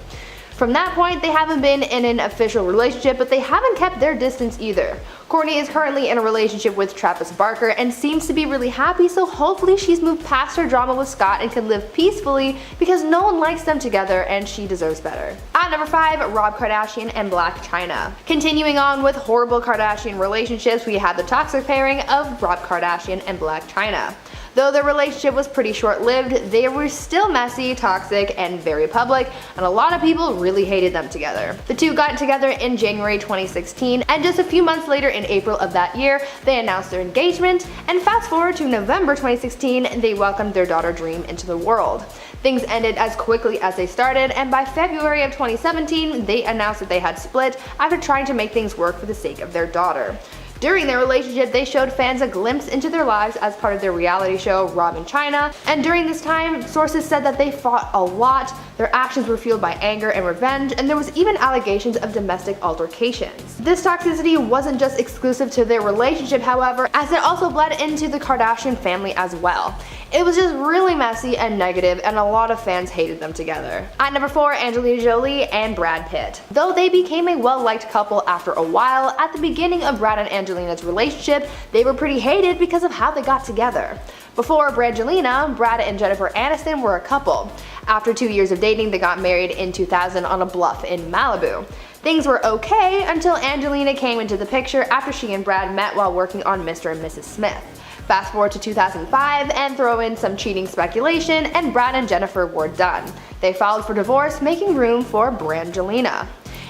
From that point, they haven't been in an official relationship, but they haven't kept their distance either. Kourtney is currently in a relationship with Travis Barker and seems to be really happy, so hopefully she's moved past her drama with Scott and can live peacefully, because no one likes them together and she deserves better. At number 5, Rob Kardashian and Blac Chyna. Continuing on with horrible Kardashian relationships, we have the toxic pairing of Rob Kardashian and Blac Chyna. Though their relationship was pretty short-lived, they were still messy, toxic, and very public, and a lot of people really hated them together. The two got together in January 2016, and just a few months later in April of that year, they announced their engagement, and fast forward to November 2016, they welcomed their daughter Dream into the world. Things ended as quickly as they started, and by February of 2017, they announced that they had split after trying to make things work for the sake of their daughter. During their relationship, they showed fans a glimpse into their lives as part of their reality show, Rob & Chyna, and during this time, sources said that they fought a lot, their actions were fueled by anger and revenge, and there was even allegations of domestic altercations. This toxicity wasn't just exclusive to their relationship, however, as it also bled into the Kardashian family as well. It was just really messy and negative, and a lot of fans hated them together. At number 4, Angelina Jolie and Brad Pitt. Though they became a well-liked couple after a while, at the beginning of Brad and Angelina's relationship, they were pretty hated because of how they got together. Before Brangelina, Brad and Jennifer Aniston were a couple. After 2 years of dating, they got married in 2000 on a bluff in Malibu. Things were okay until Angelina came into the picture after she and Brad met while working on Mr. and Mrs. Smith. Fast forward to 2005 and throw in some cheating speculation, and Brad and Jennifer were done. They filed for divorce, making room for Brangelina.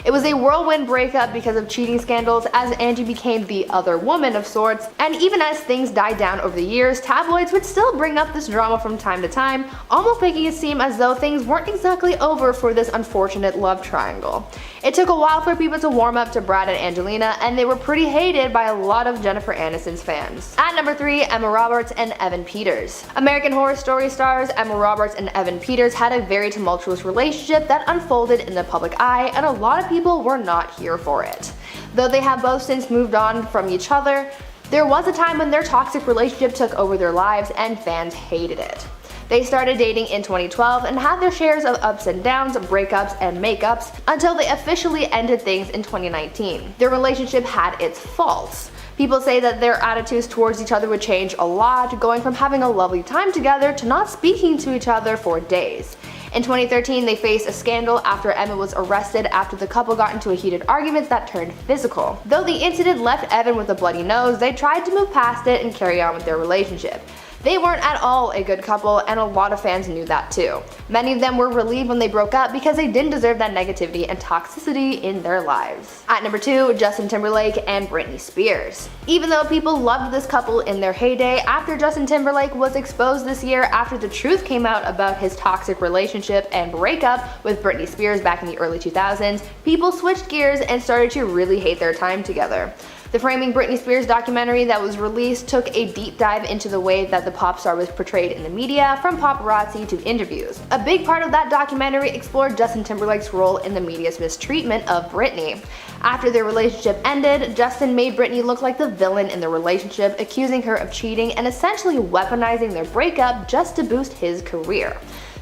It was a whirlwind breakup because of cheating scandals, as Angie became the other woman of sorts, and even as things died down over the years, tabloids would still bring up this drama from time to time, almost making it seem as though things weren't exactly over for this unfortunate love triangle. It took a while for people to warm up to Brad and Angelina, and they were pretty hated by a lot of Jennifer Aniston's fans. At number 3, Emma Roberts and Evan Peters. American Horror Story stars Emma Roberts and Evan Peters had a very tumultuous relationship that unfolded in the public eye, and a lot of people were not here for it. Though they have both since moved on from each other, there was a time when their toxic relationship took over their lives and fans hated it. They started dating in 2012 and had their shares of ups and downs, breakups, and makeups until they officially ended things in 2019. Their relationship had its faults. People say that their attitudes towards each other would change a lot, going from having a lovely time together to not speaking to each other for days. In 2013, they faced a scandal after Emma was arrested after the couple got into a heated argument that turned physical. Though the incident left Evan with a bloody nose, they tried to move past it and carry on with their relationship. They weren't at all a good couple, and a lot of fans knew that too. Many of them were relieved when they broke up because they didn't deserve that negativity and toxicity in their lives. At number 2, Justin Timberlake and Britney Spears. Even though people loved this couple in their heyday, after Justin Timberlake was exposed this year after the truth came out about his toxic relationship and breakup with Britney Spears back in the early 2000s, people switched gears and started to really hate their time together. The Framing Britney Spears documentary that was released took a deep dive into the way that the pop star was portrayed in the media, from paparazzi to interviews. A big part of that documentary explored Justin Timberlake's role in the media's mistreatment of Britney. After their relationship ended, Justin made Britney look like the villain in the relationship, accusing her of cheating and essentially weaponizing their breakup just to boost his career.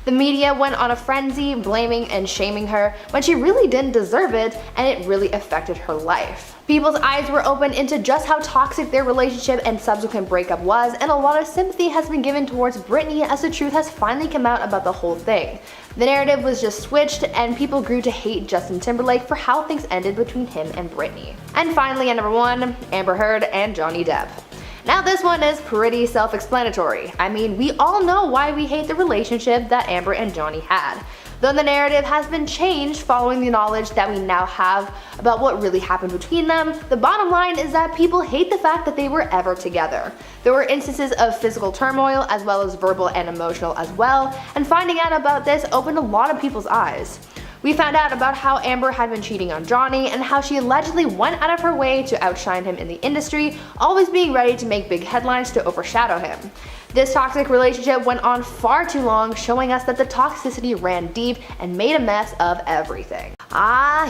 The media went on a frenzy, blaming and shaming her when she really didn't deserve it, and it really affected her life. People's eyes were opened into just how toxic their relationship and subsequent breakup was, and a lot of sympathy has been given towards Britney as the truth has finally come out about the whole thing. The narrative was just switched, and people grew to hate Justin Timberlake for how things ended between him and Britney. And finally, at number 1, Amber Heard and Johnny Depp. Now this one is pretty self-explanatory. I mean, we all know why we hate the relationship that Amber and Johnny had. Though the narrative has been changed following the knowledge that we now have about what really happened between them, the bottom line is that people hate the fact that they were ever together. There were instances of physical turmoil as well as verbal and emotional as well, and finding out about this opened a lot of people's eyes. We found out about how Amber had been cheating on Johnny and how she allegedly went out of her way to outshine him in the industry, always being ready to make big headlines to overshadow him. This toxic relationship went on far too long, showing us that the toxicity ran deep and made a mess of everything.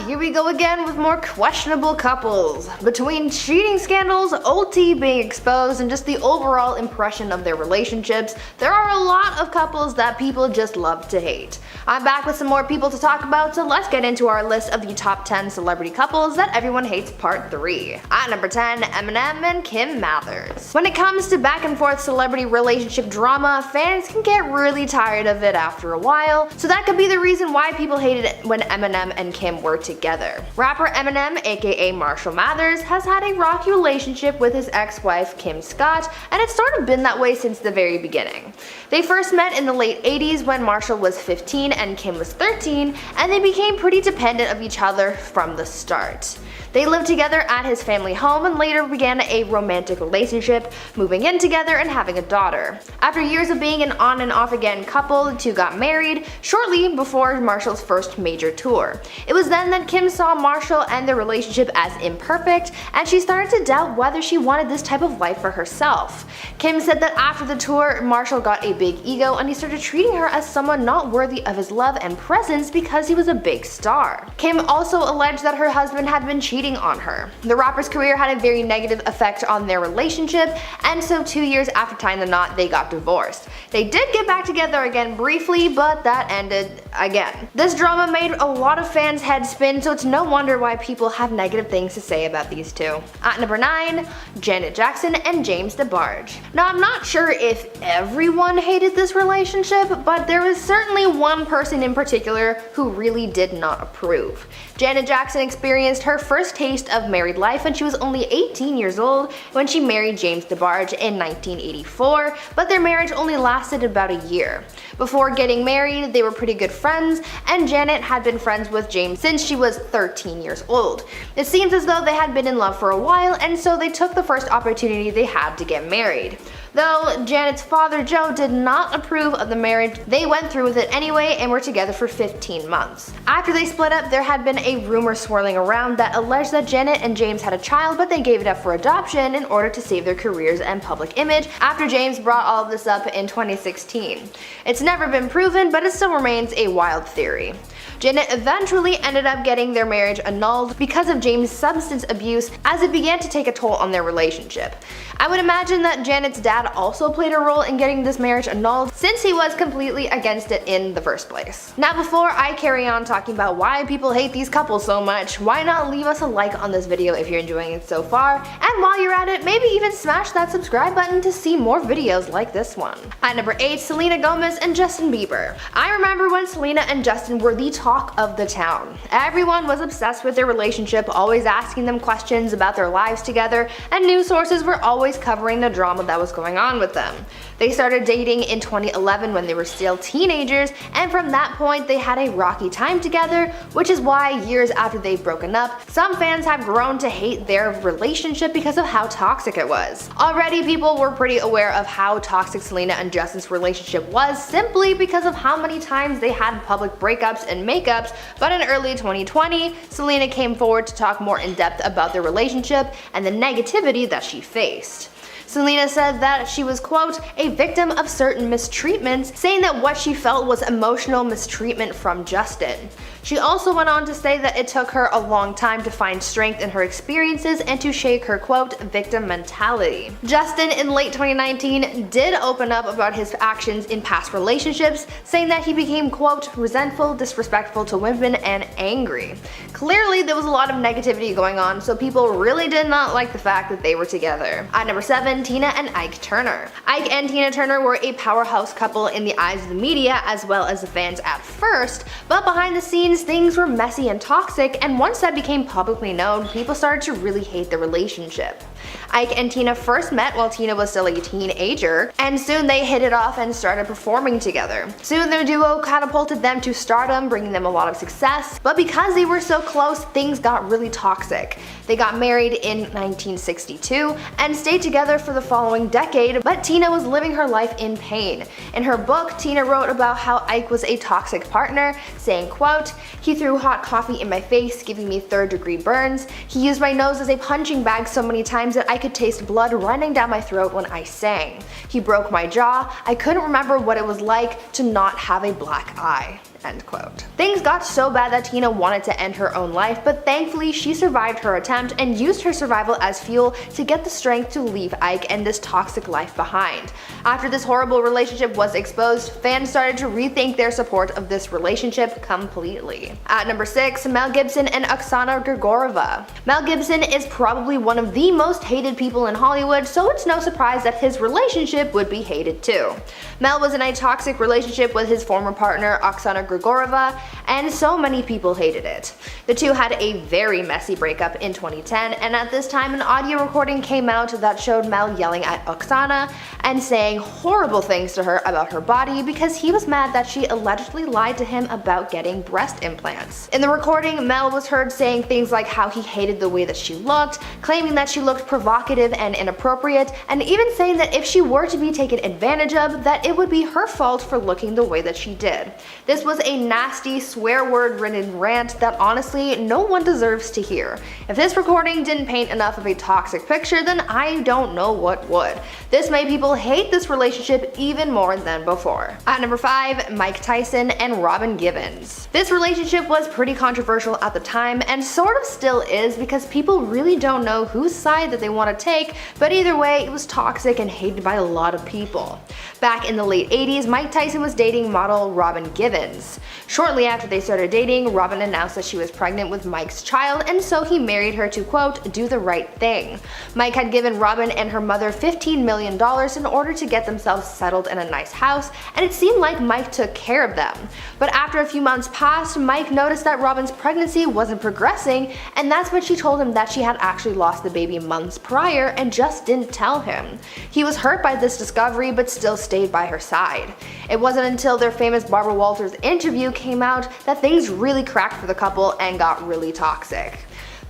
Here we go again with more questionable couples. Between cheating scandals, old tea being exposed, and just the overall impression of their relationships, there are a lot of couples that people just love to hate. I'm back with some more people to talk about, so let's get into our list of the top 10 celebrity couples that everyone hates part 3. At number 10, Eminem and Kim Mathers. When it comes to back and forth celebrity relationship drama, fans can get really tired of it after a while, so that could be the reason why people hated it when Eminem and Kim were together. Rapper Eminem, aka Marshall Mathers, has had a rocky relationship with his ex-wife Kim Scott, and it's sort of been that way since the very beginning. They first met in the late 80s when Marshall was 15 and Kim was 13, and they became pretty dependent of each other from the start. They lived together at his family home and later began a romantic relationship, moving in together and having a daughter. After years of being an on and off again couple, the two got married shortly before Marshall's first major tour. It was then that Kim saw Marshall and their relationship as imperfect, and she started to doubt whether she wanted this type of life for herself. Kim said that after the tour, Marshall got a big ego and he started treating her as someone not worthy of his love and presence because he was a big star. Kim also alleged that her husband had been cheating on her. The rapper's career had a very negative effect on their relationship, and so 2 years after tying the knot, they got divorced. They did get back together again briefly, but that ended again. This drama made a lot of fans' heads spin, so it's no wonder why people have negative things to say about these two. At number 9, Janet Jackson and James DeBarge. Now, I'm not sure if everyone hated this relationship, but there was certainly one person in particular who really did not approve. Janet Jackson experienced her first taste of married life when she was only 18 years old when she married James DeBarge in 1984, but their marriage only lasted about a year. Before getting married, they were pretty good friends, and Janet had been friends with James since she was 13 years old. It seems as though they had been in love for a while, and so they took the first opportunity they had to get married. Though Janet's father Joe did not approve of the marriage, they went through with it anyway and were together for 15 months. After they split up, there had been a rumor swirling around that alleged that Janet and James had a child, but they gave it up for adoption in order to save their careers and public image after James brought all of this up in 2016. It's never been proven, but it still remains a wild theory. Janet eventually ended up getting their marriage annulled because of James' substance abuse as it began to take a toll on their relationship. I would imagine that Janet's dad also played a role in getting this marriage annulled since he was completely against it in the first place. Now, before I carry on talking about why people hate these couples so much, why not leave us a like on this video if you're enjoying it so far, and while you're at it, maybe even smash that subscribe button to see more videos like this one. At number 8, Selena Gomez and Justin Bieber. I remember when Selena and Justin were the talk of the town. Everyone was obsessed with their relationship, always asking them questions about their lives together, and news sources were always covering the drama that was going on with them. They started dating in 2011 when they were still teenagers, and from that point they had a rocky time together, which is why years after they've broken up, some fans have grown to hate their relationship because of how toxic it was. Already people were pretty aware of how toxic Selena and Justin's relationship was simply because of how many times they had public breakups and makeups, but in early 2020, Selena came forward to talk more in depth about their relationship and the negativity that she faced. Selena said that she was, quote, a victim of certain mistreatments, saying that what she felt was emotional mistreatment from Justin. She also went on to say that it took her a long time to find strength in her experiences and to shake her, quote, victim mentality. Justin, in late 2019, did open up about his actions in past relationships, saying that he became, quote, resentful, disrespectful to women, and angry. Clearly, there was a lot of negativity going on, so people really did not like the fact that they were together. At number 7, Tina and Ike Turner. Ike and Tina Turner were a powerhouse couple in the eyes of the media as well as the fans at first, but behind the scenes things were messy and toxic, and once that became publicly known, people started to really hate the relationship. Ike and Tina first met while Tina was still a teenager, and soon they hit it off and started performing together. Soon their duo catapulted them to stardom, bringing them a lot of success, but because they were so close, things got really toxic. They got married in 1962 and stayed together for the following decade, but Tina was living her life in pain. In her book, Tina wrote about how Ike was a toxic partner, saying, quote, he threw hot coffee in my face, giving me third-degree burns. He used my nose as a punching bag so many times that I could taste blood running down my throat when I sang. He broke my jaw. I couldn't remember what it was like to not have a black eye. End quote. Things got so bad that Tina wanted to end her own life, but thankfully she survived her attempt and used her survival as fuel to get the strength to leave Ike and this toxic life behind. After this horrible relationship was exposed, fans started to rethink their support of this relationship completely. At number 6, Mel Gibson and Oksana Grigorova. Mel Gibson is probably one of the most hated people in Hollywood, so it's no surprise that his relationship would be hated too. Mel was in a toxic relationship with his former partner Oksana Grigorova, and so many people hated it. The two had a very messy breakup in 2010, and at this time an audio recording came out that showed Mel yelling at Oksana and saying horrible things to her about her body because he was mad that she allegedly lied to him about getting breast implants. In the recording, Mel was heard saying things like how he hated the way that she looked, claiming that she looked provocative and inappropriate, and even saying that if she were to be taken advantage of, that it would be her fault for looking the way that she did. This was a nasty, swear word ridden rant that honestly no one deserves to hear. If this recording didn't paint enough of a toxic picture, then I don't know what would. This made people hate this relationship even more than before. At number 5, Mike Tyson and Robin Givens. This relationship was pretty controversial at the time and sort of still is because people really don't know whose side that they want to take, but either way it was toxic and hated by a lot of people. Back in the late 80s, Mike Tyson was dating model Robin Givens. Shortly after they started dating, Robin announced that she was pregnant with Mike's child, and so he married her to, quote, do the right thing. Mike had given Robin and her mother $15 million in order to get themselves settled in a nice house, and it seemed like Mike took care of them. But after a few months passed, Mike noticed that Robin's pregnancy wasn't progressing, and that's when she told him that she had actually lost the baby months prior and just didn't tell him. He was hurt by this discovery but still stayed by her side. It wasn't until their famous Barbara Walters interview came out that things really cracked for the couple and got really toxic.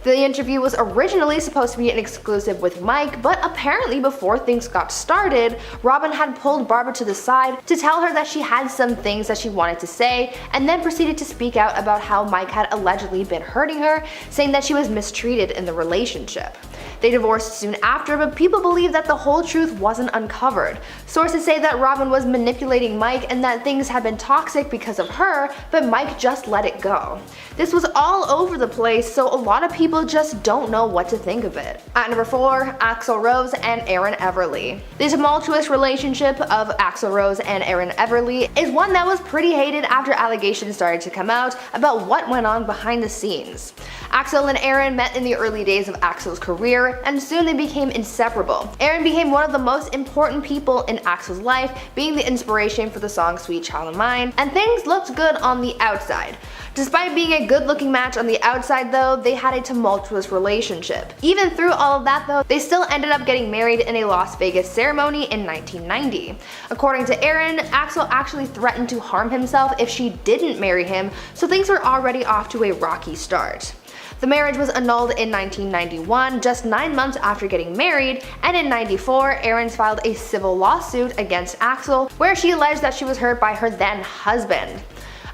The interview was originally supposed to be an exclusive with Mike, but apparently before things got started, Robin had pulled Barbara to the side to tell her that she had some things that she wanted to say, and then proceeded to speak out about how Mike had allegedly been hurting her, saying that she was mistreated in the relationship. They divorced soon after, but people believe that the whole truth wasn't uncovered. Sources say that Robin was manipulating Mike and that things had been toxic because of her, but Mike just let it go. This was all over the place, so a lot of people just don't know what to think of it. At number 4, Axl Rose and Erin Everly. The tumultuous relationship of Axl Rose and Erin Everly is one that was pretty hated after allegations started to come out about what went on behind the scenes. Axl and Erin met in the early days of Axl's career, and soon they became inseparable. Erin became one of the most important people in Axl's life, being the inspiration for the song Sweet Child of Mine, and things looked good on the outside. Despite being a good-looking match on the outside though, they had a tumultuous relationship. Even through all of that though, they still ended up getting married in a Las Vegas ceremony in 1990. According to Erin, Axl actually threatened to harm himself if she didn't marry him, so things were already off to a rocky start. The marriage was annulled in 1991, just 9 months after getting married, and in 94, Erin filed a civil lawsuit against Axl, where she alleged that she was hurt by her then husband.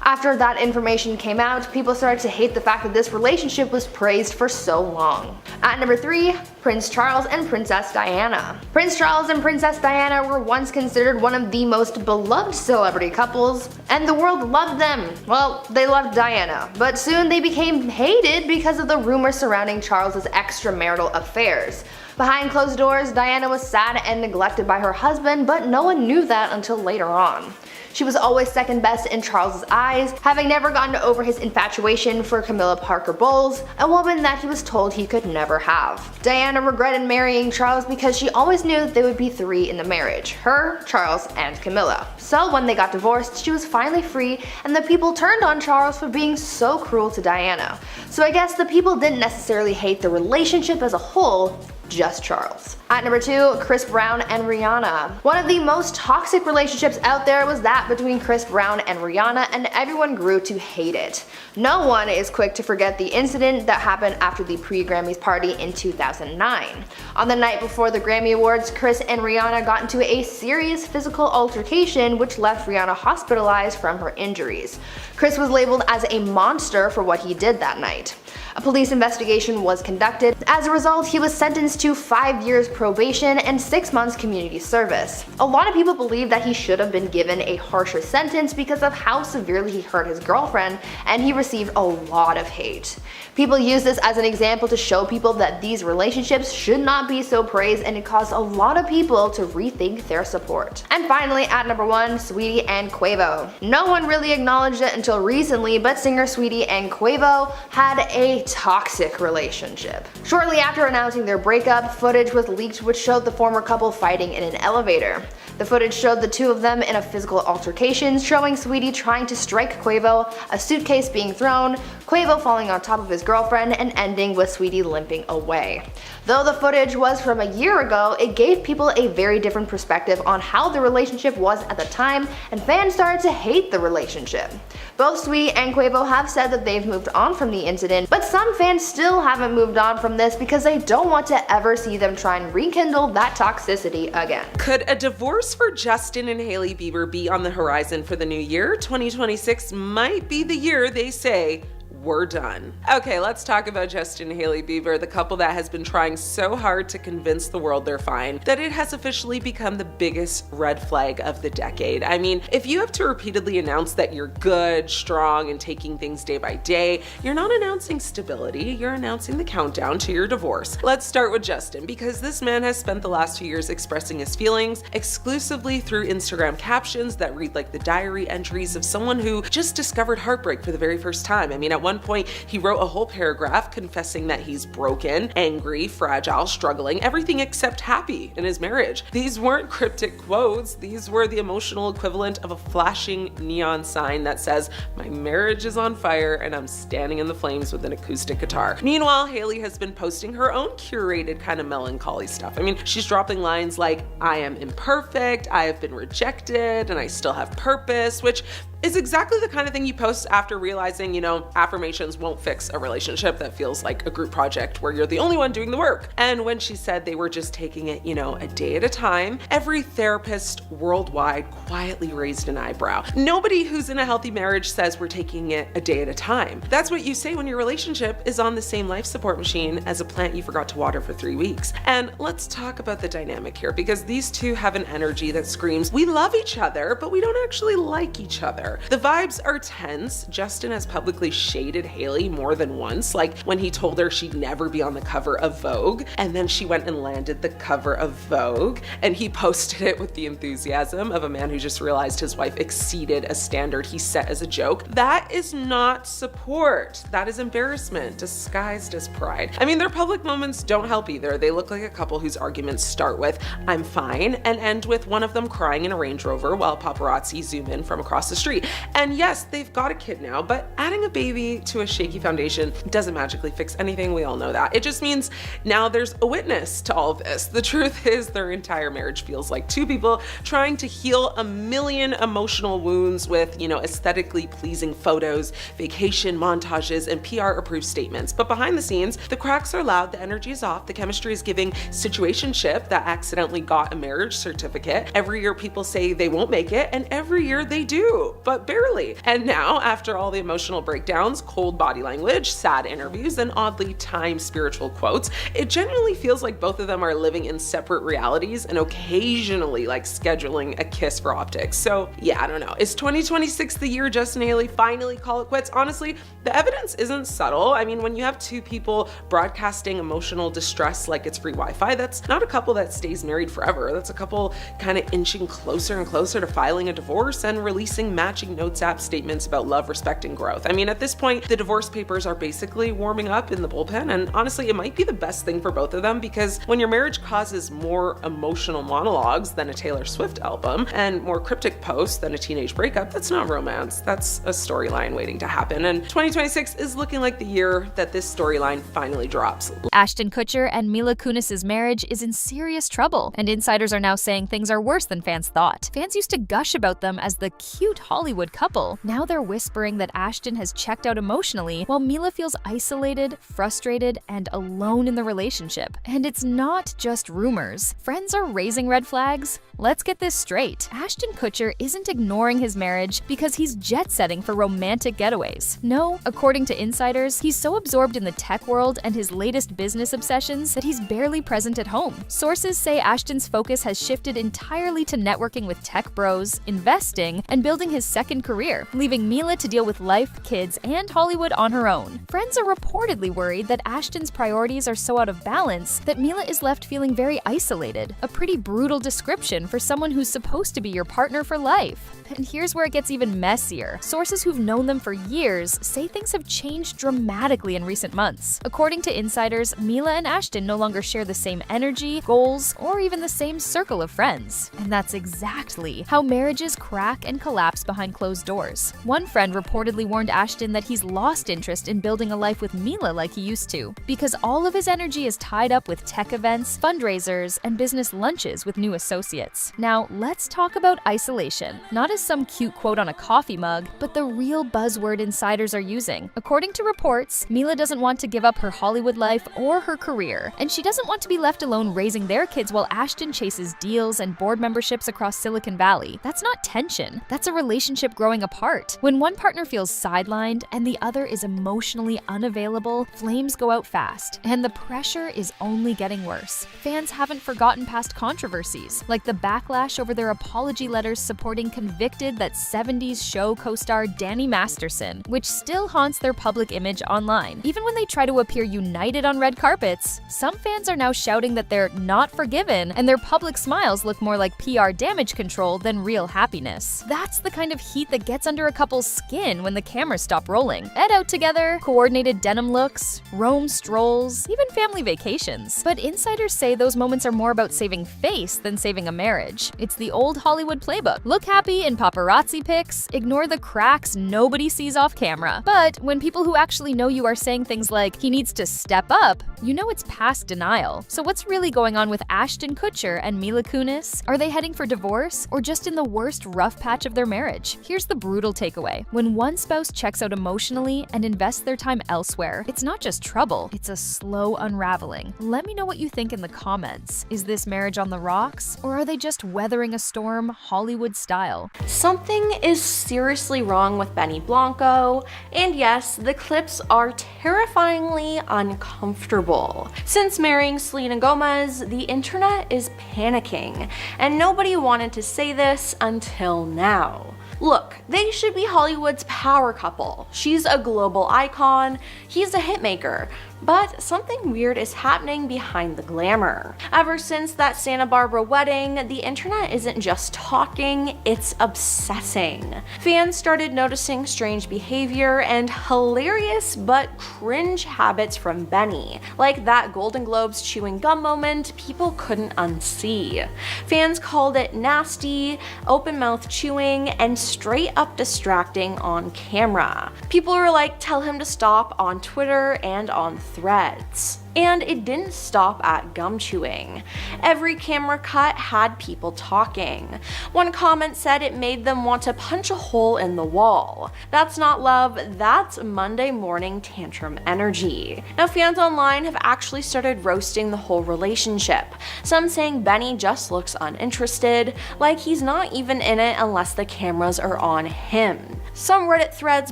After that information came out, people started to hate the fact that this relationship was praised for so long. At number 3, Prince Charles and Princess Diana. Prince Charles and Princess Diana were once considered one of the most beloved celebrity couples, and the world loved them. Well, they loved Diana, but soon they became hated because of the rumors surrounding Charles's extramarital affairs. Behind closed doors, Diana was sad and neglected by her husband, but no one knew that until later on. She was always second best in Charles's eyes, having never gotten over his infatuation for Camilla Parker Bowles, a woman that he was told he could never have. Diana regretted marrying Charles because she always knew that there would be 3 in the marriage: her, Charles, and Camilla. So when they got divorced, she was finally free, and the people turned on Charles for being so cruel to Diana. So I guess the people didn't necessarily hate the relationship as a whole, just Charles. At number 2, Chris Brown and Rihanna. One of the most toxic relationships out there was that between Chris Brown and Rihanna, and everyone grew to hate it. No one is quick to forget the incident that happened after the pre-Grammys party in 2009. On the night before the Grammy Awards, Chris and Rihanna got into a serious physical altercation which left Rihanna hospitalized from her injuries. Chris was labeled as a monster for what he did that night. A police investigation was conducted. As a result, he was sentenced to 5 years probation and 6 months community service. A lot of people believe that he should have been given a harsher sentence because of how severely he hurt his girlfriend, and he received a lot of hate. People use this as an example to show people that these relationships should not be so praised, and it caused a lot of people to rethink their support. And finally, at number 1, Saweetie and Quavo. No one really acknowledged it until recently, but singer Saweetie and Quavo had a toxic relationship. Shortly after announcing their breakup, footage was leaked which showed the former couple fighting in an elevator. The footage showed the two of them in a physical altercation, showing Saweetie trying to strike Quavo, a suitcase being thrown, Quavo falling on top of his girlfriend, and ending with Saweetie limping away. Though the footage was from a year ago, it gave people a very different perspective on how the relationship was at the time, and fans started to hate the relationship. Both Saweetie and Quavo have said that they've moved on from the incident, but some fans still haven't moved on from this because they don't want to ever see them try and rekindle that toxicity again. Could a divorce for Justin and Hailey Bieber be on the horizon for the new year? 2026 might be the year they say, we're done. Okay, let's talk about Justin and Hailey Bieber, the couple that has been trying so hard to convince the world they're fine that it has officially become the biggest red flag of the decade. I mean, if you have to repeatedly announce that you're good, strong, and taking things day by day, you're not announcing stability, you're announcing the countdown to your divorce. Let's start with Justin, because this man has spent the last 2 years expressing his feelings exclusively through Instagram captions that read like the diary entries of someone who just discovered heartbreak for the very first time. I mean, at one point, he wrote a whole paragraph confessing that he's broken, angry, fragile, struggling, everything except happy in his marriage. These weren't cryptic quotes, these were the emotional equivalent of a flashing neon sign that says, "My marriage is on fire and I'm standing in the flames with an acoustic guitar." Meanwhile, Hailey has been posting her own curated kind of melancholy stuff. I mean, she's dropping lines like, "I am imperfect, I have been rejected, and I still have purpose," which is exactly the kind of thing you post after realizing, you know, affirmations won't fix a relationship that feels like a group project where you're the only one doing the work. And when she said they were just taking it, you know, a day at a time, every therapist worldwide quietly raised an eyebrow. Nobody who's in a healthy marriage says we're taking it a day at a time. That's what you say when your relationship is on the same life support machine as a plant you forgot to water for 3 weeks. And let's talk about the dynamic here, because these two have an energy that screams, we love each other, but we don't actually like each other. The vibes are tense. Justin has publicly shaded Hailey more than once, like when he told her she'd never be on the cover of Vogue, and then she went and landed the cover of Vogue, and he posted it with the enthusiasm of a man who just realized his wife exceeded a standard he set as a joke. That is not support. That is embarrassment disguised as pride. I mean, their public moments don't help either. They look like a couple whose arguments start with, "I'm fine," and end with one of them crying in a Range Rover while paparazzi zoom in from across the street. And yes, they've got a kid now, but adding a baby key to a shaky foundation doesn't magically fix anything. We all know that. It just means now there's a witness to all of this. The truth is their entire marriage feels like two people trying to heal a million emotional wounds with, aesthetically pleasing photos, vacation montages, and PR-approved statements. But behind the scenes, the cracks are loud, the energy is off, the chemistry is giving situationship that accidentally got a marriage certificate. Every year people say they won't make it, and every year they do, but barely. And now, after all the emotional breakdowns, cold body language, sad interviews, and oddly timed spiritual quotes, it genuinely feels like both of them are living in separate realities and occasionally scheduling a kiss for optics. So yeah, I don't know. Is 2026 the year Justin and Hailey finally call it quits? Honestly, the evidence isn't subtle. I mean, when you have two people broadcasting emotional distress like it's free Wi-Fi, that's not a couple that stays married forever. That's a couple kind of inching closer and closer to filing a divorce and releasing matching notes app statements about love, respect, and growth. I mean, at this point, the divorce papers are basically warming up in the bullpen, and honestly, it might be the best thing for both of them, because when your marriage causes more emotional monologues than a Taylor Swift album and more cryptic posts than a teenage breakup, that's not romance. That's a storyline waiting to happen. And 2026 is looking like the year that this storyline finally drops. Ashton Kutcher and Mila Kunis's marriage is in serious trouble, and insiders are now saying things are worse than fans thought. Fans used to gush about them as the cute Hollywood couple. Now they're whispering that Ashton has checked out emotionally, while Mila feels isolated, frustrated, and alone in the relationship. And it's not just rumors. Friends are raising red flags. Let's get this straight. Ashton Kutcher isn't ignoring his marriage because he's jet-setting for romantic getaways. No, according to insiders, he's so absorbed in the tech world and his latest business obsessions that he's barely present at home. Sources say Ashton's focus has shifted entirely to networking with tech bros, investing, and building his second career, leaving Mila to deal with life, kids, and Hollywood on her own. Friends are reportedly worried that Ashton's priorities are so out of balance that Mila is left feeling very isolated. A pretty brutal description for someone who's supposed to be your partner for life. And here's where it gets even messier. Sources who've known them for years say things have changed dramatically in recent months. According to insiders, Mila and Ashton no longer share the same energy, goals, or even the same circle of friends. And that's exactly how marriages crack and collapse behind closed doors. One friend reportedly warned Ashton that he's lost interest in building a life with Mila like he used to, because all of his energy is tied up with tech events, fundraisers, and business lunches with new associates. Now, let's talk about isolation. Not as some cute quote on a coffee mug, but the real buzzword insiders are using. According to reports, Mila doesn't want to give up her Hollywood life or her career, and she doesn't want to be left alone raising their kids while Ashton chases deals and board memberships across Silicon Valley. That's not tension. That's a relationship growing apart. When one partner feels sidelined and the other is emotionally unavailable, flames go out fast, and the pressure is only getting worse. Fans haven't forgotten past controversies, like the backlash over their apology letters supporting convicted that 70s show co-star Danny Masterson, which still haunts their public image online. Even when they try to appear united on red carpets, some fans are now shouting that they're not forgiven and their public smiles look more like PR damage control than real happiness. That's the kind of heat that gets under a couple's skin when the cameras stop rolling. Ed out together, coordinated denim looks, Rome strolls, even family vacations. But insiders say those moments are more about saving face than saving a marriage. It's the old Hollywood playbook. Look happy in paparazzi pics, ignore the cracks nobody sees off camera. But when people who actually know you are saying things like, he needs to step up, you know it's past denial. So what's really going on with Ashton Kutcher and Mila Kunis? Are they heading for divorce or just in the worst rough patch of their marriage? Here's the brutal takeaway. When one spouse checks out emotionally and invests their time elsewhere, it's not just trouble, it's a slow unraveling. Let me know what you think in the comments. Is this marriage on the rocks, or are they just weathering a storm Hollywood style? Something is seriously wrong with Benny Blanco, and yes, the clips are terrifyingly uncomfortable. Since marrying Selena Gomez, the internet is panicking, and nobody wanted to say this until now. Look, they should be Hollywood's power couple. She's a global icon, he's a hitmaker. But something weird is happening behind the glamour. Ever since that Santa Barbara wedding, the internet isn't just talking, it's obsessing. Fans started noticing strange behavior and hilarious but cringe habits from Benny, like that Golden Globes chewing gum moment people couldn't unsee. Fans called it nasty, open-mouth chewing, and straight up distracting on camera. People were like, tell him to stop on Twitter and on Threads. And it didn't stop at gum chewing. Every camera cut had people talking. One comment said it made them want to punch a hole in the wall. That's not love, that's Monday morning tantrum energy. Now fans online have actually started roasting the whole relationship. Some saying Benny just looks uninterested, like he's not even in it unless the cameras are on him. Some Reddit threads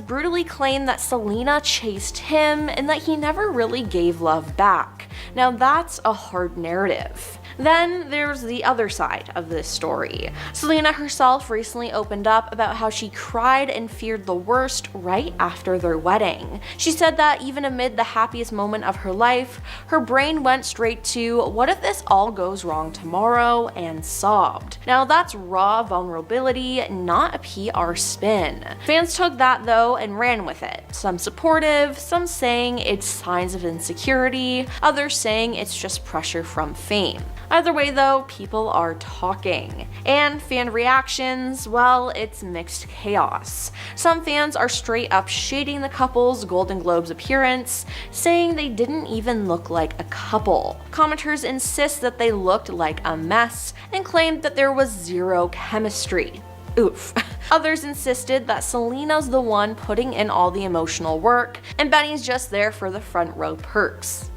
brutally claim that Selena chased him and that he never really gave love back. Now that's a hard narrative. Then there's the other side of this story. Selena herself recently opened up about how she cried and feared the worst right after their wedding. She said that even amid the happiest moment of her life, her brain went straight to, what if this all goes wrong tomorrow, and sobbed. Now that's raw vulnerability, not a PR spin. Fans took that though and ran with it. Some supportive, some saying it's signs of insecurity, others saying it's just pressure from fame. Either way though, people are talking. And fan reactions, well, it's mixed chaos. Some fans are straight up shading the couple's Golden Globes appearance, saying they didn't even look like a couple. Commenters insist that they looked like a mess and claimed that there was zero chemistry. Oof. Others insisted that Selena's the one putting in all the emotional work and Benny's just there for the front row perks.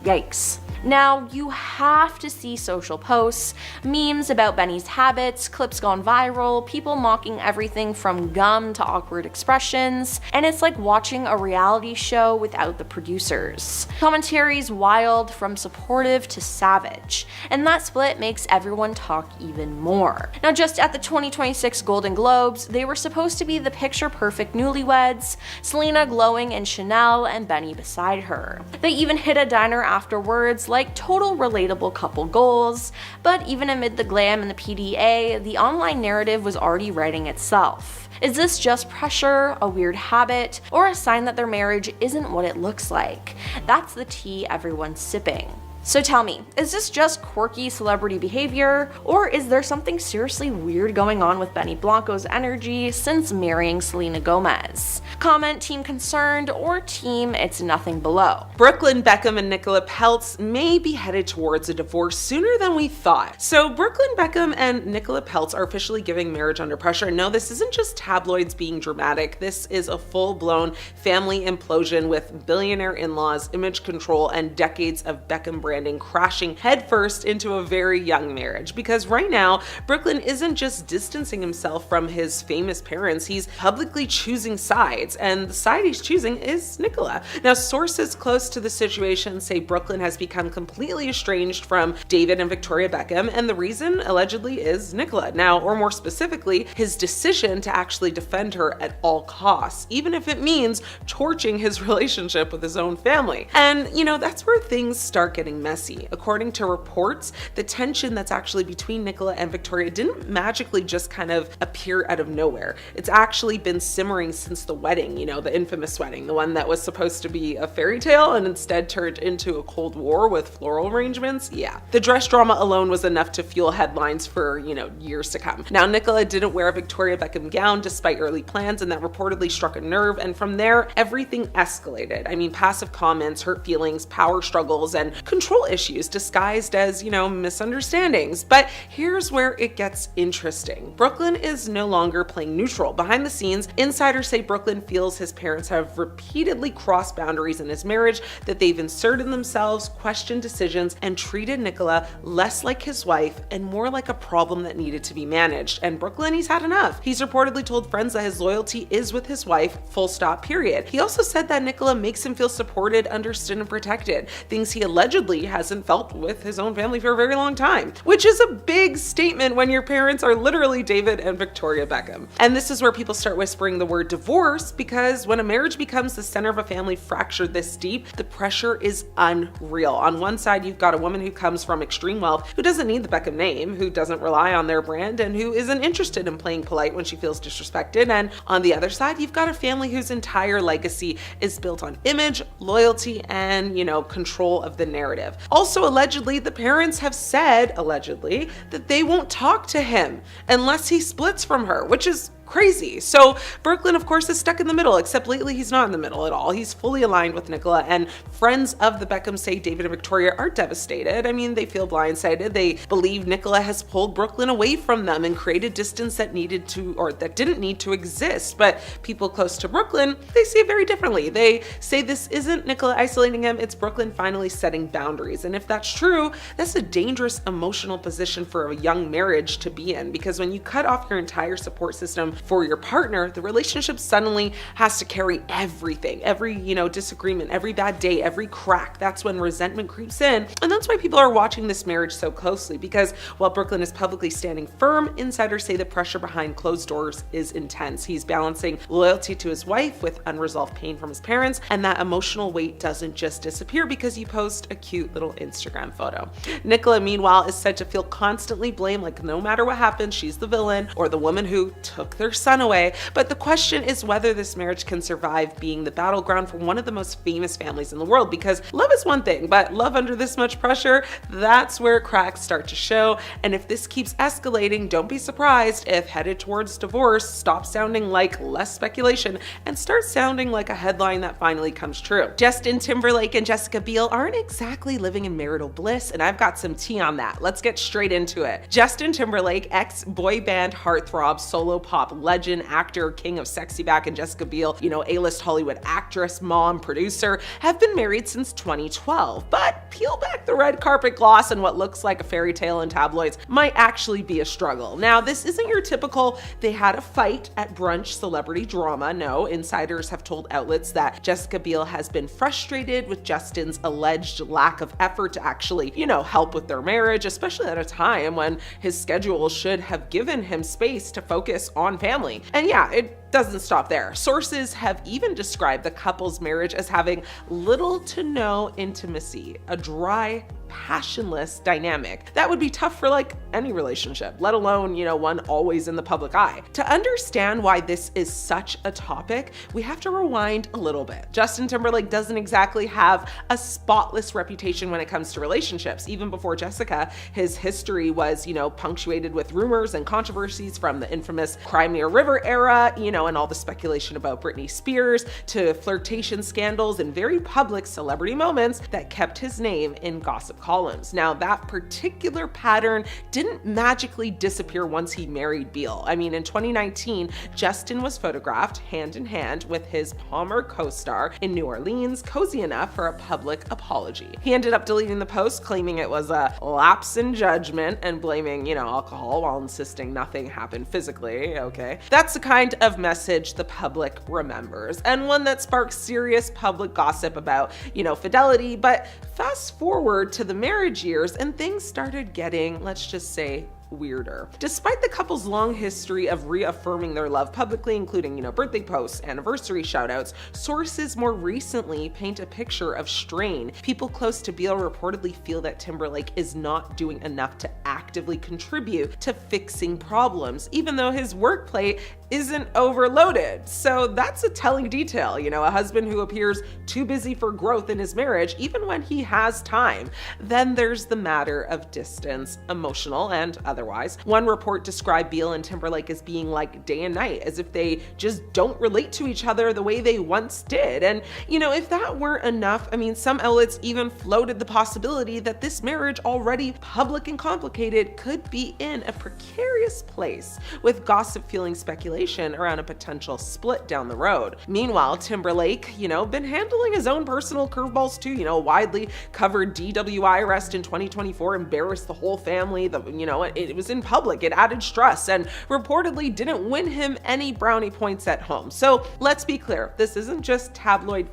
Yikes. Now, you have to see social posts, memes about Benny's habits, clips gone viral, people mocking everything from gum to awkward expressions, and it's like watching a reality show without the producers. Commentary's wild, from supportive to savage, and that split makes everyone talk even more. Now, just at the 2026 Golden Globes, they were supposed to be the picture-perfect newlyweds, Selena glowing in Chanel and Benny beside her. They even hit a diner afterwards, like total relatable couple goals, but even amid the glam and the PDA, the online narrative was already writing itself. Is this just pressure, a weird habit, or a sign that their marriage isn't what it looks like? That's the tea everyone's sipping. So tell me, is this just quirky celebrity behavior, or is there something seriously weird going on with Benny Blanco's energy since marrying Selena Gomez? Comment team concerned or team it's nothing below. Brooklyn Beckham and Nicola Peltz may be headed towards a divorce sooner than we thought. So Brooklyn Beckham and Nicola Peltz are officially giving marriage under pressure. No, this isn't just tabloids being dramatic. This is a full-blown family implosion with billionaire in-laws, image control, and decades of Beckham branding crashing headfirst into a very young marriage. Because right now, Brooklyn isn't just distancing himself from his famous parents, he's publicly choosing sides, and the side he's choosing is Nicola. Now, sources close to the situation say Brooklyn has become completely estranged from David and Victoria Beckham, and the reason allegedly is Nicola. Now, or more specifically, his decision to actually defend her at all costs, even if it means torching his relationship with his own family. And, you know, that's where things start getting messy. According to reports, the tension that's actually between Nicola and Victoria didn't magically just kind of appear out of nowhere. It's actually been simmering since the wedding, you know, the infamous wedding, the one that was supposed to be a fairy tale and instead turned into a Cold War with floral arrangements. Yeah. The dress drama alone was enough to fuel headlines for, you know, years to come. Now, Nicola didn't wear a Victoria Beckham gown despite early plans, and that reportedly struck a nerve, and from there, everything escalated. I mean, passive comments, hurt feelings, power struggles, and control issues disguised as, you know, misunderstandings. But here's where it gets interesting. Brooklyn is no longer playing neutral. Behind the scenes, insiders say Brooklyn feels his parents have repeatedly crossed boundaries in his marriage, that they've inserted themselves, questioned decisions, and treated Nicola less like his wife and more like a problem that needed to be managed. And Brooklyn, he's had enough. He's reportedly told friends that his loyalty is with his wife, full stop, period. He also said that Nicola makes him feel supported, understood, and protected, things he allegedly clearly hasn't felt with his own family for a very long time, which is a big statement when your parents are literally David and Victoria Beckham. And this is where people start whispering the word divorce, because when a marriage becomes the center of a family fractured this deep, the pressure is unreal. On one side, you've got a woman who comes from extreme wealth, who doesn't need the Beckham name, who doesn't rely on their brand, and who isn't interested in playing polite when she feels disrespected. And on the other side, you've got a family whose entire legacy is built on image, loyalty, and, control of the narrative. Also, allegedly, the parents have said, allegedly, that they won't talk to him unless he splits from her, which is crazy. So Brooklyn, of course, is stuck in the middle, except lately he's not in the middle at all. He's fully aligned with Nicola, and friends of the Beckhams say David and Victoria are devastated. I mean, they feel blindsided. They believe Nicola has pulled Brooklyn away from them and created distance that didn't need to exist. But people close to Brooklyn, they see it very differently. They say this isn't Nicola isolating him, it's Brooklyn finally setting boundaries. And if that's true, that's a dangerous emotional position for a young marriage to be in, because when you cut off your entire support system for your partner, the relationship suddenly has to carry everything, every, disagreement, every bad day, every crack. That's when resentment creeps in. And that's why people are watching this marriage so closely, because while Brooklyn is publicly standing firm, insiders say the pressure behind closed doors is intense. He's balancing loyalty to his wife with unresolved pain from his parents, and that emotional weight doesn't just disappear because you post a cute little Instagram photo. Nicola, meanwhile, is said to feel constantly blamed, like no matter what happens, she's the villain or the woman who took their son away. But the question is whether this marriage can survive being the battleground for one of the most famous families in the world, because love is one thing, but love under this much pressure, that's where cracks start to show. And if this keeps escalating, don't be surprised if headed towards divorce stops sounding like less speculation and starts sounding like a headline that finally comes true. Justin Timberlake and Jessica Biel aren't exactly living in marital bliss, and I've got some tea on that. Let's get straight into it. Justin Timberlake, ex-boy band heartthrob, solo pop legend, actor, king of sexy back, and Jessica Biel, A-list Hollywood actress, mom, producer, have been married since 2012. But peel back the red carpet gloss and what looks like a fairy tale in tabloids might actually be a struggle. Now, this isn't your typical they had a fight at brunch celebrity drama. No, insiders have told outlets that Jessica Biel has been frustrated with Justin's alleged lack of effort to actually, help with their marriage, especially at a time when his schedule should have given him space to focus on family. And yeah, it doesn't stop there. Sources have even described the couple's marriage as having little to no intimacy, a dry, passionless dynamic that would be tough for any relationship, let alone, one always in the public eye. To understand why this is such a topic, we have to rewind a little bit. Justin Timberlake doesn't exactly have a spotless reputation when it comes to relationships. Even before Jessica, his history was, punctuated with rumors and controversies, from the infamous Crimea River era, and all the speculation about Britney Spears, to flirtation scandals and very public celebrity moments that kept his name in gossip columns. Now, that particular pattern didn't magically disappear once he married Biel. I mean, in 2019, Justin was photographed hand in hand with his Palmer co-star in New Orleans, cozy enough for a public apology. He ended up deleting the post, claiming it was a lapse in judgment and blaming, alcohol, while insisting nothing happened physically. Okay. That's the kind of message the public remembers, and one that sparks serious public gossip about, fidelity. But fast forward to the marriage years and things started getting, let's just say, weirder. Despite the couple's long history of reaffirming their love publicly, including, birthday posts, anniversary shoutouts, sources more recently paint a picture of strain. People close to Biel reportedly feel that Timberlake is not doing enough to actively contribute to fixing problems, even though his work plate isn't overloaded. So that's a telling detail, a husband who appears too busy for growth in his marriage, even when he has time. Then there's the matter of distance, emotional and otherwise. One report described Biel and Timberlake as being like day and night, as if they just don't relate to each other the way they once did. And, if that weren't enough, some outlets even floated the possibility that this marriage, already public and complicated, could be in a precarious place, with gossip fueling speculation speculation around a potential split down the road. Meanwhile, Timberlake, been handling his own personal curveballs too. Widely covered DWI arrest in 2024 embarrassed the whole family. It was in public. It added stress and reportedly didn't win him any brownie points at home. So let's be clear. This isn't just tabloid,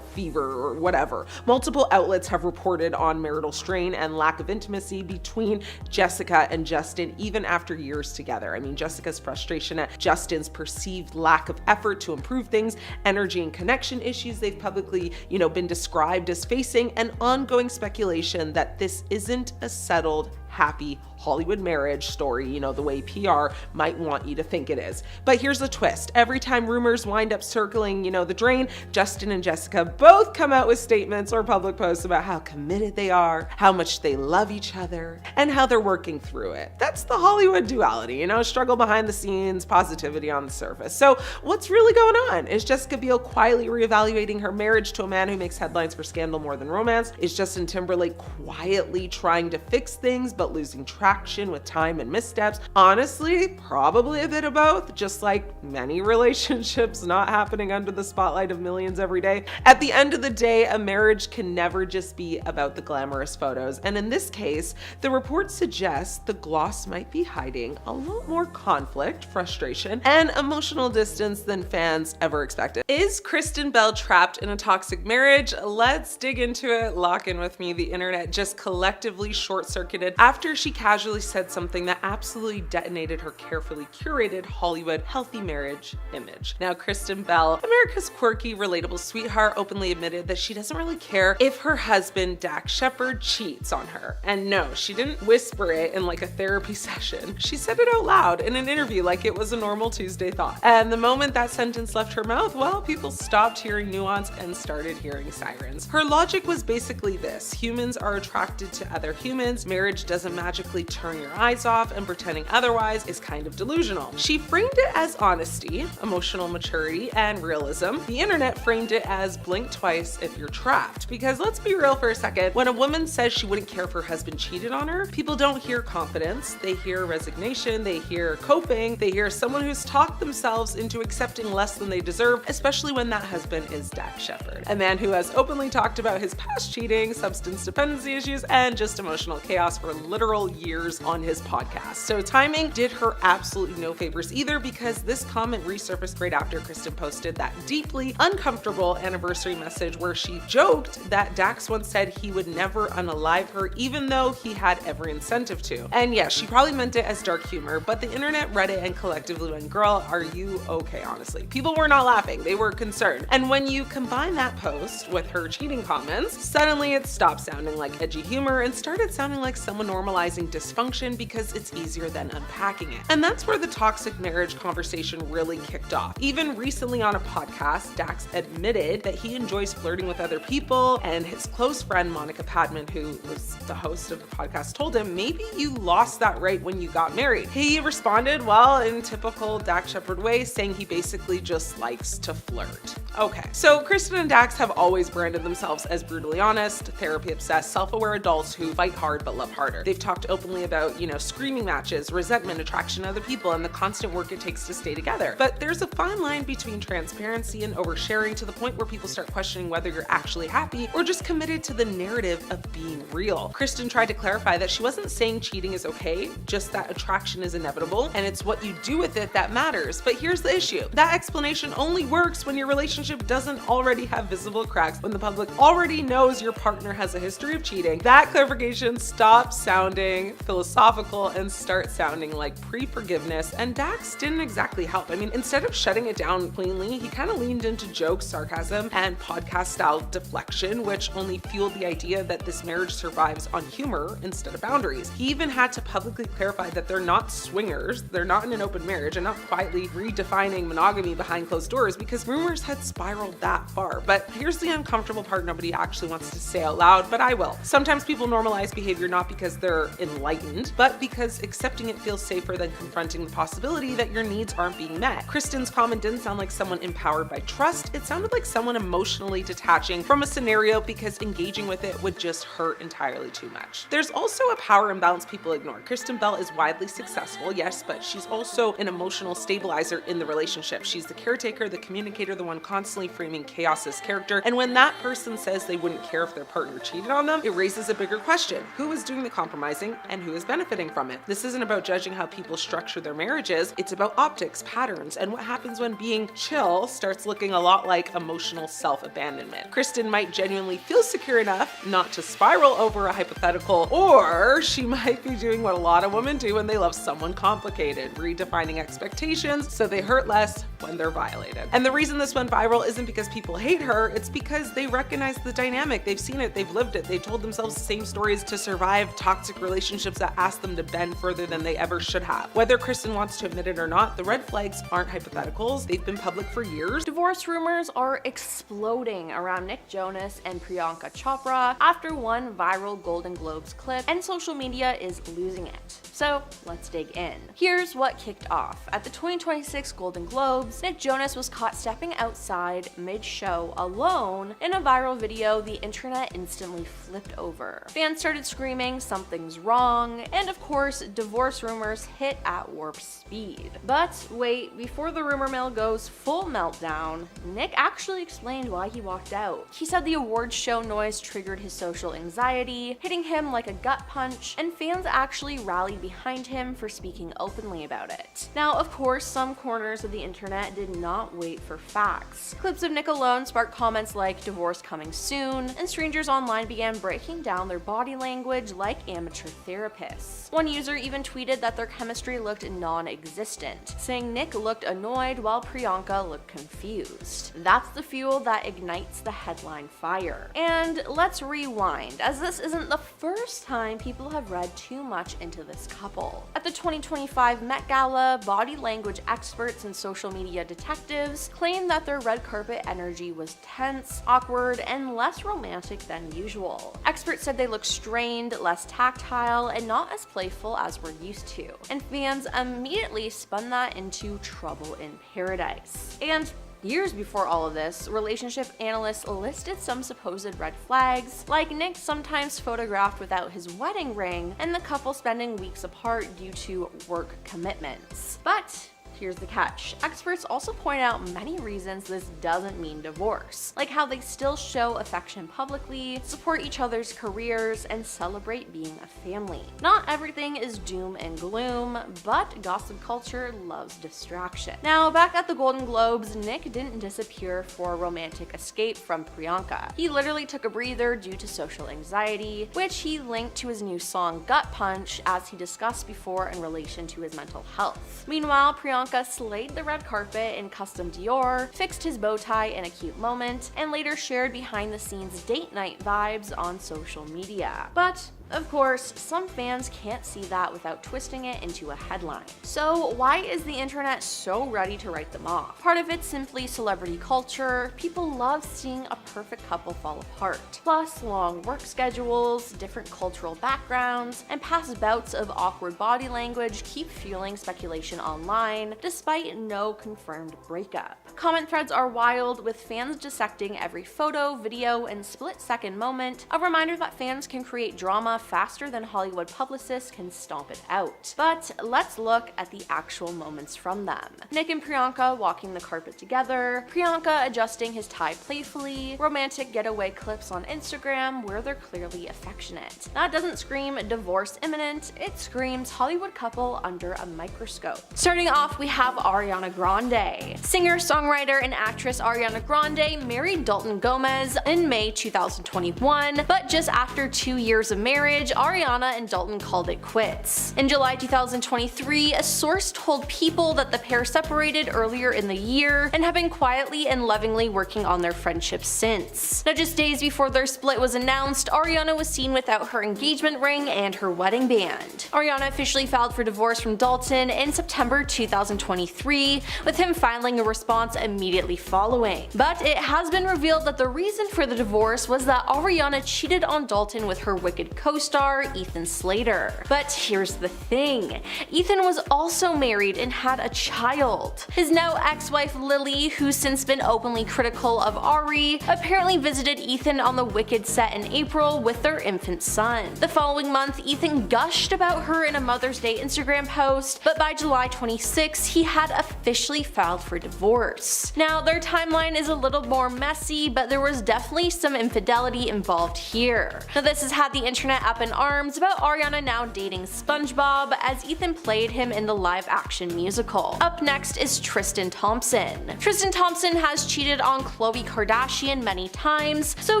fever or whatever. Multiple outlets have reported on marital strain and lack of intimacy between Jessica and Justin even after years together. I mean, Jessica's frustration at Justin's perceived lack of effort to improve things, energy and connection issues they've publicly, been described as facing, and ongoing speculation that this isn't a settled, happy Hollywood marriage story, the way PR might want you to think it is. But here's the twist. Every time rumors wind up circling, the drain, Justin and Jessica both come out with statements or public posts about how committed they are, how much they love each other, and how they're working through it. That's the Hollywood duality, struggle behind the scenes, positivity on the surface. So what's really going on? Is Jessica Biel quietly reevaluating her marriage to a man who makes headlines for scandal more than romance? Is Justin Timberlake quietly trying to fix things but losing traction with time and missteps? Honestly, probably a bit of both, just like many relationships not happening under the spotlight of millions every day. At the end of the day, a marriage can never just be about the glamorous photos. And in this case, the report suggests the gloss might be hiding a lot more conflict, frustration, and emotional distance than fans ever expected. Is Kristen Bell trapped in a toxic marriage? Let's dig into it. Lock in with me. The internet just collectively short-circuited after she casually said something that absolutely detonated her carefully curated Hollywood healthy marriage image. Now, Kristen Bell, America's quirky, relatable sweetheart, openly admitted that she doesn't really care if her husband, Dax Shepard, cheats on her. And no, she didn't whisper it in like a therapy session. She said it out loud in an interview like it was a normal Tuesday thought. And the moment that sentence left her mouth, well, people stopped hearing nuance and started hearing sirens. Her logic was basically this: humans are attracted to other humans. Marriage doesn't magically turn your eyes off, and pretending otherwise is kind of delusional. She framed it as honesty, emotional maturity, and realism. The internet framed it as blink twice if you're trapped. Because let's be real for a second, when a woman says she wouldn't care if her husband cheated on her, people don't hear confidence, they hear resignation, they hear coping, they hear someone who's talked themselves into accepting less than they deserve, especially when that husband is Dax Shepard, a man who has openly talked about his past cheating, substance dependency issues, and just emotional chaos for literal years on his podcast. So timing did her absolutely no favors either, because this comment resurfaced right after Kristen posted that deeply uncomfortable anniversary message where she joked that Dax once said he would never unalive her, even though he had every incentive to. And yes, she probably meant it as dark humor, but the internet read it and collectively went, girl, are you okay? Honestly, people were not laughing, they were concerned. And when you combine that post with her cheating comments, suddenly it stopped sounding like edgy humor and started sounding like someone normalizing dysfunction because it's easier than unpacking it. And that's where the toxic marriage conversation really kicked off. Even recently on a podcast, Dax admitted that he enjoys flirting with other people, and his close friend Monica Padman, who was the host of the podcast, told him, maybe you lost that right when you got married. He responded, well, in typical Dax Shepard way, saying he basically just likes to flirt. Okay, so Kristen and Dax have always branded themselves as brutally honest, therapy-obsessed, self-aware adults who fight hard but love harder. They've talked openly about, screaming matches, resentment, attraction to other people, and the constant work it takes to stay together. But there's a fine line between transparency and oversharing, to the point where people start questioning whether you're actually happy or just committed to the narrative of being real. Kristen tried to clarify that she wasn't saying cheating is okay, just that attraction is inevitable, and it's what you do with it that matters. But here's the issue. That explanation only works when your relationship doesn't already have visible cracks, when the public already knows your partner has a history of cheating. That clarification stops sounding philosophical and starts sounding like pre-forgiveness, and Dax didn't exactly help. I mean, instead of shutting it down cleanly, he kind of leaned into jokes, sarcasm, and podcast-style deflection, which only fueled the idea that this marriage survives on humor instead of boundaries. He even had to publicly clarify that they're not swingers, they're not in an open marriage, and not quietly redefining monogamy behind closed doors, because rumors had spiraled that far. But here's the uncomfortable part nobody actually wants to say out loud, but I will. Sometimes people normalize behavior not because they're enlightened, but because accepting it feels safer than confronting the possibility that your needs aren't being met. Kristen's comment didn't sound like someone empowered by trust. It sounded like someone emotionally detaching from a scenario because engaging with it would just hurt entirely too much. There's also a power imbalance people ignore. Kristen Bell is widely successful, yes, but she's also an emotional stabilizer in the relationship. She's the caretaker, the communicator, the one constantly framing chaos as character. And when that person says they wouldn't care if their partner cheated on them, it raises a bigger question. Who is doing the compromising and who is benefiting from it? This isn't about judging how people structure their marriages. It's about optics, patterns, and what happens when being chill starts looking a lot like emotional self-abandonment. Kristen might genuinely feel secure enough not to spiral over a hypothetical, or she might be doing what a lot of women do when they love someone complicated, redefining expectations so they hurt less when they're violated. And the reason this went viral isn't because people hate her, it's because they recognize the dynamic. They've seen it, they've lived it, they've told themselves the same stories to survive toxic relationships that ask them to bend further than they ever should have. Whether Kristen wants to admit it or not, the red flags aren't hypotheticals. They've been public for years. Divorce rumors are exploding around Nick Jonas and Priyanka Chopra after one viral Golden Globes clip, and social media is losing it. So let's dig in. Here's what kicked off. At the 2026 Golden Globes, Nick Jonas was caught stepping outside mid-show alone. In a viral video, the internet instantly flipped over. Fans started screaming, "Something's wrong," and of course, divorce rumors hit at warp speed. But wait, before the rumor mill goes full meltdown, Nick actually explained why he walked out. He said the awards show noise triggered his social anxiety, hitting him like a gut punch, and fans actually rallied behind him for speaking openly about it. Now, of course, some corners of the internet did not wait for facts. Clips of Nick alone sparked comments like "divorce coming soon," and strangers online began breaking down their body language like amateur therapists. One user even tweeted that their chemistry looked non-existent, saying Nick looked annoyed while Priyanka looked confused. That's the fuel that ignites the headline fire. And let's rewind, as this isn't the first time people have read too much into this couple. At the 2025 Met Gala, body language experts and social media detectives claimed that their red carpet energy was tense, awkward, and less romantic than usual. Experts said they looked strained, less tactile, and not as playful as we're used to. And fans immediately spun that into trouble in paradise. And years before all of this, relationship analysts listed some supposed red flags, like Nick sometimes photographed without his wedding ring, and the couple spending weeks apart due to work commitments. But here's the catch. Experts also point out many reasons this doesn't mean divorce, like how they still show affection publicly, support each other's careers, and celebrate being a family. Not everything is doom and gloom, but gossip culture loves distraction. Now, back at the Golden Globes, Nick didn't disappear for a romantic escape from Priyanka. He literally took a breather due to social anxiety, which he linked to his new song Gut Punch, as he discussed before in relation to his mental health. Meanwhile, Priyanka slayed the red carpet in custom Dior, fixed his bow tie in a cute moment, and later shared behind-the-scenes date night vibes on social media. But of course, some fans can't see that without twisting it into a headline. So why is the internet so ready to write them off? Part of it's simply celebrity culture. People love seeing a perfect couple fall apart. Plus, long work schedules, different cultural backgrounds, and past bouts of awkward body language keep fueling speculation online, despite no confirmed breakup. Comment threads are wild, with fans dissecting every photo, video, and split-second moment, a reminder that fans can create drama faster than Hollywood publicists can stomp it out. But let's look at the actual moments from them. Nick and Priyanka walking the carpet together, Priyanka adjusting his tie playfully, romantic getaway clips on Instagram where they're clearly affectionate. That doesn't scream divorce imminent, it screams Hollywood couple under a microscope. Starting off, we have Ariana Grande. Singer, songwriter, and actress Ariana Grande married Dalton Gomez in May 2021, but just after 2 years of marriage, marriage, Ariana and Dalton called it quits. In July 2023, a source told People that the pair separated earlier in the year and have been quietly and lovingly working on their friendship since. Now, just days before their split was announced, Ariana was seen without her engagement ring and her wedding band. Ariana officially filed for divorce from Dalton in September 2023, with him filing a response immediately following. But it has been revealed that the reason for the divorce was that Ariana cheated on Dalton with her Wicked co-star, Ethan Slater. But here's the thing, Ethan was also married and had a child. His now ex-wife Lily, who's since been openly critical of Ari, apparently visited Ethan on the Wicked set in April with their infant son. The following month, Ethan gushed about her in a Mother's Day Instagram post, but by July 26, he had officially filed for divorce. Now, their timeline is a little more messy, but there was definitely some infidelity involved here. Now, this has had the internet up in arms about Ariana now dating SpongeBob, as Ethan played him in the live-action musical. Up next is Tristan Thompson. Tristan Thompson has cheated on Khloe Kardashian many times, so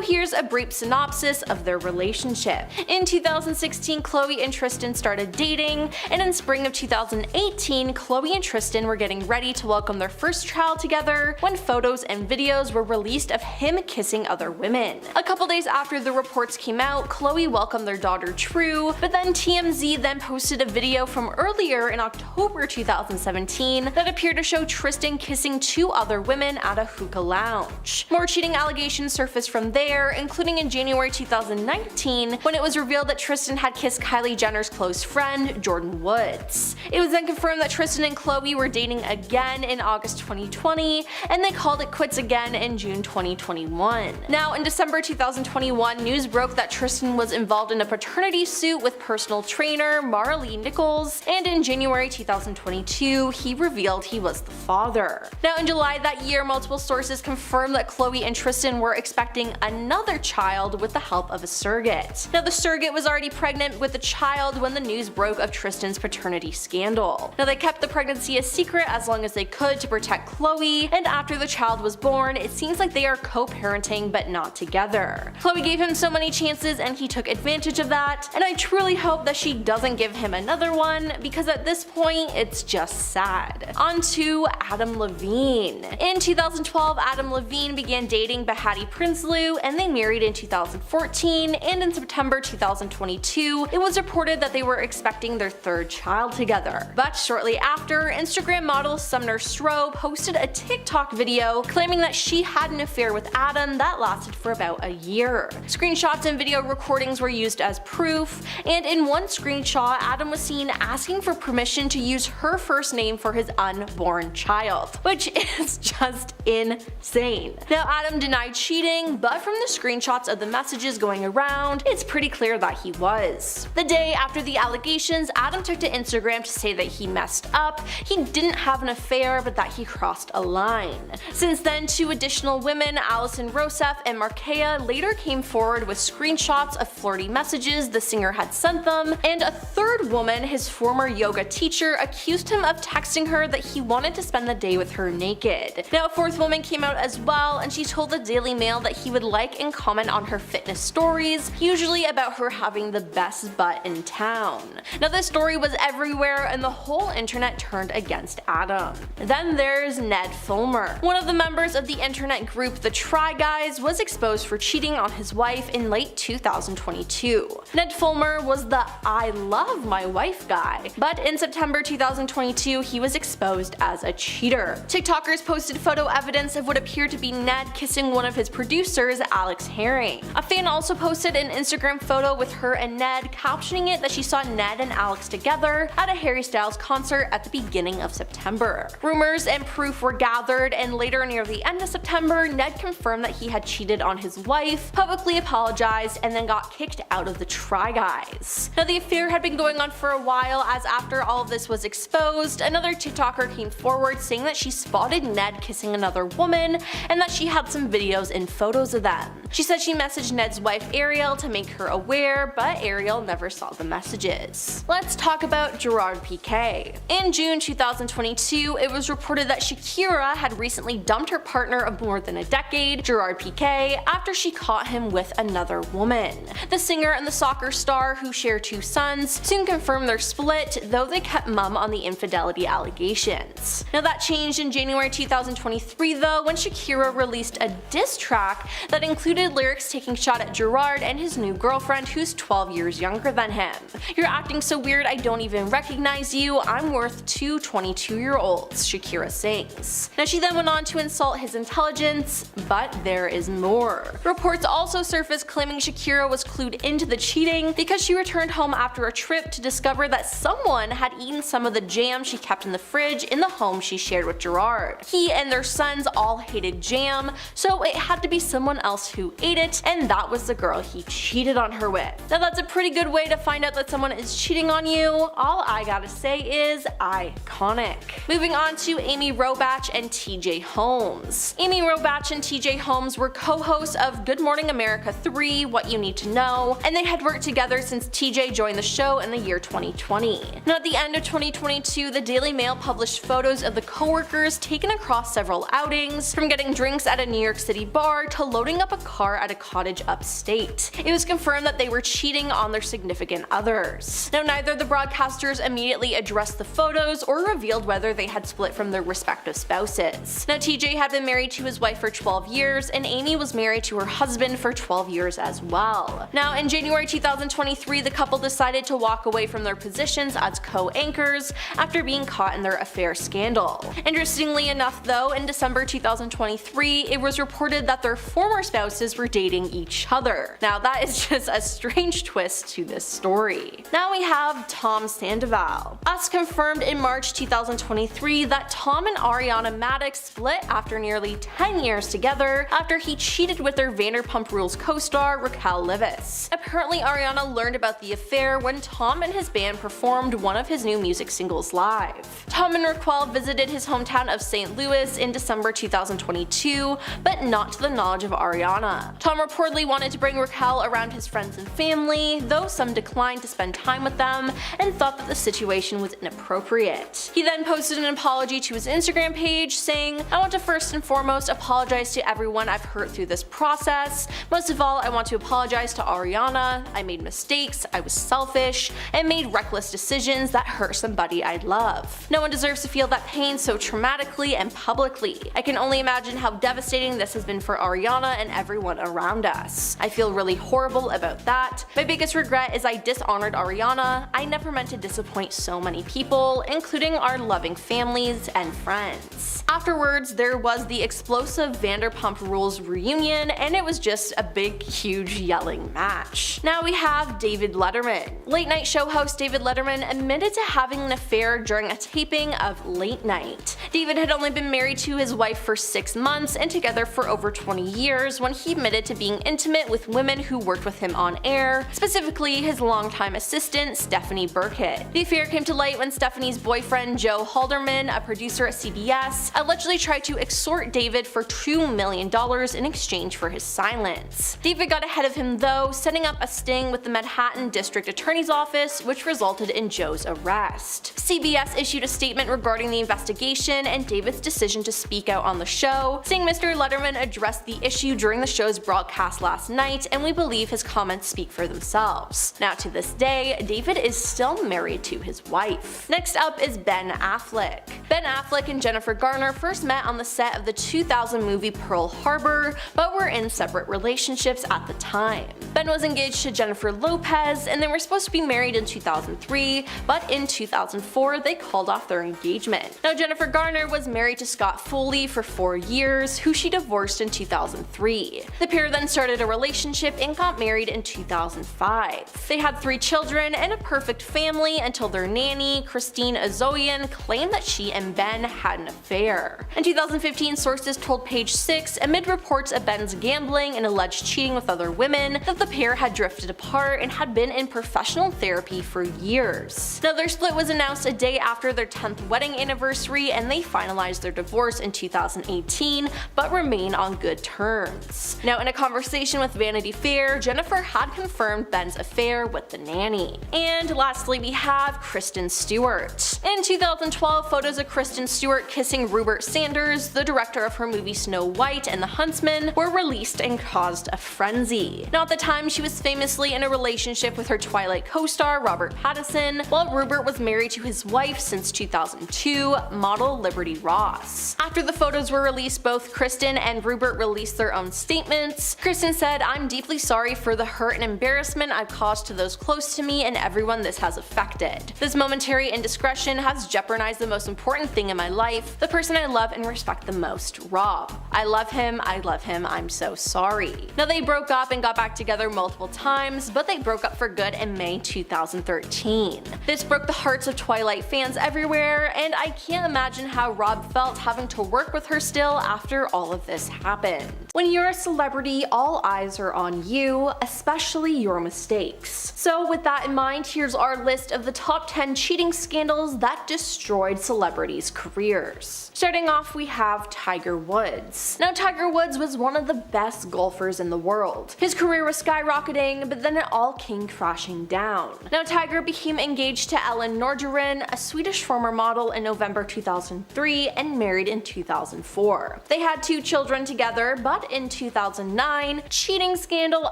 here's a brief synopsis of their relationship. In 2016, Khloe and Tristan started dating, and in spring of 2018, Khloe and Tristan were getting ready to welcome their first child together when photos and videos were released of him kissing other women. A couple days after the reports came out, Khloe welcomed their daughter True, but then TMZ then posted a video from earlier in October 2017 that appeared to show Tristan kissing 2 other women at a hookah lounge. More cheating allegations surfaced from there, including in January 2019 when it was revealed that Tristan had kissed Kylie Jenner's close friend, Jordan Woods. It was then confirmed that Tristan and Khloe were dating again in August 2020, and they called it quits again in June 2021. Now, in December 2021, news broke that Tristan was involved in a paternity suit with personal trainer Mara Lee Nichols, and in January 2022, he revealed he was the father. Now, in July that year, multiple sources confirmed that Khloe and Tristan were expecting another child with the help of a surrogate. Now, the surrogate was already pregnant with the child when the news broke of Tristan's paternity scandal. Now, they kept the pregnancy a secret as long as they could to protect Khloe, and after the child was born, it seems like they are co-parenting but not together. Khloe gave him so many chances and he took advantage of that, and I truly hope that she doesn't give him another one, because at this point, it's just sad. On to Adam Levine. In 2012, Adam Levine began dating Behati Prinsloo, and they married in 2014, and in September 2022, it was reported that they were expecting their 3rd child together. But shortly after, Instagram model Sumner Stroh posted a TikTok video claiming that she had an affair with Adam that lasted for about a year. Screenshots and video recordings were used as proof, and in one screenshot, Adam was seen asking for permission to use her first name for his unborn child, which is just insane. Now, Adam denied cheating, but from the screenshots of the messages going around, it's pretty clear that he was. The day after the allegations, Adam took to Instagram to say that he messed up, he didn't have an affair, but that he crossed a line. Since then, 2 additional women, Alison Rosef and Markea, later came forward with screenshots of flirty messages the singer had sent them, and a 3rd woman, his former yoga teacher, accused him of texting her that he wanted to spend the day with her naked. Now, a 4th woman came out as well, and she told the Daily Mail that he would like and comment on her fitness stories, usually about her having the best butt in town. Now, this story was everywhere, and the whole internet turned against Adam. Then there's Ned Fulmer. One of the members of the internet group The Try Guys was exposed for cheating on his wife in late 2022. Ned Fulmer was the I love my wife guy, but in September 2022, he was exposed as a cheater. TikTokers posted photo evidence of what appeared to be Ned kissing one of his producers, Alex Herring. A fan also posted an Instagram photo with her and Ned, captioning it that she saw Ned and Alex together at a Harry Styles concert at the beginning of September. Rumors and proof were gathered, and later near the end of September, Ned confirmed that he had cheated on his wife, publicly apologized, and then got kicked out of the Try Guys. Now, the affair had been going on for a while, as after all of this was exposed, another TikToker came forward saying that she spotted Ned kissing another woman and that she had some videos and photos of them. She said she messaged Ned's wife Ariel to make her aware, but Ariel never saw the messages. Let's talk about Gerard Piqué. In June 2022, it was reported that Shakira had recently dumped her partner of more than a decade, Gerard Piqué, after she caught him with another woman. The singer and the soccer star, who share 2 sons, soon confirmed their split, though they kept mum on the infidelity allegations. Now that changed in January 2023 though, when Shakira released a diss track that included lyrics taking shot at Gerard and his new girlfriend, who's 12 years younger than him. "You're acting so weird I don't even recognize you, I'm worth 2 22-year-olds, Shakira sings. Now she then went on to insult his intelligence, but there is more. Reports also surfaced claiming Shakira was clued into the cheating because she returned home after a trip to discover that someone had eaten some of the jam she kept in the fridge in the home she shared with Gerard. He and their sons all hated jam, so it had to be someone else who ate it, and that was the girl he cheated on her with. Now that's a pretty good way to find out that someone is cheating on you. All I gotta say is iconic. Moving on to Amy Robach and TJ Holmes. Amy Robach and TJ Holmes were co-hosts of Good Morning America 3, What You Need to Know, and they had worked together since TJ joined the show in the year 2020. Now at the end of 2022, the Daily Mail published photos of the co-workers taken across several outings, from getting drinks at a New York City bar to loading up a car at a cottage upstate. It was confirmed that they were cheating on their significant others. Now neither of the broadcasters immediately addressed the photos or revealed whether they had split from their respective spouses. Now TJ had been married to his wife for 12 years and Amy was married to her husband for 12 years as well. Now in January 2023, the couple decided to walk away from their positions as co-anchors after being caught in their affair scandal. Interestingly enough though, in December 2023, it was reported that their former spouses were dating each other. Now that is just a strange twist to this story. Now we have Tom Sandoval. Us confirmed in March 2023 that Tom and Ariana Madix split after nearly 10 years together after he cheated with their Vanderpump Rules co-star Raquel Leviss. Apparently Ariana learned about the affair when Tom and his band performed one of his new music singles live. Tom and Raquel visited his hometown of St. Louis in December 2022, but not to the knowledge of Ariana. Tom reportedly wanted to bring Raquel around his friends and family, though some declined to spend time with them and thought that the situation was inappropriate. He then posted an apology to his Instagram page saying, "I want to first and foremost apologize to everyone I've hurt through this process. Most of all, I want to apologize to Ariana. I made mistakes, I was selfish, and made reckless decisions that hurt somebody I love. No one deserves to feel that pain so traumatically and publicly. I can only imagine how devastating this has been for Ariana and everyone around us. I feel really horrible about that. My biggest regret is I dishonored Ariana. I never meant to disappoint so many people, including our loving families and friends." Afterwards, there was the explosive Vanderpump Rules reunion, and it was just a big, huge yelling match. Now we have David Letterman. Late night show host David Letterman admitted to having an affair during a taping of Late Night. David had only been married to his wife for 6 months and together for over 20 years when he admitted to being intimate with women who worked with him on air, specifically his longtime assistant Stephanie Burkett. The affair came to light when Stephanie's boyfriend Joe Halderman, a producer at CBS, allegedly tried to extort David for $2 million in exchange for his silence. David got ahead of him though, setting up a sting with the Manhattan District Attorney's Office, which resulted in Joe's arrest. CBS issued a statement regarding the investigation and David's decision to speak out on the show, saying Mr. Letterman addressed the issue during the show's broadcast last night, and we believe his comments speak for themselves. Now to this day, David is still married to his wife. Next up is Ben Affleck. Ben Affleck and Jennifer Garner first met on the set of the 2000 movie Pearl Harbor, but were in separate relationships at the time. Ben was engaged to Jennifer Lopez, and they were supposed to be married in 2003, but in 2004 they called off their engagement. Now Jennifer Garner was married to Scott Foley for 4 years, who she divorced in 2003. The pair then started a relationship and got married in 2005. They had 3 children and a perfect family until their nanny, Christine Azoyan, claimed that she and Ben had an affair. In 2015, sources told Page 6, amid reports of Ben's gambling and alleged cheating with other women, that the pair had drifted apart and had been in professional therapy for years. Now their split was announced a day after their 10th wedding anniversary, and they finalized their divorce in 2018, but remain on good terms. Now in a conversation with Vanity Fair, Jennifer had confirmed Ben's affair with the nanny. And lastly, we have Kristen Stewart. In 2012, photos of Kristen Stewart kissing Rupert Sanders, the director of her movie Snow White and the Huntsman, were released and caused a frenzy. Now at the time, she was was famously in a relationship with her Twilight co-star Robert Pattinson, while Rupert was married to his wife since 2002, model Liberty Ross. After the photos were released, both Kristen and Rupert released their own statements. Kristen said, "I'm deeply sorry for the hurt and embarrassment I've caused to those close to me and everyone this has affected. This momentary indiscretion has jeopardized the most important thing in my life, the person I love and respect the most, Rob. I love him, I'm so sorry." Now, they broke up and got back together multiple times, but they broke up for good in May 2013. This broke the hearts of Twilight fans everywhere, and I can't imagine how Rob felt having to work with her still after all of this happened. When you're a celebrity, all eyes are on you, especially your mistakes. So with that in mind, here's our list of the top 10 cheating scandals that destroyed celebrities' careers. Starting off, we have Tiger Woods. Now, Tiger Woods was one of the best golfers in the world. His career was skyrocketing, but then it all came crashing down. Now, Tiger became engaged to Ellen Nordegren, a Swedish former model, in November 2003 and married in 2004. They had 2 children together, but in 2009, cheating scandal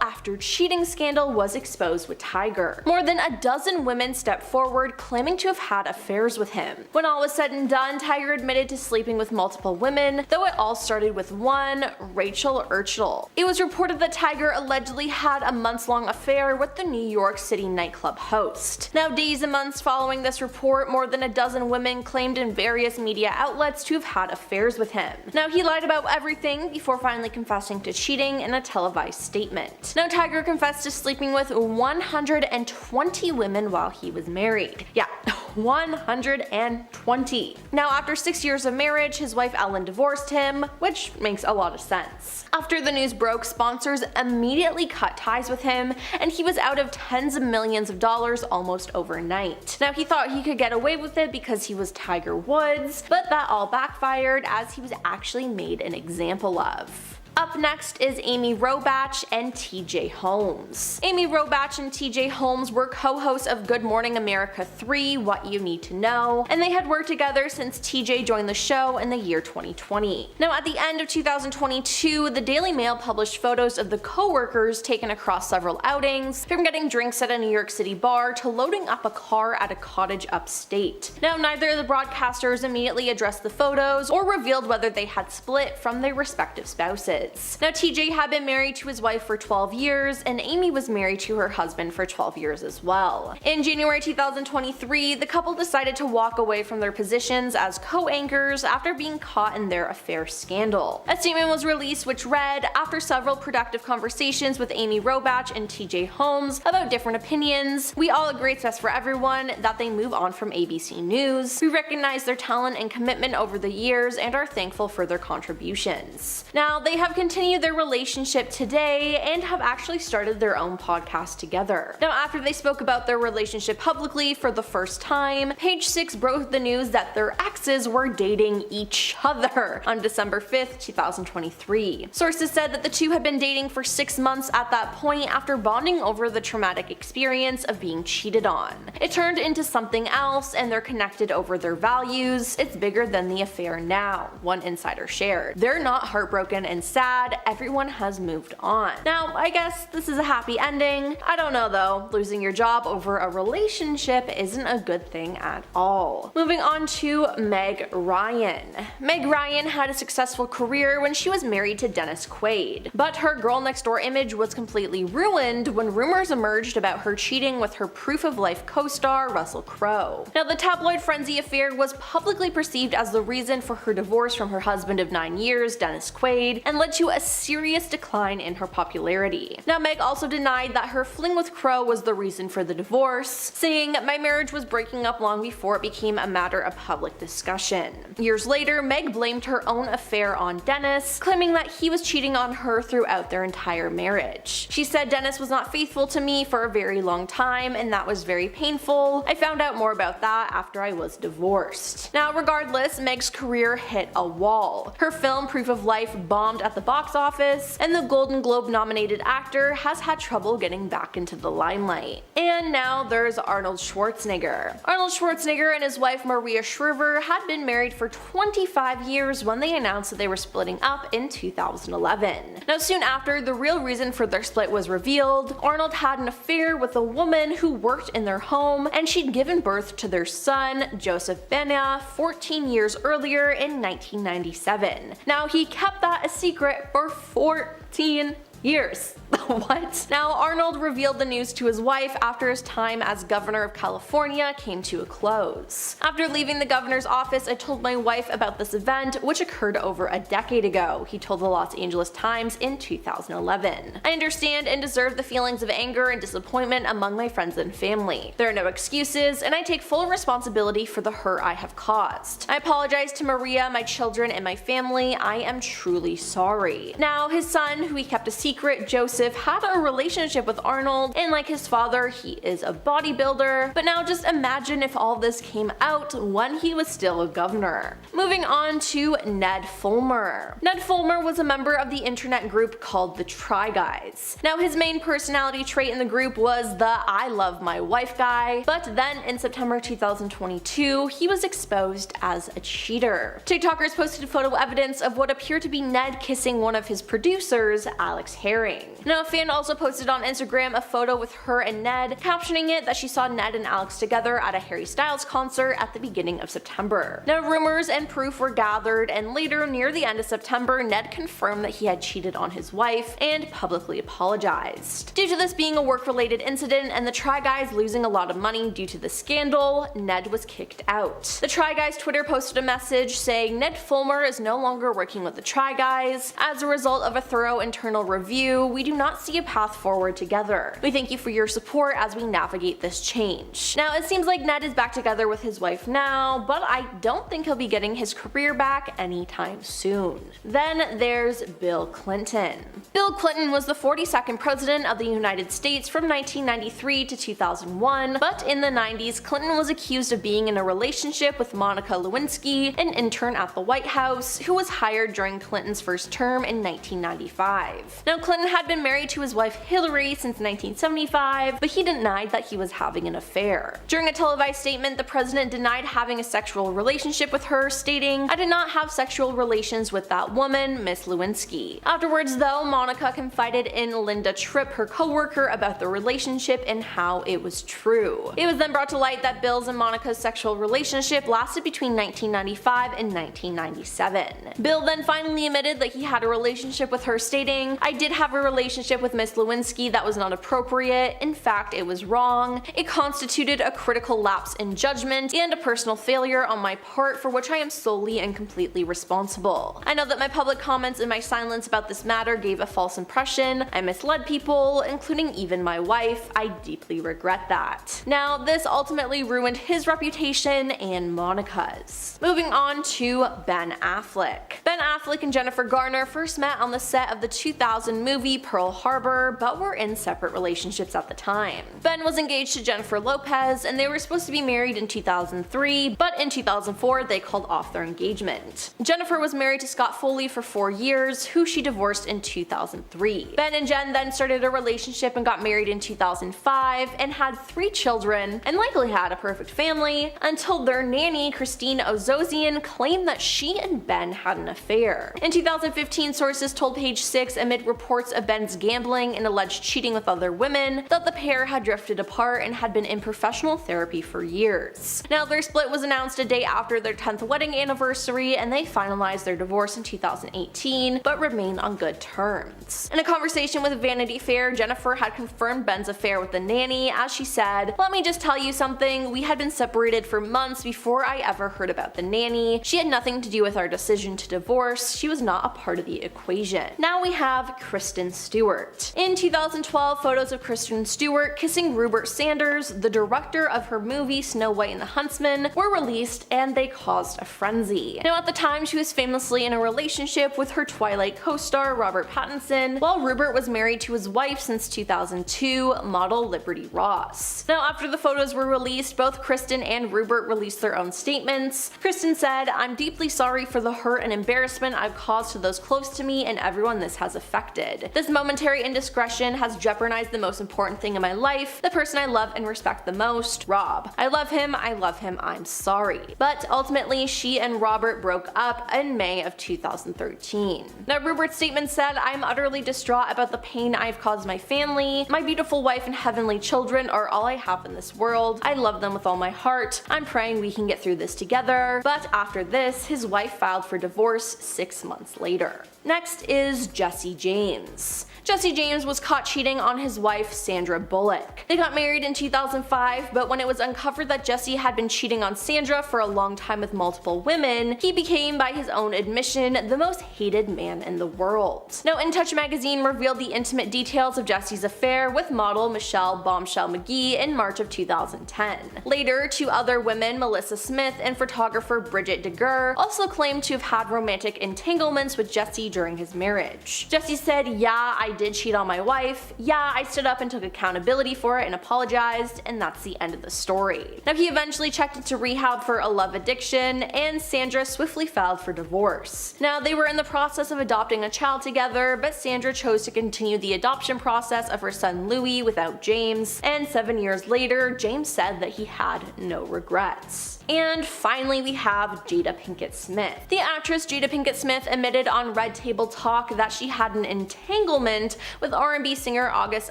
after cheating scandal was exposed with Tiger. More than a dozen women stepped forward claiming to have had affairs with him. When all was said and done, Tiger admitted to sleeping with multiple women, though it all started with one, Rachel Urschel. It was reported that Tiger allegedly had a months-long affair with the New York City nightclub host. Now, days and months following this report, more than a dozen women claimed in various media outlets to have had affairs with him. Now, he lied about everything before finally confessing to cheating in a televised statement. Now, Tiger confessed to sleeping with 120 women while he was married. Yeah, 120. Now, after 6 years of marriage, his wife Ellen divorced him, which makes a lot of sense. After the news broke, sponsors immediately cut ties with him, and he was out of tens of millions of dollars almost overnight. Now, he thought he could get away with it because he was Tiger Woods, but that all backfired as he was actually made an example of. Up next is Amy Robach and TJ Holmes. Amy Robach and TJ Holmes were co-hosts of Good Morning America 3, What You Need to Know, and they had worked together since TJ joined the show in the year 2020. Now, at the end of 2022, the Daily Mail published photos of the co-workers taken across several outings, from getting drinks at a New York City bar to loading up a car at a cottage upstate. Now, neither of the broadcasters immediately addressed the photos or revealed whether they had split from their respective spouses. Now, TJ had been married to his wife for 12 years, and Amy was married to her husband for 12 years as well. In January 2023, the couple decided to walk away from their positions as co-anchors after being caught in their affair scandal. A statement was released which read, "After several productive conversations with Amy Robach and TJ Holmes about different opinions, we all agree it's best for everyone that they move on from ABC News. We recognize their talent and commitment over the years and are thankful for their contributions." Now, they have continued their relationship today and have actually started their own podcast together. Now, after they spoke about their relationship publicly for the first time, Page Six broke the news that their exes were dating each other on December 5th, 2023. Sources said that the two had been dating for 6 months at that point after bonding over the traumatic experience of being cheated on. It turned into something else, and they're connected over their values. It's bigger than the affair now, one insider shared. They're not heartbroken and sad, everyone has moved on. Now, I guess this is a happy ending. I don't know though, losing your job over a relationship isn't a good thing at all. Moving on to Meg Ryan. Meg Ryan had a successful career when she was married to Dennis Quaid, but her girl next door image was completely ruined when rumors emerged about her cheating with her Proof of Life co-star Russell Crowe. Now, the tabloid frenzy affair was publicly perceived as the reason for her divorce from her husband of 9 years, Dennis Quaid, and led to a serious decline in her popularity. Now, Meg also denied that her fling with Crowe was the reason for the divorce, saying, "My marriage was breaking up long before it became a matter of public discussion." Years later, Meg blamed her own affair on Dennis, claiming that he was cheating on her throughout their entire marriage. She said, "Dennis was not faithful to me for a very long time, and that was very painful. I found out more about that after I was divorced." Now, regardless, Meg's career hit a wall. Her film Proof of Life bombed at the the box office, and the Golden Globe nominated actor has had trouble getting back into the limelight. And now there's Arnold Schwarzenegger. Arnold Schwarzenegger and his wife Maria Shriver had been married for 25 years when they announced that they were splitting up in 2011. Now soon after the real reason for their split was revealed, Arnold had an affair with a woman who worked in their home, and she'd given birth to their son, Joseph Bena, 14 years earlier in 1997. Now he kept that a secret for 14 years. What? Now Arnold revealed the news to his wife after his time as governor of California came to a close. After leaving the governor's office, I told my wife about this event, which occurred over a decade ago, he told the Los Angeles Times in 2011. I understand and deserve the feelings of anger and disappointment among my friends and family. There are no excuses, and I take full responsibility for the hurt I have caused. I apologize to Maria, my children, and my family. I am truly sorry. Now, his son, who he kept a secret, Joseph, had a relationship with Arnold, and like his father, he is a bodybuilder. But now just imagine if all this came out when he was still a governor. Moving on to Ned Fulmer. Ned Fulmer was a member of the internet group called the Try Guys. Now his main personality trait in the group was the I love my wife guy, but then in September 2022, he was exposed as a cheater. TikTokers posted photo evidence of what appeared to be Ned kissing one of his producers, Alex Herring. Now a fan also posted on Instagram a photo with her and Ned, captioning it that she saw Ned and Alex together at a Harry Styles concert at the beginning of September. Now rumors and proof were gathered, and later near the end of September, Ned confirmed that he had cheated on his wife and publicly apologized. Due to this being a work-related incident and the Try Guys losing a lot of money due to the scandal, Ned was kicked out. The Try Guys Twitter posted a message saying Ned Fulmer is no longer working with the Try Guys. As a result of a thorough internal review, we do not see a path forward together. We thank you for your support as we navigate this change. Now it seems like Ned is back together with his wife now, but I don't think he'll be getting his career back anytime soon. Then there's Bill Clinton. Bill Clinton was the 42nd president of the United States from 1993 to 2001, but in the 90s Clinton was accused of being in a relationship with Monica Lewinsky, an intern at the White House, who was hired during Clinton's first term in 1995. Now Clinton had been married to his wife Hillary since 1975, but he denied that he was having an affair. During a televised statement, the president denied having a sexual relationship with her, stating, "I did not have sexual relations with that woman, Miss Lewinsky." Afterwards though, Monica confided in Linda Tripp, her co-worker, about the relationship and how it was true. It was then brought to light that Bill's and Monica's sexual relationship lasted between 1995 and 1997. Bill then finally admitted that he had a relationship with her, stating, "I did have a relationship with Miss Lewinsky that was not appropriate. In fact, it was wrong. It constituted a critical lapse in judgment and a personal failure on my part for which I am solely and completely responsible. I know that my public comments and my silence about this matter gave a false impression. I misled people, including even my wife. I deeply regret that." Now, this ultimately ruined his reputation and Monica's. Moving on to Ben Affleck. Ben Affleck and Jennifer Garner first met on the set of the 2000 movie Pearl Harbor, but were in separate relationships at the time. Ben was engaged to Jennifer Lopez, and they were supposed to be married in 2003, but in 2004 they called off their engagement. Jennifer was married to Scott Foley for 4 years, who she divorced in 2003. Ben and Jen then started a relationship and got married in 2005 and had 3 children, and likely had a perfect family, until their nanny Christine Ozozian claimed that she and Ben had an affair. In 2015, sources told Page 6 amid reports of Ben's gambling and alleged cheating with other women that the pair had drifted apart and had been in professional therapy for years. Now their split was announced a day after their 10th wedding anniversary, and they finalized their divorce in 2018, but remain on good terms. In a conversation with Vanity Fair, Jennifer had confirmed Ben's affair with the nanny, as she said, "Let me just tell you something, we had been separated for months before I ever heard about the nanny. She had nothing to do with our decision to divorce, she was not a part of the equation." Now we have Chris Kristen Stewart. In 2012, photos of Kristen Stewart kissing Rupert Sanders, the director of her movie Snow White and the Huntsman, were released and they caused a frenzy. Now at the time, she was famously in a relationship with her Twilight co-star Robert Pattinson, while Rupert was married to his wife since 2002, model Liberty Ross. Now after the photos were released, both Kristen and Rupert released their own statements. Kristen said, "I'm deeply sorry for the hurt and embarrassment I've caused to those close to me and everyone this has affected. This momentary indiscretion has jeopardized the most important thing in my life, the person I love and respect the most, Rob. I love him, I'm sorry." But ultimately, she and Robert broke up in May of 2013. Now Rupert's statement said, "I'm utterly distraught about the pain I've caused my family. My beautiful wife and heavenly children are all I have in this world. I love them with all my heart. I'm praying we can get through this together." But after this, his wife filed for divorce 6 months later. Next is Jesse James. Jesse James was caught cheating on his wife, Sandra Bullock. They got married in 2005, but when it was uncovered that Jesse had been cheating on Sandra for a long time with multiple women, he became, by his own admission, the most hated man in the world. Now, In Touch magazine revealed the intimate details of Jesse's affair with model Michelle Bombshell McGee in March of 2010. Later, 2 other women, Melissa Smith and photographer Bridget DeGuer, also claimed to have had romantic entanglements with Jesse during his marriage. Jesse said, "Yeah, I did cheat on my wife. Yeah, I stood up and took accountability for it and apologized, and that's the end of the story." Now he eventually checked into rehab for a love addiction, and Sandra swiftly filed for divorce. Now they were in the process of adopting a child together, but Sandra chose to continue the adoption process of her son Louis without James, and 7 years later, James said that he had no regrets. And finally, we have Jada Pinkett Smith. The actress Jada Pinkett Smith admitted on Red Table Talk that she had an entanglement with R&B singer August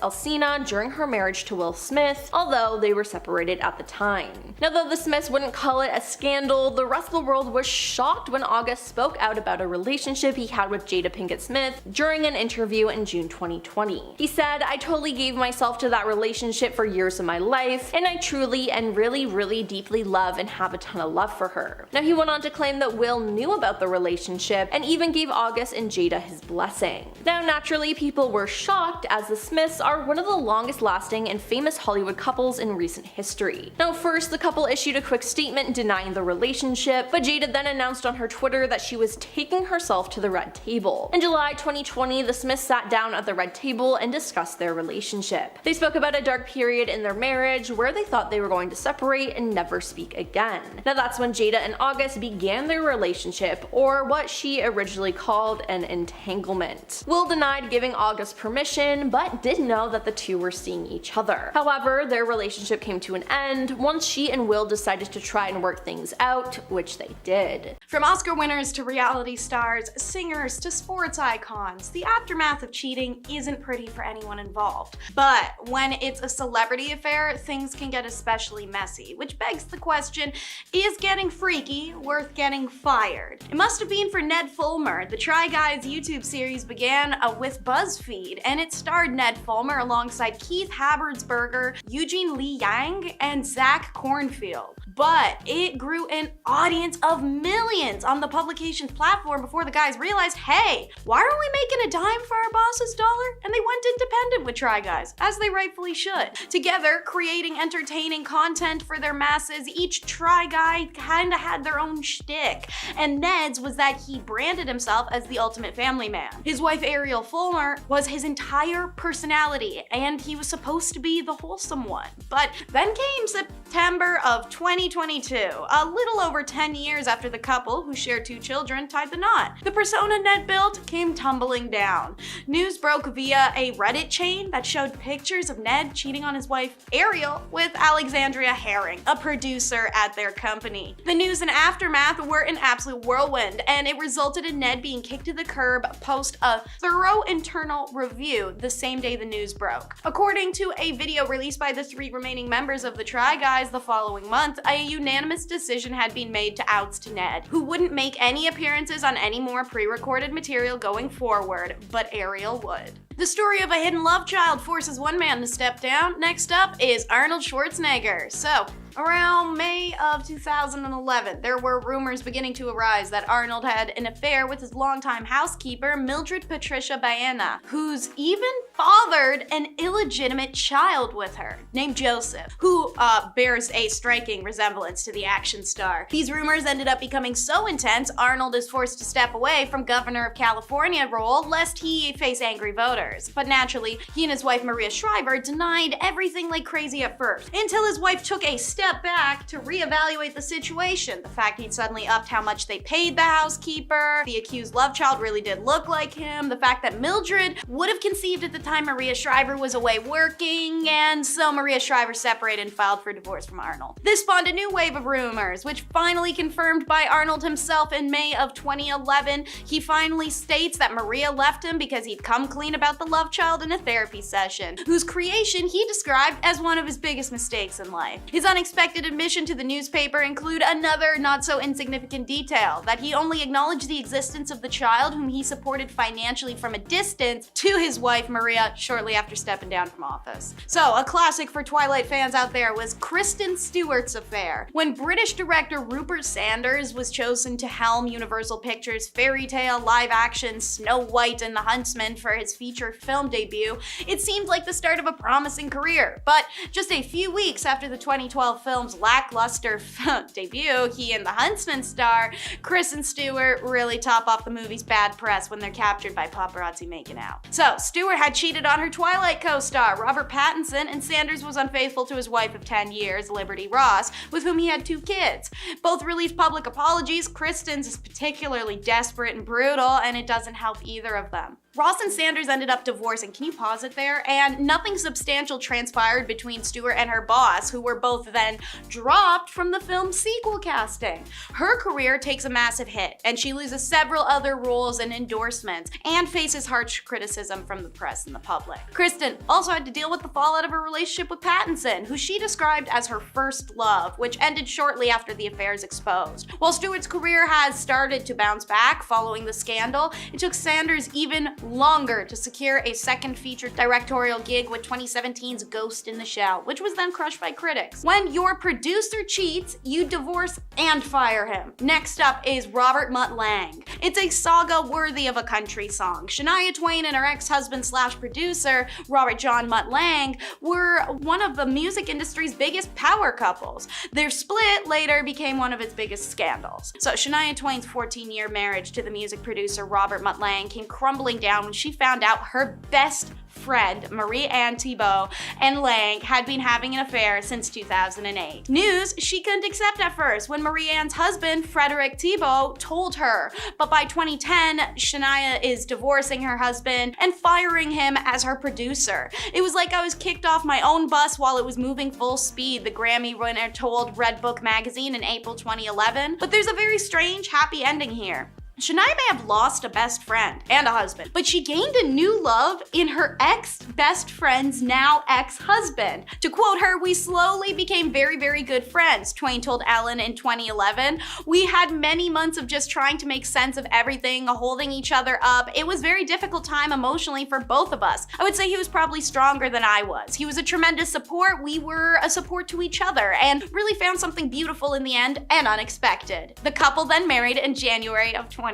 Alsina during her marriage to Will Smith, although they were separated at the time. Now though the Smiths wouldn't call it a scandal, the rest of the world was shocked when August spoke out about a relationship he had with Jada Pinkett Smith during an interview in June 2020. He said, "I totally gave myself to that relationship for years of my life, and I truly and really deeply love and have a ton of love for her." Now he went on to claim that Will knew about the relationship and even gave August and Jada his blessing. Now naturally, people were shocked as the Smiths are one of the longest lasting and famous Hollywood couples in recent history. Now first, the couple issued a quick statement denying the relationship, but Jada then announced on her Twitter that she was taking herself to the Red Table. In July 2020, the Smiths sat down at the Red Table and discussed their relationship. They spoke about a dark period in their marriage where they thought they were going to separate and never speak again. Now that's when Jada and August began their relationship, or what she originally called an entanglement. Will denied giving August permission, but did know that the two were seeing each other. However, their relationship came to an end once she and Will decided to try and work things out, which they did. From Oscar winners to reality stars, singers to sports icons, the aftermath of cheating isn't pretty for anyone involved. But when it's a celebrity affair, things can get especially messy, which begs the question, is getting freaky worth getting fired? It must have been for Ned Fulmer. The Try Guys YouTube series began with BuzzFeed, and it starred Ned Fulmer alongside Keith Habertsberger, Eugene Lee Yang, and Zach Cornfield. But it grew an audience of millions on the publication's platform before the guys realized, hey, why aren't we making a dime for our boss's dollar? And they went independent with Try Guys, as they rightfully should. Together, creating entertaining content for their masses, each Try Guy kinda had their own shtick. And Ned's was that he branded himself as the ultimate family man. His wife Ariel Fulmer was his entire personality, and he was supposed to be the wholesome one. But then came September of 2022, a little over 10 years after the couple, who shared 2 children, tied the knot. The persona Ned built came tumbling down. News broke via a Reddit chain that showed pictures of Ned cheating on his wife Ariel with Alexandria Herring, a producer at their company. The news and aftermath were an absolute whirlwind, and it resulted in Ned being kicked to the curb post a thorough internal review the same day the news broke. According to a video released by the 3 remaining members of the Try Guys the following month, a unanimous decision had been made to oust Ned, who wouldn't make any appearances on any more pre-recorded material going forward, but Ariel would. The story of a hidden love child forces one man to step down. Next up is Arnold Schwarzenegger. So, around May of 2011, there were rumors beginning to arise that Arnold had an affair with his longtime housekeeper, Mildred Patricia Baena, who's even fathered an illegitimate child with her, named Joseph, who bears a striking resemblance to the action star. These rumors ended up becoming so intense, Arnold is forced to step away from Governor of California role lest he face angry voters. But naturally, he and his wife Maria Shriver denied everything like crazy at first, until his wife took a step back to reevaluate the situation. The fact he'd suddenly upped how much they paid the housekeeper, the accused love child really did look like him, the fact that Mildred would have conceived at the time Maria Shriver was away working, and so Maria Shriver separated and filed for divorce from Arnold. This spawned a new wave of rumors, which finally confirmed by Arnold himself in May of 2011. He finally states that Maria left him because he'd come clean about the love child in a therapy session, whose creation he described as one of his biggest mistakes in life. His unexpected admission to the newspaper include another not so insignificant detail, that he only acknowledged the existence of the child whom he supported financially from a distance to his wife Maria shortly after stepping down from office. So, a classic for Twilight fans out there was Kristen Stewart's affair. When British director Rupert Sanders was chosen to helm Universal Pictures' fairy tale live-action Snow White and the Huntsman for his feature film debut, it seemed like the start of a promising career. But just a few weeks after the 2012 film's lackluster debut, he and the Huntsman star, Kristen Stewart, really top off the movie's bad press when they're captured by paparazzi making out. So, Stewart had cheated on her Twilight co-star, Robert Pattinson, and Sanders was unfaithful to his wife of 10 years, Liberty Ross, with whom he had 2 kids. Both released public apologies. Kristen's is particularly desperate and brutal, and it doesn't help either of them. Ross and Sanders ended up divorcing, can you pause it there? And nothing substantial transpired between Stewart and her boss, who were both then dropped from the film's sequel casting. Her career takes a massive hit, and she loses several other roles and endorsements, and faces harsh criticism from the press and the public. Kristen also had to deal with the fallout of her relationship with Pattinson, who she described as her first love, which ended shortly after the affair's exposed. While Stewart's career has started to bounce back following the scandal, it took Sanders even longer to secure a second feature directorial gig with 2017's Ghost in the Shell, which was then crushed by critics. When your producer cheats, you divorce and fire him. Next up is Robert Mutt Lange. It's a saga worthy of a country song. Shania Twain and her ex-husband slash producer, Robert John Mutt Lange, were one of the music industry's biggest power couples. Their split later became one of its biggest scandals. So Shania Twain's 14-year marriage to the music producer Robert Mutt Lange came crumbling down when she found out her best friend, Marie-Anne Thibault, and Lange had been having an affair since 2008. News she couldn't accept at first when Marie-Anne's husband, Frederick Thibault, told her. But by 2010, Shania is divorcing her husband and firing him as her producer. It was like I was kicked off my own bus while it was moving full speed, the Grammy winner told Red Book magazine in April 2011. But there's a very strange, happy ending here. Shania may have lost a best friend and a husband, but she gained a new love in her ex-best friend's now ex-husband. To quote her, "We slowly became very, very good friends," Twain told Ellen in 2011. "We had many months of just trying to make sense of everything, holding each other up. It was a very difficult time emotionally for both of us. I would say he was probably stronger than I was. He was a tremendous support. We were a support to each other and really found something beautiful in the end and unexpected." The couple then married in January of 2011.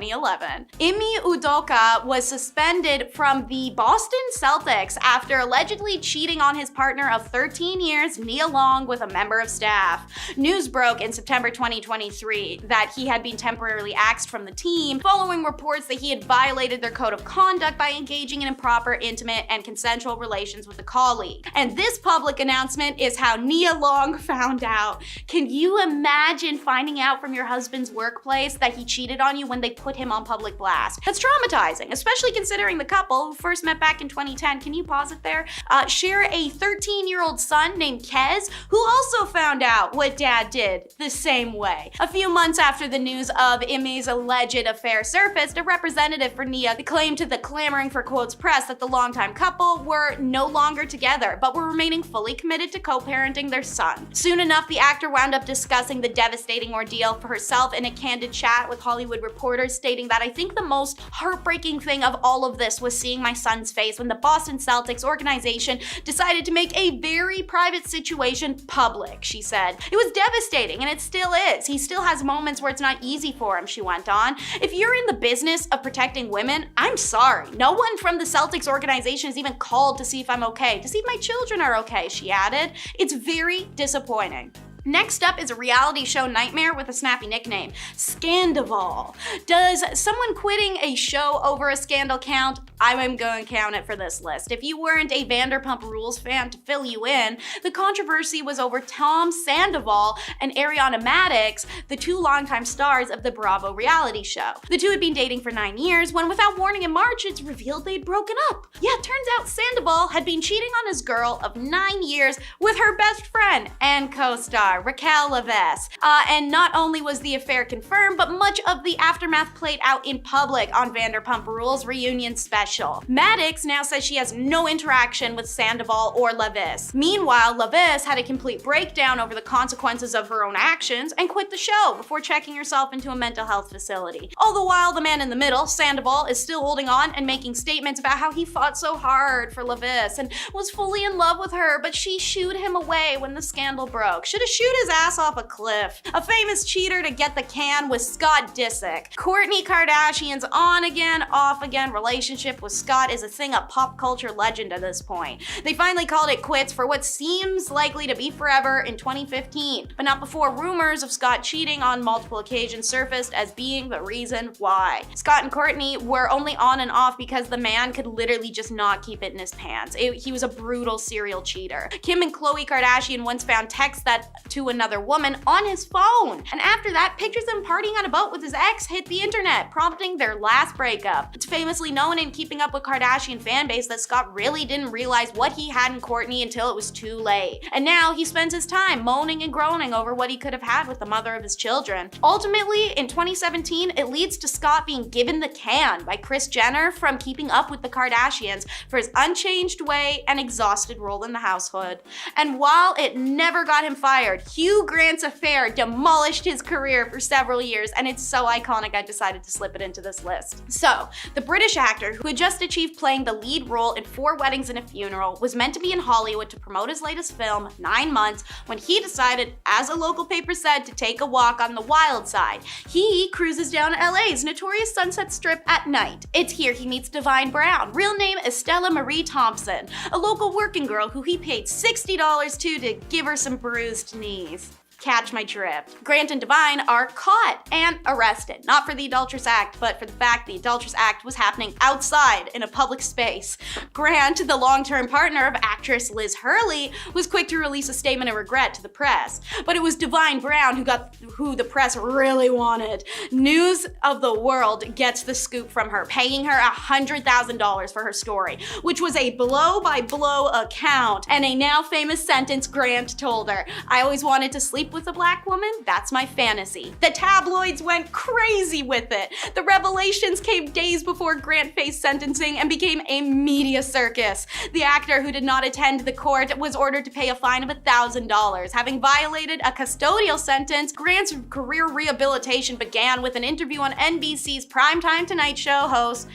Ime Udoka was suspended from the Boston Celtics after allegedly cheating on his partner of 13 years, Nia Long, with a member of staff. News broke in September 2023 that he had been temporarily axed from the team following reports that he had violated their code of conduct by engaging in improper, intimate, and consensual relations with a colleague. And this public announcement is how Nia Long found out. Can you imagine finding out from your husband's workplace that he cheated on you when they put him on public blast? That's traumatizing, especially considering the couple, who first met back in 2010, can you pause it there, share a 13-year-old son named Kez, who also found out what dad did the same way. A few months after the news of Ime's alleged affair surfaced, a representative for Nia claimed to the Clamoring for Quotes press that the longtime couple were no longer together, but were remaining fully committed to co-parenting their son. Soon enough, the actor wound up discussing the devastating ordeal for herself in a candid chat with Hollywood Reporter stating that I think the most heartbreaking thing of all of this was seeing my son's face when the Boston Celtics organization decided to make a very private situation public, she said. It was devastating, and it still is. He still has moments where it's not easy for him, she went on. If you're in the business of protecting women, I'm sorry. No one from the Celtics organization has even called to see if I'm okay, to see if my children are okay, she added. It's very disappointing. Next up is a reality show nightmare with a snappy nickname, Scandival. Does someone quitting a show over a scandal count? I'm going to count it for this list. If you weren't a Vanderpump Rules fan, to fill you in, the controversy was over Tom Sandoval and Ariana Madix, the two longtime stars of the Bravo reality show. The two had been dating for 9 years when, without warning in March, it's revealed they'd broken up. Yeah, it turns out Sandoval had been cheating on his girl of 9 years with her best friend and co-star Raquel Leviss. And not only was the affair confirmed, but much of the aftermath played out in public on Vanderpump Rules reunion special. Madix now says she has no interaction with Sandoval or Leviss. Meanwhile, Leviss had a complete breakdown over the consequences of her own actions and quit the show before checking herself into a mental health facility. All the while, the man in the middle, Sandoval, is still holding on and making statements about how he fought so hard for Leviss and was fully in love with her, but she shooed him away when the scandal broke. Should have shoot his ass off a cliff. A famous cheater to get the can was Scott Disick. Kourtney Kardashian's on again, off again relationship with Scott is a thing of pop culture legend at this point. They finally called it quits for what seems likely to be forever in 2015, but not before rumors of Scott cheating on multiple occasions surfaced as being the reason why. Scott and Kourtney were only on and off because the man could literally just not keep it in his pants. He was a brutal serial cheater. Kim and Khloe Kardashian once found texts to another woman on his phone, and after that, pictures of him partying on a boat with his ex hit the internet, prompting their last breakup. It's famously known in Keeping Up with Kardashian fan base that Scott really didn't realize what he had in Kourtney until it was too late. And now he spends his time moaning and groaning over what he could have had with the mother of his children. Ultimately, in 2017, it leads to Scott being given the can by Kris Jenner from Keeping Up with the Kardashians for his unchanged way and exhausted role in the household. And while it never got him fired, Hugh Grant's affair demolished his career for several years, and it's so iconic I decided to slip it into this list. So, the British actor who had just achieved playing the lead role in 4 Weddings and a Funeral was meant to be in Hollywood to promote his latest film, 9 Months, when he decided, as a local paper said, to take a walk on the wild side. He cruises down LA's notorious Sunset Strip at night. It's here he meets Divine Brown, real name Estella Marie Thompson, a local working girl who he paid $60 to give her some bruised knees. Catch my drift. Grant and Divine are caught and arrested, not for the adulterous act, but for the fact the adulterous act was happening outside in a public space. Grant, the long-term partner of actress Liz Hurley, was quick to release a statement of regret to the press, but it was Divine Brown who the press really wanted. News of the World gets the scoop from her, paying her $100,000 for her story, which was a blow-by-blow account and a now famous sentence Grant told her. "I always wanted to sleep with a black woman, that's my fantasy." The tabloids went crazy with it. The revelations came days before Grant faced sentencing and became a media circus. The actor, who did not attend the court, was ordered to pay a fine of $1,000. Having violated a custodial sentence, Grant's career rehabilitation began with an interview on NBC's Primetime Tonight Show host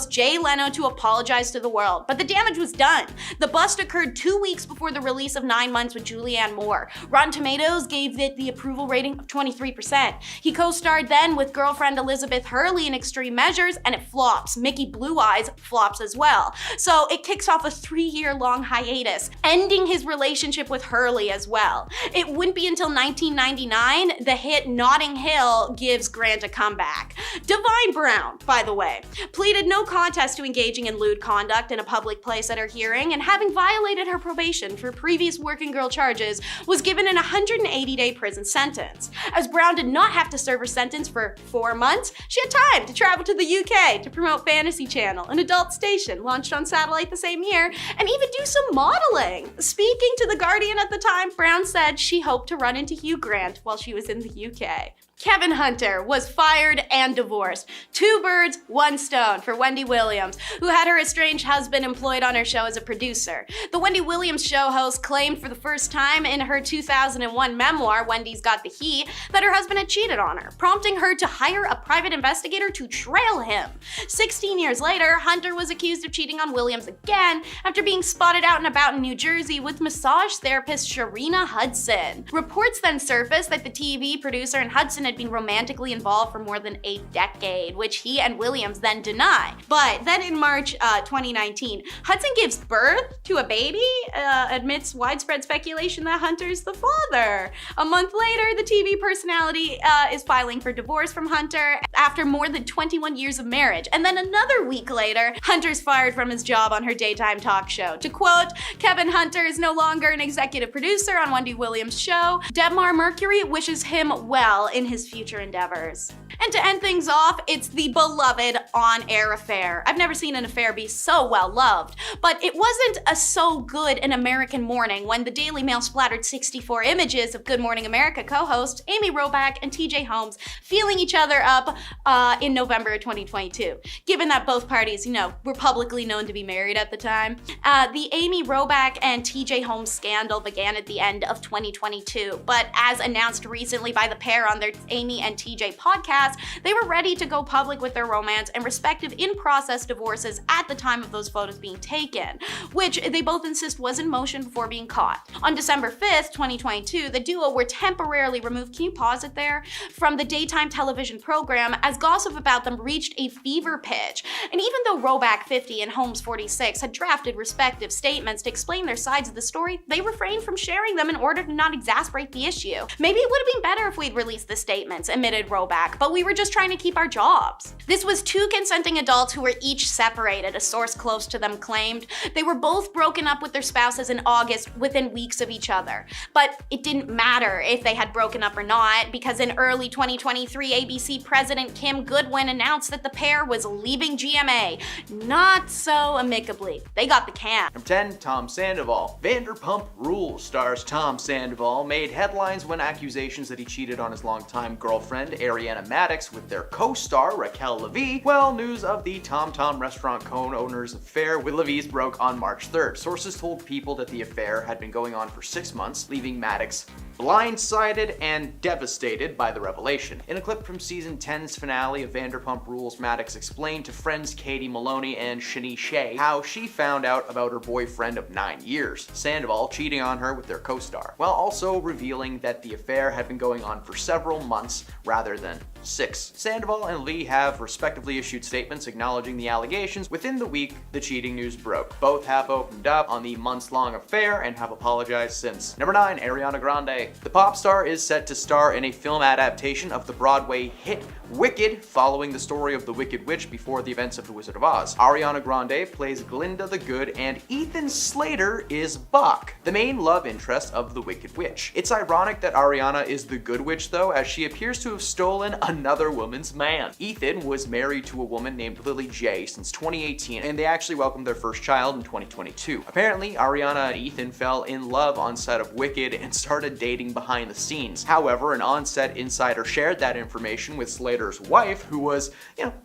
Jay Leno to apologize to the world. But the damage was done. The bust occurred 2 weeks before the release of 9 Months with Julianne Moore. Rotten Tomatoes gave it the approval rating of 23%. He co-starred then with girlfriend Elizabeth Hurley in Extreme Measures, and it flops. Mickey Blue Eyes flops as well. So it kicks off a 3-year-long hiatus, ending his relationship with Hurley as well. It wouldn't be until 1999 the hit Notting Hill gives Grant a comeback. Divine Brown, by the way, pleaded no contest to engaging in lewd conduct in a public place at her hearing, and having violated her probation for previous working girl charges, was given an 180-day prison sentence. As Brown did not have to serve her sentence for 4 months, she had time to travel to the UK to promote Fantasy Channel, an adult station launched on satellite the same year, and even do some modeling. Speaking to The Guardian at the time, Brown said she hoped to run into Hugh Grant while she was in the UK. Kevin Hunter was fired and divorced. 2 birds, 1 stone for Wendy Williams, who had her estranged husband employed on her show as a producer. The Wendy Williams show host claimed for the first time in her 2001 memoir, Wendy's Got the Heat, that her husband had cheated on her, prompting her to hire a private investigator to trail him. 16 years later, Hunter was accused of cheating on Williams again after being spotted out and about in New Jersey with massage therapist Sharina Hudson. Reports then surfaced that the TV producer and Hudson had been romantically involved for more than a decade, which he and Williams then deny. But then in March 2019, Hudson gives birth to a baby amidst widespread speculation that Hunter's the father. A month later, the TV personality is filing for divorce from Hunter after more than 21 years of marriage. And then another week later, Hunter's fired from his job on her daytime talk show. To quote, Kevin Hunter is no longer an executive producer on Wendy Williams' show. Debmar Mercury wishes him well in his future endeavors. And to end things off, it's the beloved on-air affair. I've never seen an affair be so well loved, but it wasn't a so good An American Morning when the Daily Mail splattered 64 images of Good Morning America co-host Amy Robach and TJ Holmes feeling each other up in November of 2022. Given that both parties, were publicly known to be married at the time, the Amy Robach and TJ Holmes scandal began at the end of 2022, but as announced recently by the pair on their Amy and TJ podcast, they were ready to go public with their romance and respective in-process divorces at the time of those photos being taken, which they both insist was in motion before being caught. On December 5th, 2022, the duo were temporarily removed, can you pause it there, from the daytime television program as gossip about them reached a fever pitch. And even though Robach 50 and Holmes 46 had drafted respective statements to explain their sides of the story, they refrained from sharing them in order to not exasperate the issue. Maybe it would have been better if we'd released the statements, admitted Robach, but we were just trying to keep our jobs. This was 2 consenting adults who were each separated, a source close to them claimed. They were both broken up with their spouses in August within weeks of each other. But it didn't matter if they had broken up or not, because in early 2023, ABC President Kim Goodwin announced that the pair was leaving GMA. Not so amicably. They got the can. Number 10, Tom Sandoval. Vanderpump Rules stars Tom Sandoval made headlines when accusations that he cheated on his longtime girlfriend, Ariana Madix, with their co-star, Raquel Levy. Well, news of the Tom Tom restaurant co-owner's affair with Levy's broke on March 3rd. Sources told People that the affair had been going on for 6 months, leaving Madix blindsided and devastated by the revelation. In a clip from season 10's finale of Vanderpump Rules, Madix explained to friends Katie Maloney and Shani Shea how she found out about her boyfriend of 9 years, Sandoval, cheating on her with their co-star, while also revealing that the affair had been going on for several months rather than 6. Sandoval and Lee have respectively issued statements acknowledging the allegations within the week the cheating news broke. Both have opened up on the months-long affair and have apologized since. Number 9, Ariana Grande. The pop star is set to star in a film adaptation of the Broadway hit Wicked, following the story of the Wicked Witch before the events of The Wizard of Oz. Ariana Grande plays Glinda the Good, and Ethan Slater is Buck, the main love interest of the Wicked Witch. It's ironic that Ariana is the Good Witch, though, as she appears to have stolen another woman's man. Ethan was married to a woman named Lily J since 2018, and they actually welcomed their first child in 2022. Apparently, Ariana and Ethan fell in love on set of Wicked and started dating behind the scenes. However, an on-set insider shared that information with Slater's wife, who was,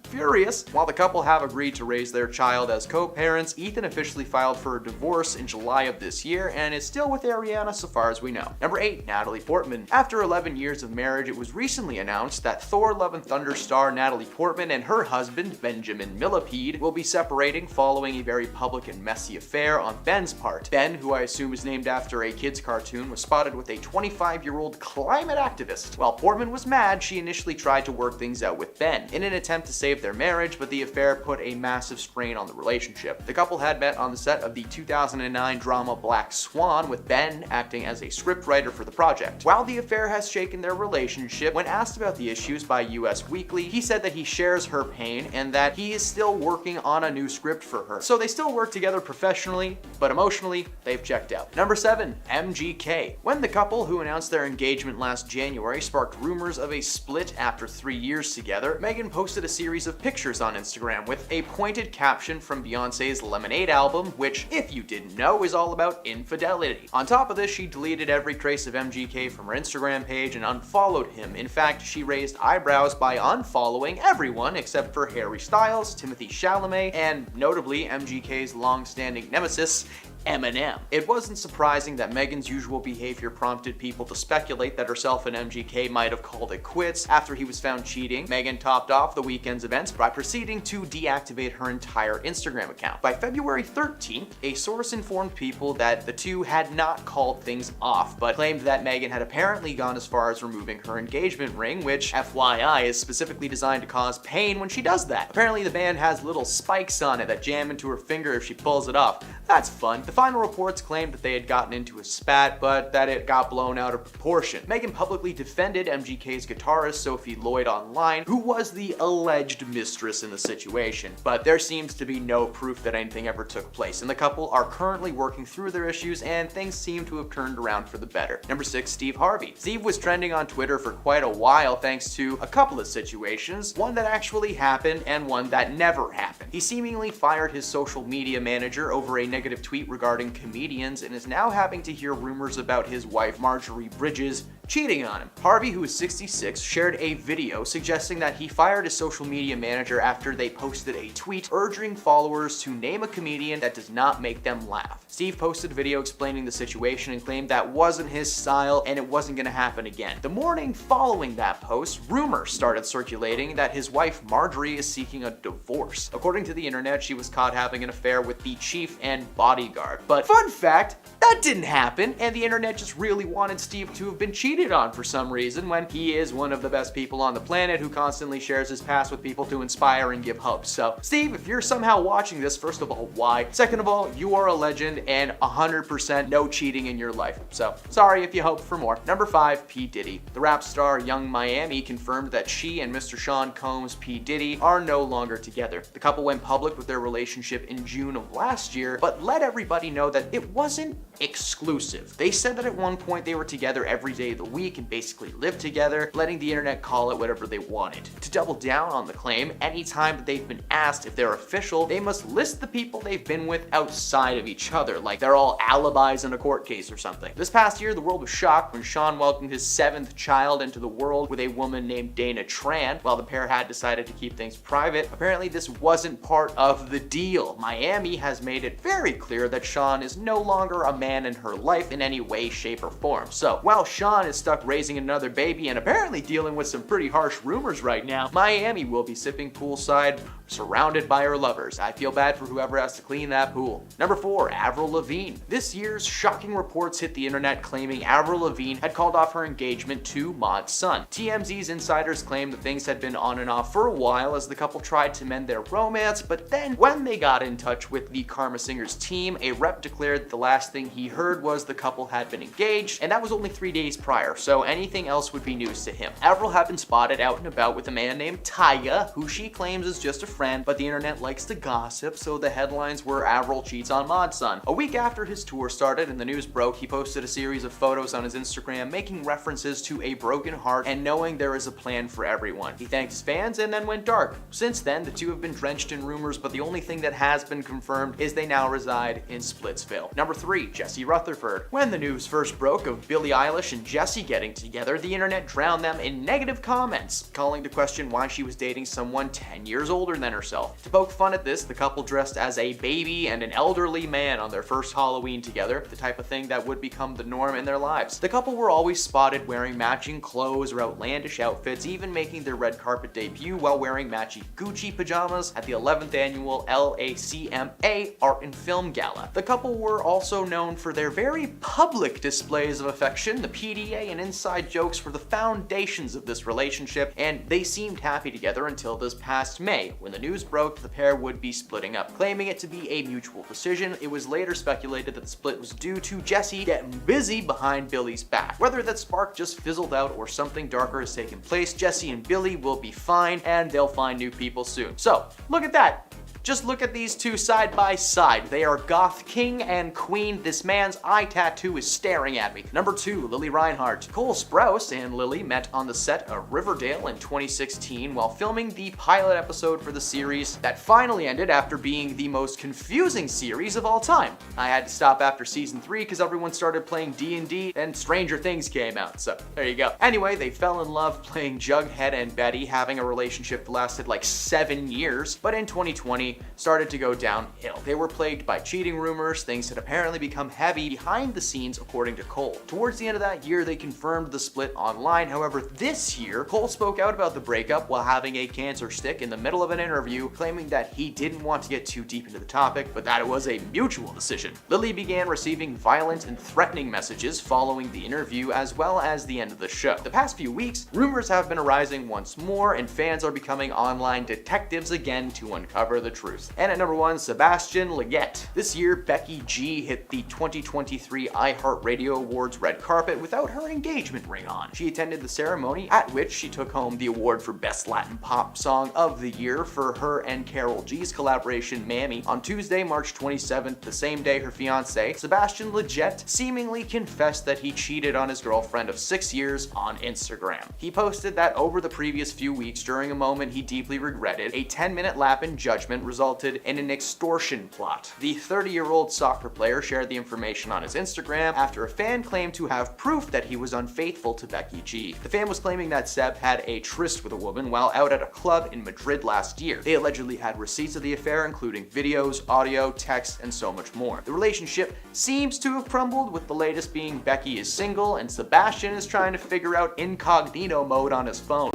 furious. While the couple have agreed to raise their child as co-parents, Ethan officially filed for a divorce in July of this year and is still with Ariana so far as we know. Number 8, Natalie Portman. After 11 years of marriage, it was recently announced that Thor: Love and Thunder star Natalie Portman and her husband, Benjamin Millipede, will be separating following a very public and messy affair on Ben's part. Ben, who I assume is named after a kid's cartoon, was spotted with a 25-year-old climate activist. While Portman was mad, she initially tried to work things out with Ben in an attempt to save their marriage, but the affair put a massive strain on the relationship. The couple had met on the set of the 2009 drama Black Swan, with Ben acting as a scriptwriter for the project. While the affair has shaken their relationship, when asked about the issues by US Weekly, he said that he shares her pain and that he is still working on a new script for her. So they still work together professionally, but emotionally, they've checked out. Number 7, MGK. When the couple, who announced their engagement last January, sparked rumors of a split after 3 years years together, Megan posted a series of pictures on Instagram with a pointed caption from Beyonce's Lemonade album, which, if you didn't know, is all about infidelity. On top of this, she deleted every trace of MGK from her Instagram page and unfollowed him. In fact, she raised eyebrows by unfollowing everyone except for Harry Styles, Timothée Chalamet, and notably MGK's long-standing nemesis, Eminem. It wasn't surprising that Megan's usual behavior prompted people to speculate that herself and MGK might have called it quits after he was found cheating. Megan topped off the weekend's events by proceeding to deactivate her entire Instagram account. By February 13th, a source informed people that the two had not called things off, but claimed that Megan had apparently gone as far as removing her engagement ring, which, FYI, is specifically designed to cause pain when she does that. Apparently the band has little spikes on it that jam into her finger if she pulls it off. That's fun. The final reports claimed that they had gotten into a spat, but that it got blown out of proportion. Megan publicly defended MGK's guitarist Sophie Lloyd online, who was the alleged mistress in the situation, but there seems to be no proof that anything ever took place, and the couple are currently working through their issues, and things seem to have turned around for the better. Number 6, Steve Harvey. Steve was trending on Twitter for quite a while thanks to a couple of situations, one that actually happened and one that never happened. He seemingly fired his social media manager over a negative tweet regarding comedians and is now having to hear rumors about his wife Marjorie Bridges cheating on him. Harvey, who is 66, shared a video suggesting that he fired his social media manager after they posted a tweet urging followers to name a comedian that does not make them laugh. Steve posted a video explaining the situation and claimed that wasn't his style and it wasn't going to happen again. The morning following that post, rumors started circulating that his wife Marjorie is seeking a divorce. According to the internet, she was caught having an affair with the chief and bodyguard. But fun fact, that didn't happen, and the internet just really wanted Steve to have been cheated on for some reason when he is one of the best people on the planet who constantly shares his past with people to inspire and give hope. So, Steve, if you're somehow watching this, first of all, why? Second of all, you are a legend and 100% no cheating in your life. So, sorry if you hoped for more. Number 5, P. Diddy. The rap star Young Miami confirmed that she and Mr. Sean Combs P. Diddy are no longer together. The couple went public with their relationship in June of last year, but let everybody know that it wasn't exclusive. They said that at one point they were together every day of the week and basically lived together, letting the internet call it whatever they wanted. To double down on the claim, anytime that they've been asked if they're official, they must list the people they've been with outside of each other, like they're all alibis in a court case or something. This past year, the world was shocked when Sean welcomed his 7th child into the world with a woman named Dana Tran. While the pair had decided to keep things private, apparently this wasn't part of the deal. Miami has made it very clear that Sean is no longer a man in her life in any way, shape, or form. So, while Sean is stuck raising another baby and apparently dealing with some pretty harsh rumors right now, Miami will be sipping poolside, surrounded by her lovers. I feel bad for whoever has to clean that pool. Number 4, Avril Lavigne. This year's shocking reports hit the internet claiming Avril Lavigne had called off her engagement to Mod's son. TMZ's insiders claim that things had been on and off for a while as the couple tried to mend their romance, but then when they got in touch with the Karma Singers team, a rep declared that the last thing he heard was the couple had been engaged, and that was only 3 days prior, so anything else would be news to him. Avril had been spotted out and about with a man named Tyga, who she claims is just a friend, but the internet likes to gossip, so the headlines were Avril cheats on Mod's son. A week after his tour started and the news broke, he posted a series of photos on his Instagram making references to a broken heart and knowing there is a plan for everyone. He thanked his fans and then went dark. Since then, the two have been drenched in rumors, but the only thing that has been confirmed is they now reside in Splitsville. Number 3, Jesse Rutherford. When the news first broke of Billie Eilish and Jesse getting together, the internet drowned them in negative comments, calling to question why she was dating someone 10 years older than herself. To poke fun at this, the couple dressed as a baby and an elderly man on their first Halloween together, the type of thing that would become the norm in their lives. The couple were always spotted wearing matching clothes or outlandish outfits, even making their red carpet debut while wearing matching Gucci pajamas at the 11th annual LACMA Art and Film Gala. The couple were also known for their very public displays of affection. The PDA and inside jokes were the foundations of this relationship, and they seemed happy together until this past May, when the news broke the pair would be splitting up. Claiming it to be a mutual decision, it was later speculated that the split was due to Jesse getting busy behind Billie's back. Whether that spark just fizzled out or something darker has taken place, Jesse and Billie will be fine, and they'll find new people soon. So, look at that. Just look at these two side by side. They are goth king and queen. This man's eye tattoo is staring at me. Number 2, Lily Reinhart. Cole Sprouse and Lily met on the set of Riverdale in 2016 while filming the pilot episode for the series that finally ended after being the most confusing series of all time. I had to stop after season 3 because everyone started playing D&D and Stranger Things came out, so there you go. Anyway, they fell in love playing Jughead and Betty, having a relationship that lasted like 7 years, but in 2020 started to go downhill. They were plagued by cheating rumors, things had apparently become heavy behind the scenes according to Cole. Towards the end of that year, they confirmed the split online. However, this year, Cole spoke out about the breakup while having a cancer stick in the middle of an interview, claiming that he didn't want to get too deep into the topic, but that it was a mutual decision. Lily began receiving violent and threatening messages following the interview as well as the end of the show. The past few weeks, rumors have been arising once more and fans are becoming online detectives again to uncover the truth. And at number 1, Sebastian Leggett. This year, Becky G hit the 2023 iHeartRadio Awards red carpet without her engagement ring on. She attended the ceremony at which she took home the award for Best Latin Pop Song of the Year for her and Karol G's collaboration Mammy. On Tuesday, March 27th, the same day her fiancé, Sebastian Leggett, seemingly confessed that he cheated on his girlfriend of 6 years on Instagram. He posted that over the previous few weeks, during a moment he deeply regretted, a 10-minute lap in judgment resulted in an extortion plot. The 30-year-old soccer player shared the information on his Instagram after a fan claimed to have proof that he was unfaithful to Becky G. The fan was claiming that Seb had a tryst with a woman while out at a club in Madrid last year. They allegedly had receipts of the affair, including videos, audio, text, and so much more. The relationship seems to have crumbled, with the latest being Becky is single and Sebastian is trying to figure out incognito mode on his phone.